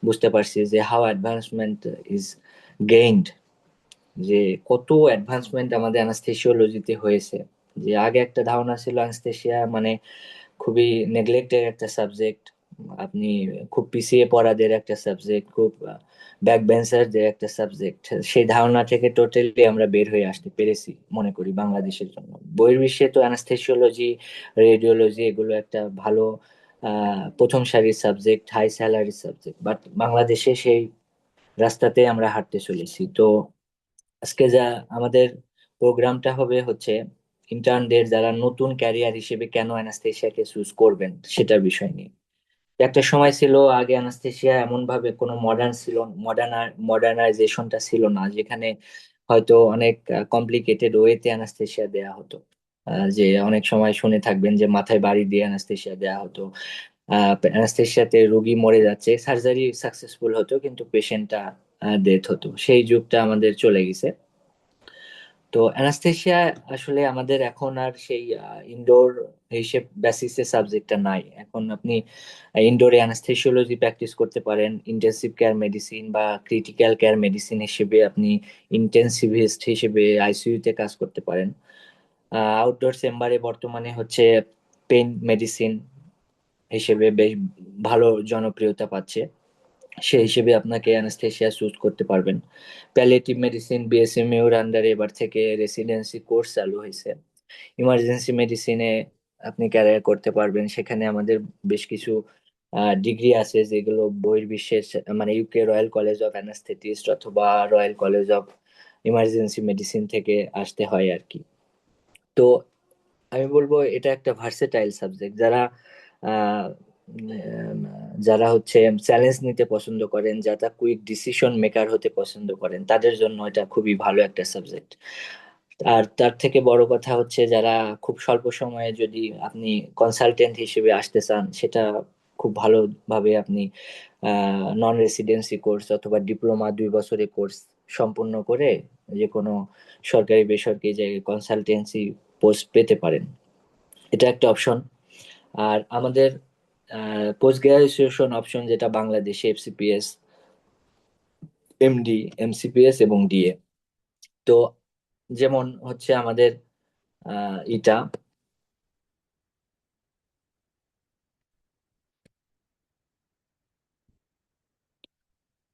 বুঝতে পারছি যে হাউ অ্যাডভান্সমেন্ট ইজ গেইনড, যে কত অ্যাডভান্সমেন্ট আমাদের অ্যানাস্থেসিওলজিতে হয়েছে। যে আগে একটা ধারণা ছিল অ্যানাস্থেশিয়া মানে খুবই নেগলেক্টেড একটা সাবজেক্ট, আপনি খুব পিছিয়ে পড়াদের একটা সাবজেক্ট, খুব ব্যাক বেঞ্চারদের একটা সাবজেক্ট। সেই ধারণা থেকে টোটালি আমরা বের হয়ে আসতে পেরেছি মনে করি বাংলাদেশের জন্য। বহির্বিশ্বে তো অ্যানাস্থেসিওলজি, রেডিওলজি এগুলো একটা ভালো প্রথম সারির subject, high salary subject, but বাংলাদেশে সেই রাস্তাতে আমরা হাঁটতে চলেছি। তো আজকে যা আমাদের প্রোগ্রামটা হবে হচ্ছে ইন্টার্নদের যারা নতুন ক্যারিয়ার হিসেবে কেন অ্যানাস্থেশিয়াকে চুজ করবেন সেটার বিষয় নিয়ে। একটা সময় ছিল আগে অ্যানাস্থেশিয়া এমন ভাবে কোনো মডার্নাইজেশনটা ছিল না, যেখানে হয়তো অনেক কমপ্লিকেটেড ওয়েতে অ্যানাস্থেশিয়া দেয়া হতো। যে অনেক সময় শুনে থাকবেন যে মাথায় বাড়ি দিয়ে অ্যানাস্থেশিয়া দেয়া হতো, অ্যানাস্থেশিয়াতে রোগী মরে যাচ্ছে, সার্জারি সাকসেসফুল হতো কিন্তু পেশেন্টটা ডেথ হতো। সেই যুগটা আমাদের চলে গেছে। তো অ্যানাস্থেশিয়া আসলে আমাদের এখন আর সেই ইনডোর হিসেব বেসিসে সাবজেক্টটা নাই। এখন আপনি ইনডোরে অ্যানাস্থেসিওলজি প্র্যাকটিস করতে পারেন, ইন্টেন্সিভ কেয়ার মেডিসিন বা ক্রিটিক্যাল কেয়ার মেডিসিন হিসেবে আপনি ইন্টেন্সিভিস্ট হিসেবে আইসিইউতে কাজ করতে পারেন। আউটডোর চেম্বারে বর্তমানে হচ্ছে পেইন মেডিসিন হিসেবে বেশ ভালো জনপ্রিয়তা পাচ্ছে, সেই হিসেবে আপনাকে অ্যানাস্থেশিয়া চুজ করতে পারবেন। প্যালিয়েটিভ মেডিসিন বিএসএমইউ এর আন্ডারে এবার থেকে রেসিডেন্সি কোর্স চালু হয়েছে। ইমার্জেন্সি মেডিসিনে আপনি ক্যারিয়ার করতে পারবেন, সেখানে আমাদের বেশ কিছু ডিগ্রি আছে যেগুলো বহির্বিশ্বের মানে UK royal college of anaesthetist অথবা royal college of emergency medicine থেকে আসতে হয় আর কি। তো আমি বলবো এটা একটা ভার্সেটাইল সাবজেক্ট। আহ, উম, যারা হচ্ছে চ্যালেঞ্জ নিতে পছন্দ করেন, যারা কুইক ডিসিশন মেকার হতে পছন্দ করেন, তাদের জন্য এটা খুবই ভালো একটা সাবজেক্ট। আর তার থেকে বড় কথা হচ্ছে যারা খুব স্বল্প সময়ে যদি আপনি কনসালটেন্ট হিসেবে আসতে চান, সেটা খুব ভালোভাবে আপনি নন রেসিডেন্সি কোর্স অথবা ডিপ্লোমা 2 বছরের কোর্স সম্পূর্ণ করে যে কোনো সরকারি বেসরকারি জায়গায় কনসালটেন্সি পোস্ট পেতে পারেন। এটা একটা অপশন। আর আমাদের পোস্ট গ্রাজুয়েশন অপশন যেটা বাংলাদেশে এফসিপিএস, এমডি, এমসিপিএস এবং ডিএ। তো যেমন হচ্ছে আমাদের এটা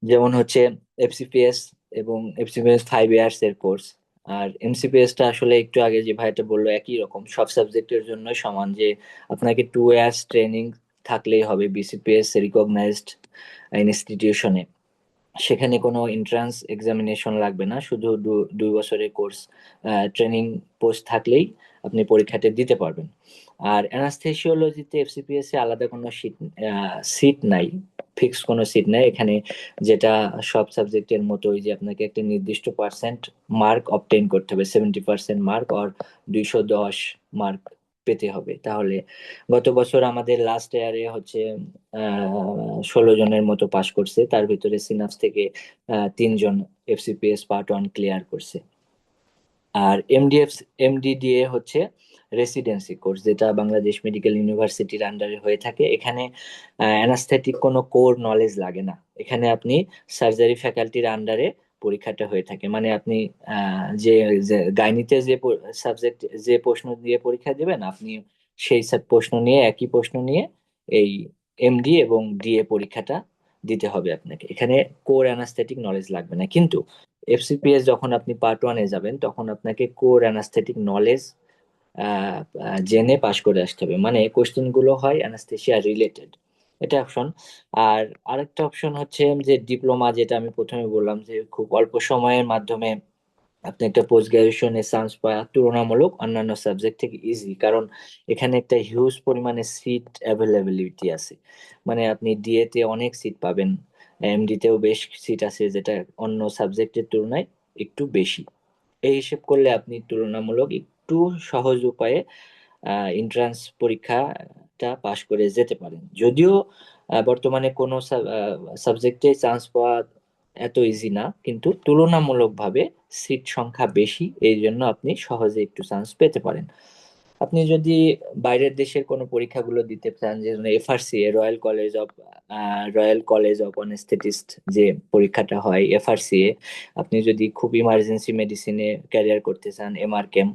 যেমন হচ্ছে এফসিপিএস এবং এফসিপিএস 5 ইয়ার্স এর কোর্স। আর এমসিপিএস টা আসলে একটু আগে যে ভাইটা বললো একই রকম, সব সাবজেক্টের জন্য সমান, যে আপনাকে 2 ইয়ার্স ট্রেনিং থাকলেই হবে বিসিপিএস রিকগনাইজড ইনস্টিটিউশনে। সেখানে কোনো এন্ট্রান্স এক্সামিনেশন লাগবে না, শুধু 2 বছরের কোর্স ট্রেনিং পোস্ট থাকলেই আপনি পরীক্ষাটা দিতে পারবেন। আর অ্যানাস্থেসিওলজিতে এফসিপিএস এ আলাদা কোনো সিট নাই, ফিক্স কোনো সিট নাই এখানে। যেটা সব সাবজেক্টের মতোই যে আপনাকে একটা নির্দিষ্ট পার্সেন্ট মার্ক অবটেইন করতে হবে, 70% মার্ক অর 210 মার্ক পেতে হবে। তাহলে গত বছর আমাদের লাস্ট ইয়ারে হচ্ছে 16 জনের মতো পাশ করছে, তার ভিতরে সিনাপস থেকে 3 জন এফসিপিএস পার্ট 1 ক্লিয়ার করছে। আর এমডিডিএ হচ্ছে রেসিডেন্সি কোর্স, যেটা বাংলাদেশ মেডিকেল ইউনিভার্সিটির আন্ডারে হয়ে থাকে। এখানে অ্যানাস্থেটিক কোনো কোর নলেজ লাগে না, এখানে আপনি সার্জারি ফ্যাকাল্টির আন্ডারে পরীক্ষাটা হয়ে থাকে। মানে আপনি যে গাইনিতে যে সাবজেক্ট যে প্রশ্ন দিয়ে পরীক্ষা দিবেন, আপনি সেই সব প্রশ্ন নিয়ে একই প্রশ্ন নিয়ে এই এমডি এবং ডিএ পরীক্ষাটা দিতে হবে আপনাকে। এখানে কোর অ্যানাস্থেটিক নলেজ লাগবে না, কিন্তু এফসিপিএস যখন আপনি পার্ট 1-এ যাবেন তখন আপনাকে কোর অ্যানাস্থেটিক নলেজ জেনে পাশ করে আসতে হবে। মানে কোশ্চেন গুলো হয় অ্যানাস্থেশিয়া রিলেটেড, এটা অপশন। আর আরেকটা অপশন হচ্ছে যে ডিপ্লোমা, যেটা আমি প্রথমে বললাম যে খুব অল্প সময়ের মাধ্যমে আপনি একটা পোস্ট গ্রাজুয়েশনে চান্স পাওয়া তুলনামূলক অন্যান্য সাবজেক্ট থেকে ইজি, কারণ এখানে একটা হিউজ পরিমাণে সিট অ্যাভেলেবিলিটি আছে। মানে আপনি ডিএ তে অনেক সিট পাবেন, এমডি তেও বেশ সিট আছে, যেটা অন্য সাবজেক্টের তুলনায় একটু বেশি। এই হিসেব করলে আপনি তুলনামূলক একটু সহজ উপায়ে এন্ট্রান্স পরীক্ষাটা পাশ করে যেতে পারেন। যদিও বর্তমানে কোনো সাবজেক্টে চান্স পাওয়া এত ইজি না, কিন্তু তুলনামূলকভাবে সিট সংখ্যা বেশি, এই জন্য আপনি সহজে একটু চান্স পেতে পারেন। আপনি যদি বাইরের দেশের কোনো পরীক্ষাগুলো দিতে চান, যেমন এফআরসিএ, রয়্যাল কলেজ অফ অ্যানেস্থেটিস্ট যে পরীক্ষাটা হয় এফআরসিএ, আপনি যদি খুব ইমার্জেন্সি মেডিসিনে ক্যারিয়ার করতে চান এমআরকেম,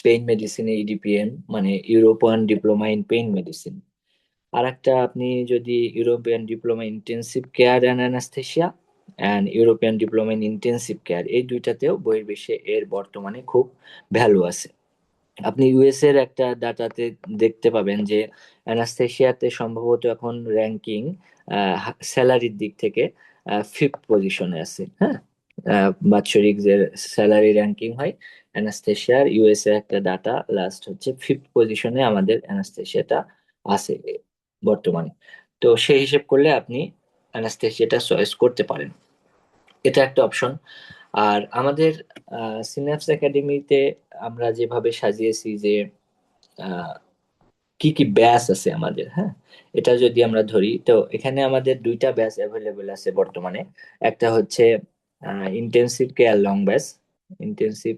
পেইন মেডিসিনে ইডিপিএম মানে European diploma in pain medicine, আর একটা আপনি যদি European diploma intensive care and anaesthesia and European diploma in intensive care, এই দুইটাতেও বহির্বিশ্বে এর বর্তমানে খুব ভ্যালু আছে। আপনি ইউএস এর একটা ডাটাতে দেখতে পাবেন যে অ্যানাস্থেশিয়াতে সম্ভবত এখন র্যাঙ্কিং স্যালারির দিক থেকে 5th পজিশনে আছে। হ্যাঁ, বাৎসরিক যে স্যালারি র্যাঙ্কিং হয় অ্যানাস্থেশিয়ার, ইউএস এর একটা ডাটা লাস্ট হচ্ছে 5th পজিশনে আমাদের অ্যানাস্থেশিয়াটা আছে বর্তমানে। তো সেই হিসেব করলে আপনি অ্যানাস্থেশিয়াটা চয়েস করতে পারেন, এটা একটা অপশন। আর আমাদের সিনাপস একাডেমিতে আমরা যেভাবে সাজিয়েছি যে কি কি ব্যাচ আছে আমাদের, হ্যাঁ, এটা যদি আমরা ধরি, তো এখানে আমাদের দুইটা ব্যাচ অ্যাভেলেবেল আছে বর্তমানে। একটা হচ্ছে intensive care long batch, intensive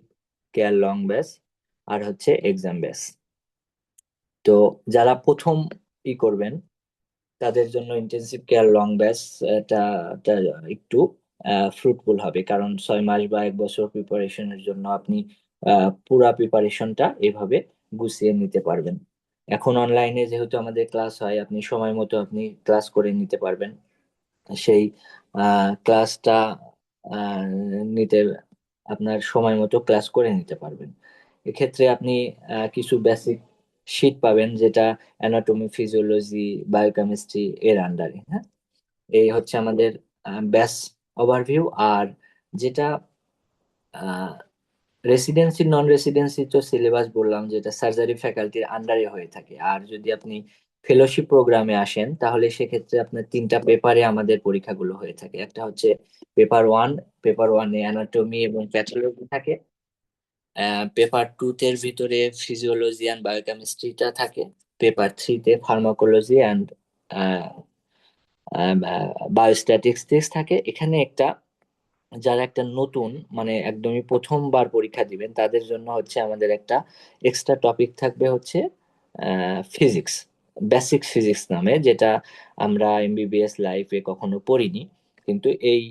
care long batch, আর হচ্ছে এক্সাম ব্যাচ। তো যারা প্রথম করবেন তাদের জন্য ইন্টেন্সিভ কেয়ার লং ব্যাচ এটা এটা একটু ফ্রুটফুল হবে, কারণ 6 মাস বা 1 বছর প্রিপারেশনের জন্য আপনি পুরা প্রিপারেশনটা এভাবে গুছিয়ে নিতে পারবেন। এখন অনলাইনে যেহেতু আমাদের ক্লাস হয়, আপনি সময় মতো আপনি ক্লাস করে নিতে পারবেন। সেই ক্লাসটা নিতে আপনার সময় মতো ক্লাস করে নিতে পারবেন। এক্ষেত্রে আপনি কিছু বেসিক শীট পাবেন, যেটা অ্যানাটমি, ফিজিওলজি, বায়োকেমিস্ট্রি এর আন্ডারে। হ্যাঁ, এই হচ্ছে আমাদের ব্যাস ওভারভিউ। আর যেটা রেসিডেন্সি নন রেসিডেন্সি তো সিলেবাস বললাম, যেটা সার্জারি ফ্যাকাল্টির আন্ডারে হয়ে থাকে। আর যদি আপনি ফেলোশিপ প্রোগ্রামে আসেন, তাহলে সেক্ষেত্রে আপনার 3টা পেপারে আমাদের পরীক্ষাগুলো হয়ে থাকে। একটা হচ্ছে পেপার ওয়ানে অ্যানাটমি এবং প্যাথোলজি থাকে, পেপার 2 এর ভিতরে ফিজিওলজি অ্যান্ড বায়োকেমিস্ট্রিটা থাকে, পেপার 3 ফার্মাকোলজি অ্যান্ড বায়োস্ট্যাটিস্টিক্স থাকে। এখানে যারা একটা নতুন মানে একদমই প্রথমবার পরীক্ষা দিবেন, তাদের জন্য হচ্ছে আমাদের একটা এক্সট্রা টপিক থাকবে হচ্ছে ফিজিক্স, বেসিক ফিজিক্স নামে, যেটা আমরা এমবিবিএস লাইফে কখনো পড়িনি, কিন্তু এই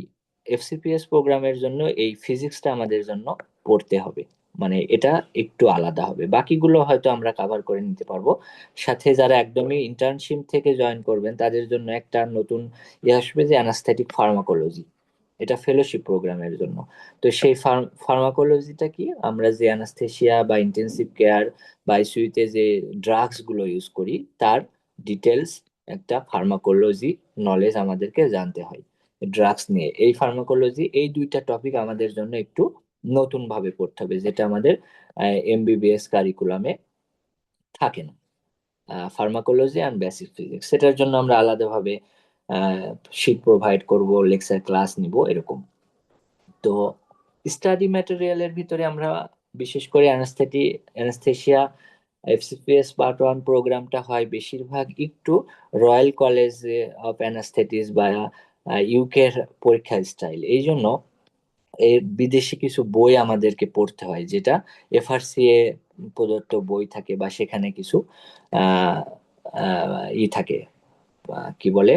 এফসিপিএস প্রোগ্রামের জন্য এই ফিজিক্সটা আমাদের জন্য পড়তে হবে। মানে এটা একটু আলাদা হবে, বাকিগুলো হয়তো আমরা কভার করে নিতে পারবো। সাথে যারা একদমই ইন্টার্নশিপ থেকে জয়েন করবেন, তাদের জন্য একটা নতুন আসবে যে অ্যানাস্থেটিক ফার্মাকোলজি, এটা ফেলোশিপ প্রোগ্রামের জন্য। তো সেই ফার্মাকোলজিটা কি, আমরা যে অ্যানাস্থেশিয়া বা ইন্টেন্সিভ কেয়ার বা আইসিইউতে যে ড্রাগস গুলো ইউজ করি, তার ডিটেলস একটা ফার্মাকোলজি নলেজ আমাদেরকে জানতে হয় ড্রাগস নিয়ে। এই ফার্মাকোলজি, এই 2টা টপিক আমাদের জন্য একটু নতুন ভাবে পড়তে হবে, যেটা আমাদের এমবিবিএস কারিকুলামে থাকে না। ফার্মাকোলজি অ্যান্ড বেসিক ফিজিক্স, সেটার জন্য আমরা আলাদাভাবে শীট প্রোভাইড করব, লেকচার ক্লাস নিব এরকম। তো স্টাডি ম্যাটেরিয়ালের ভিতরে আমরা বিশেষ করে অ্যানাস্থেশিয়া এফসিপিএস পার্ট 1 প্রোগ্রামটা হয় বেশিরভাগ একটু রয়্যাল কলেজ অফ অ্যানাস্থেটিস বা ইউকের পরীক্ষা স্টাইল, এই জন্য এর বিদেশি কিছু বই আমাদেরকে পড়তে হয়, যেটা এফআরসিএ প্রদত্ত বই থাকে, বা সেখানে কিছু আহ থাকে, কি বলে,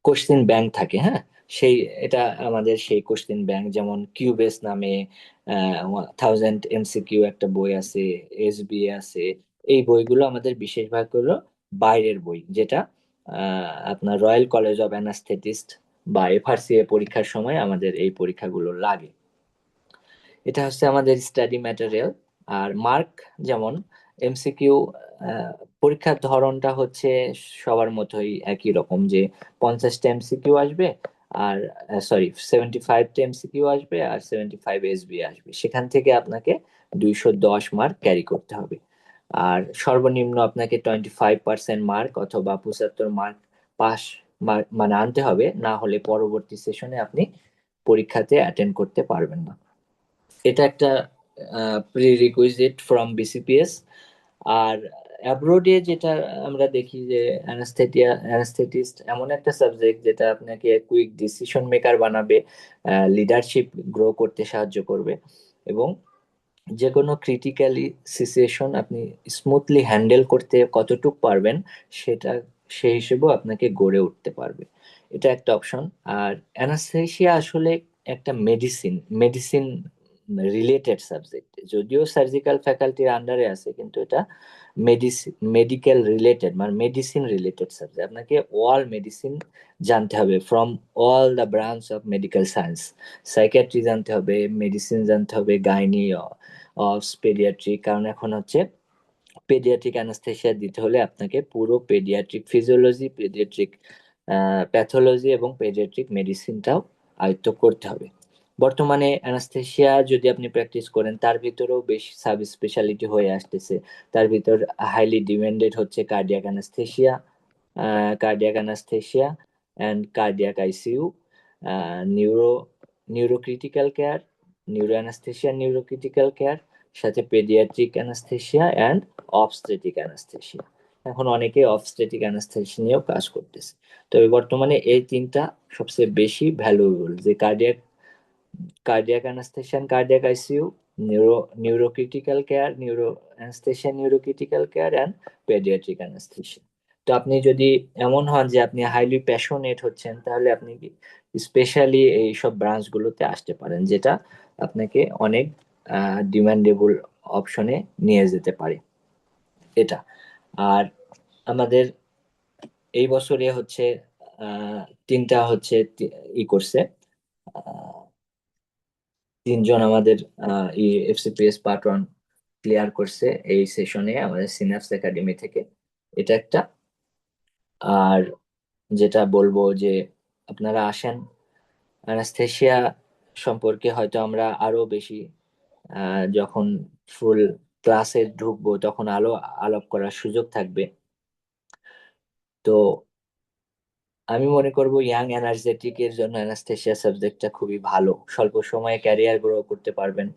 কোশ্চেন ব্যাংক থাকে। হ্যাঁ, এটা আমাদের সেই কোশ্চেন ব্যাংক, যেমন কিউবেস নামে 1000 এমসিকিউ একটা বই আছে, এসবিএ আছে। এই বইগুলো আমাদের বিশেষভাগ হলো বাইরের বই, যেটা আপনার রয়্যাল কলেজ অফ অ্যানাস্থেটিস্ট বা এফআরসিএ পরীক্ষার সময় আমাদের এই পরীক্ষাগুলো লাগে। এটা হচ্ছে আমাদের স্টাডি ম্যাটেরিয়াল। আর মার্ক, যেমন এমসিকিউ, পরীক্ষার ধরনটা হচ্ছে সবার মতোই একই রকম, যে 50টা এমসিকিউ আসবে আর সরি 75টা এমসিকিউ আসবে আর 75 এসবি আসবে, সেখান থেকে আপনাকে 210 মার্ক ক্যারি করতে হবে। আর সর্বনিম্ন আপনাকে 25% মার্ক অথবা 75 মার্ক পাস মানে আনতে হবে, না হলে পরবর্তী সেশনে আপনি পরীক্ষাতে অ্যাটেন্ড করতে পারবেন না। এটা একটা প্রিরিকুইজিট ফ্রম বিসিপিএস। আর অ্যাব্রোডে যেটা আমরা দেখি যে অ্যানাস্থেটিস্ট এমন একটা সাবজেক্ট যেটা আপনাকে কুইক ডিসিশন মেকার বানাবে, লিডারশিপ গ্রো করতে সাহায্য করবে, এবং যে কোনো ক্রিটিক্যালি সিচুয়েশন আপনি স্মুথলি হ্যান্ডেল করতে কতটুক পারবেন সেটা সেই হিসেবেও আপনাকে গড়ে উঠতে পারবে। এটা একটা অপশন। আর অ্যানাস্থেসিয়া আসলে একটা মেডিসিন রিলেটেড সাবজেক্ট, যদিও সার্জিক্যাল ফ্যাকাল্টির আন্ডারে আছে, কিন্তু এটা মেডিকেল রিলেটেড মানে মেডিসিন রিলেটেড সাবজেক্ট। আপনাকে অল মেডিসিন জানতে হবে, from all the branch of medical science. Psychiatry জানতে হবে, মেডিসিন জানতে হবে, গাইনি, পেডিয়াট্রিক, কারণ এখন হচ্ছে পেডিয়াট্রিক অ্যানাস্থেসিয়া দিতে হলে আপনাকে পুরো পেডিয়াট্রিক ফিজিওলজি, পেডিয়াট্রিক প্যাথোলজি এবং পেডিয়াট্রিক মেডিসিনটাও আয়ত্ত করতে হবে। বর্তমানে অ্যানাস্থেসিয়া যদি আপনি প্র্যাকটিস করেন, তার ভিতরেও বেশ সাব স্পেশালিটি হয়ে আসতেছে। তার ভিতর হাইলি ডিমান্ডেড হচ্ছে cardiac anaesthesia and cardiac ICU, neurocritical care, neuro anaesthesia, neurocritical care, সাথে paediatric anaesthesia and obstetric anaesthesia. এখন অনেকে অবস্টেট্রিক অ্যানাস্থেসিয়া নিয়েও কাজ করতেছে। তবে বর্তমানে এই তিনটা সবচেয়ে বেশি ভ্যালুয়েবল, যে cardiac anaesthesia, cardiac ICU, neurocritical care, neuro anaesthesia, neurocritical care and paediatric anaesthesia. তো আপনি যদি এমন হন যে আপনি হাইলি প্যাশনেট হচ্ছেন, তাহলে আপনি স্পেশালি এইসব ব্রাঞ্চগুলোতে আসতে পারেন, যেটা আপনাকে অনেক ডিমান্ডেবল অপশনে নিয়ে যেতে পারে এটা। আর আমাদের এই বছরে হচ্ছে তিনটা হচ্ছে করছে, তিনজন আমাদের এফসিপিএস পার্ট 1 ক্লিয়ার করছে এই সেশনে আমাদের সিনাপস একাডেমি থেকে। এটা একটা। আর যেটা বলবো যে আপনারা আসেন, অ্যানাস্থেসিয়া সম্পর্কে হয়তো আমরা আরো বেশি যখন ফুল ক্লাসে ঢুকবো তখন আলাপ করার সুযোগ থাকবে। তো আমি মনে করব ইয়াং এনার্জেটিক এর জন্য অ্যানাস্থেসিয়া সাবজেক্টটা খুবই ভালো। স্বল্প সময়ে ক্যারিয়ার গ্রো করতে পারবেন,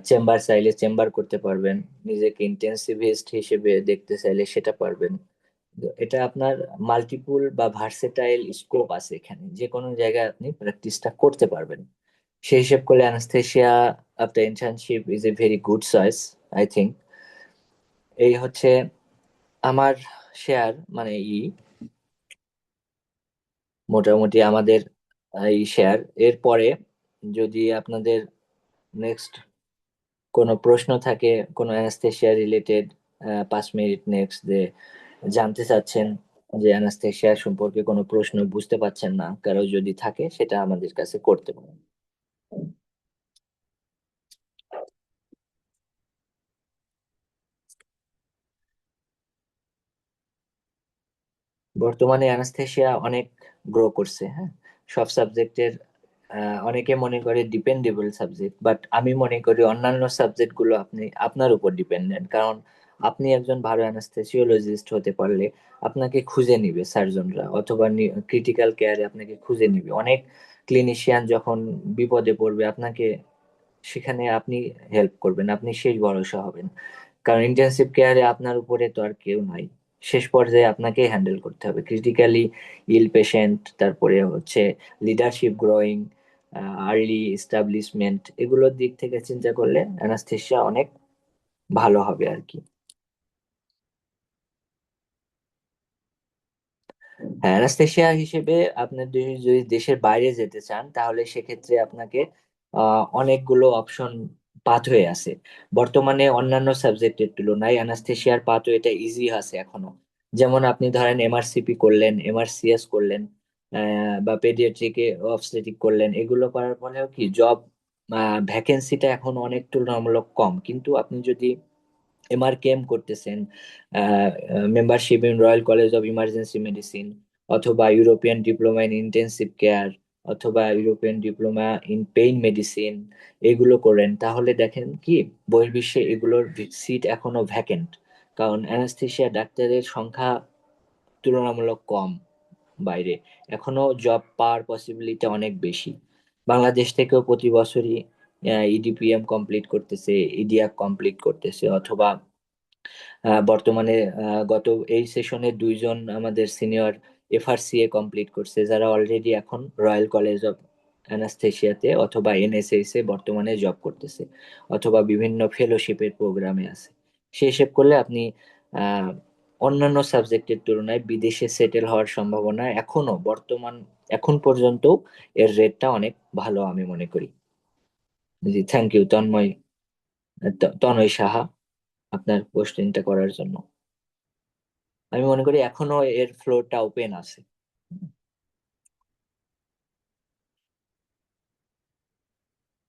চেম্বার চাইলে চেম্বার করতে পারবেন, নিজেকে ইন্টেন্সিভিস্ট হিসেবে দেখতে চাইলে সেটা পারবেন। এটা আপনার মাল্টিপুল বা ভার্সেটাইল স্কোপ আছে, এখানে যে কোনো জায়গায় আপনি প্র্যাকটিসটা করতে পারবেন। সেই হিসেব করলে anaesthesia after internship is a very good choice, I think. এই হচ্ছে আমার শেয়ার, মানে মোটামুটি আমাদের এই শেয়ার। এরপরে যদি আপনাদের নেক্সট কোনো প্রশ্ন থাকে, কোনো অ্যানাস্থেসিয়া রিলেটেড, 5 মিনিট নেক্সট যে জানতে চাচ্ছেন, যে অ্যানাস্থেসিয়া সম্পর্কে কোনো প্রশ্ন বুঝতে পারছেন না, কারো যদি থাকে সেটা আমাদের কাছে করতে পারেন। বর্তমানে অ্যানাস্থেসিয়া অনেক গ্রো করছে, হ্যাঁ, সব সাবজেক্টের। অনেকে মনে করে ডিপেন্ডেবল সাবজেক্ট, বাট আমি মনে করি অন্যান্য সাবজেক্ট গুলো আপনি আপনার উপর ডিপেন্ডেন্ট। কারণ আপনি একজন ভালো অ্যানাস্থেসিওলজিস্ট হতে পারলে আপনাকে খুঁজে নিবে সার্জনরা, অথবা ক্রিটিক্যাল কেয়ারে আপনাকে খুঁজে নিবে। অনেক ক্লিনিশিয়ান যখন বিপদে পড়বে আপনাকে, সেখানে আপনি হেল্প করবেন, আপনি শেষ ভরসা হবেন। কারণ ইন্টেন্সিভ কেয়ারে আপনার উপরে তো আর কেউ নাই, শেষ পর্যায়ে আপনাকে হ্যান্ডেল করতে হবে ক্রিটিক্যালি ইল পেশেন্ট। তারপরে হচ্ছে লিডারশিপ গ্রোয়িং, আর্লি এস্টাবলিশমেন্ট, এগুলোর দিক থেকে চিন্তা করলে অ্যানাস্থেসিয়া অনেক ভালো হবে আর কি। হ্যাঁ, অ্যানাস্থেসিয়া হিসেবে আপনি যদি দেশের বাইরে যেতে চান, তাহলে সেক্ষেত্রে আপনাকে অনেকগুলো অপশন পাথওয়ে আছে। বর্তমানে অন্যান্য সাবজেক্টের তুলনায় অ্যানাস্থেসিয়ার পাথওয়েটা ইজি আছে এখনো। যেমন আপনি ধরেন এমআরসিপি করলেন, এমআরসিএস করলেন, বা পেডিয়াট্রিকে অবস্টেট্রিক করলেন, এগুলো করার পরেও কি জব ভ্যাকেন্সিটা এখন অনেক তুলনামূলক কম। কিন্তু আপনি যদি এমআরকেএম করতেছেন, membership in royal college of emergency medicine, অথবা European diploma in intensive care, অথবা European diploma in pain medicine, এগুলো করেন, তাহলে দেখেন কি বহির্বিশ্বে এগুলোর সিট এখনো ভ্যাকেন্ট। কারণ অ্যানাস্থেশিয়া ডাক্তারের সংখ্যা তুলনামূলক কম বাইরে, এখনো জব পাওয়ার পসিবিলিটি অনেক বেশি। বাংলাদেশ থেকেও প্রতি বছরই ইডিপিএম কমপ্লিট করতেছে, ইডিয়া কমপ্লিট করতেছে, অথবা বর্তমানে গত এই সেশনে 2জন আমাদের সিনিয়র এফআরসিএ কমপ্লিট করছে, যারা অলরেডি এখন রয়্যাল কলেজ অফ অ্যানাস্থেশিয়াতে অথবা এনএসএস এ বর্তমানে জব করতেছে, অথবা বিভিন্ন ফেলোশিপের প্রোগ্রামে আছে। সেই হিসেব করলে আপনি আহ অন্যান্য সাবজেক্টের তুলনায় বিদেশে সেটেল হওয়ার সম্ভাবনা এখনো এখন পর্যন্ত এর রেটটা অনেক ভালো আমি মনে করি। জি, থ্যাংক ইউ তনয় সাহা, আপনার কোশ্চেনটা করার জন্য। আমি মনে করি এখনো এর ফ্লোরটা ওপেন আছে।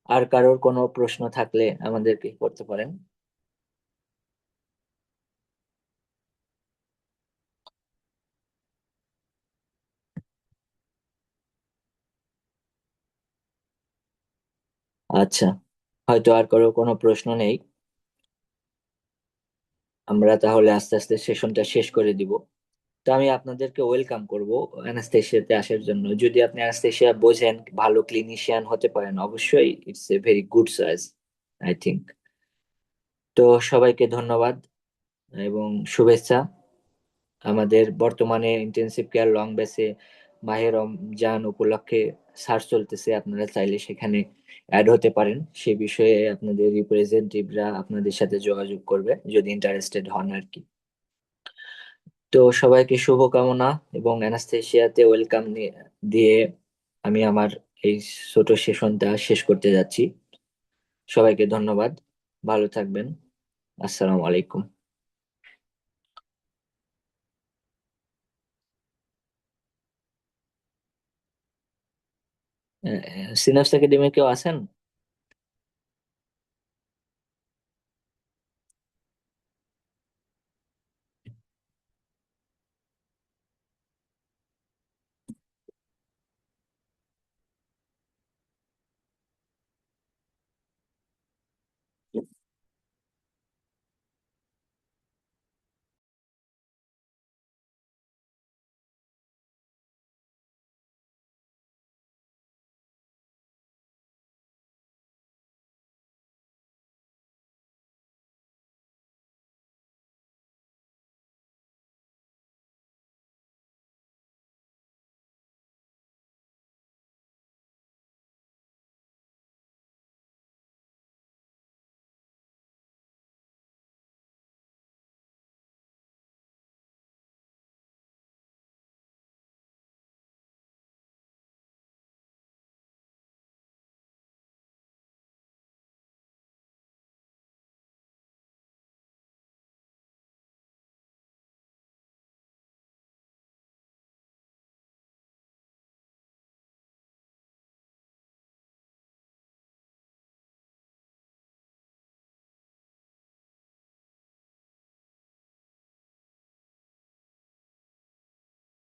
আর কারোর কোনো প্রশ্ন থাকলে আমাদেরকে করতে পারেন। আচ্ছা, হয়তো আর কারোর কোনো প্রশ্ন নেই। আমরা তাহলে আস্তে আস্তে সেশনটা শেষ করে দিব। তো আমি আপনাদেরকে ওয়েলকাম করব অ্যানাস্থেশিয়াতে আসার জন্য। যদি আপনি অ্যানাস্থেশিয়া বোঝেন, ভালো ক্লিনিশিয়ান হতে পারেন, অবশ্যই it's a very good choice I think. তো সবাইকে ধন্যবাদ এবং শুভেচ্ছা। আমাদের বর্তমানে ইন্টেনসিভ কেয়ার লং বেসে মাহে রমজান উপলক্ষে সার্চ চলতেছে, আপনারা চাইলে সেখানে অ্যাড হতে পারেন। সে বিষয়ে আপনাদের রিপ্রেজেন্টেটিভরা আপনাদের সাথে যোগাযোগ করবে যদি ইন্টারেস্টেড হন আর কি। তো সবাইকে শুভকামনা এবং অ্যানাস্থেশিয়াতে ওয়েলকাম দিয়ে আমি আমার এই ছোট সেশনটা শেষ করতে যাচ্ছি। সবাইকে ধন্যবাদ, ভালো থাকবেন, আসসালামু আলাইকুম। সিনাপস একাডেমি কেউ আছেন?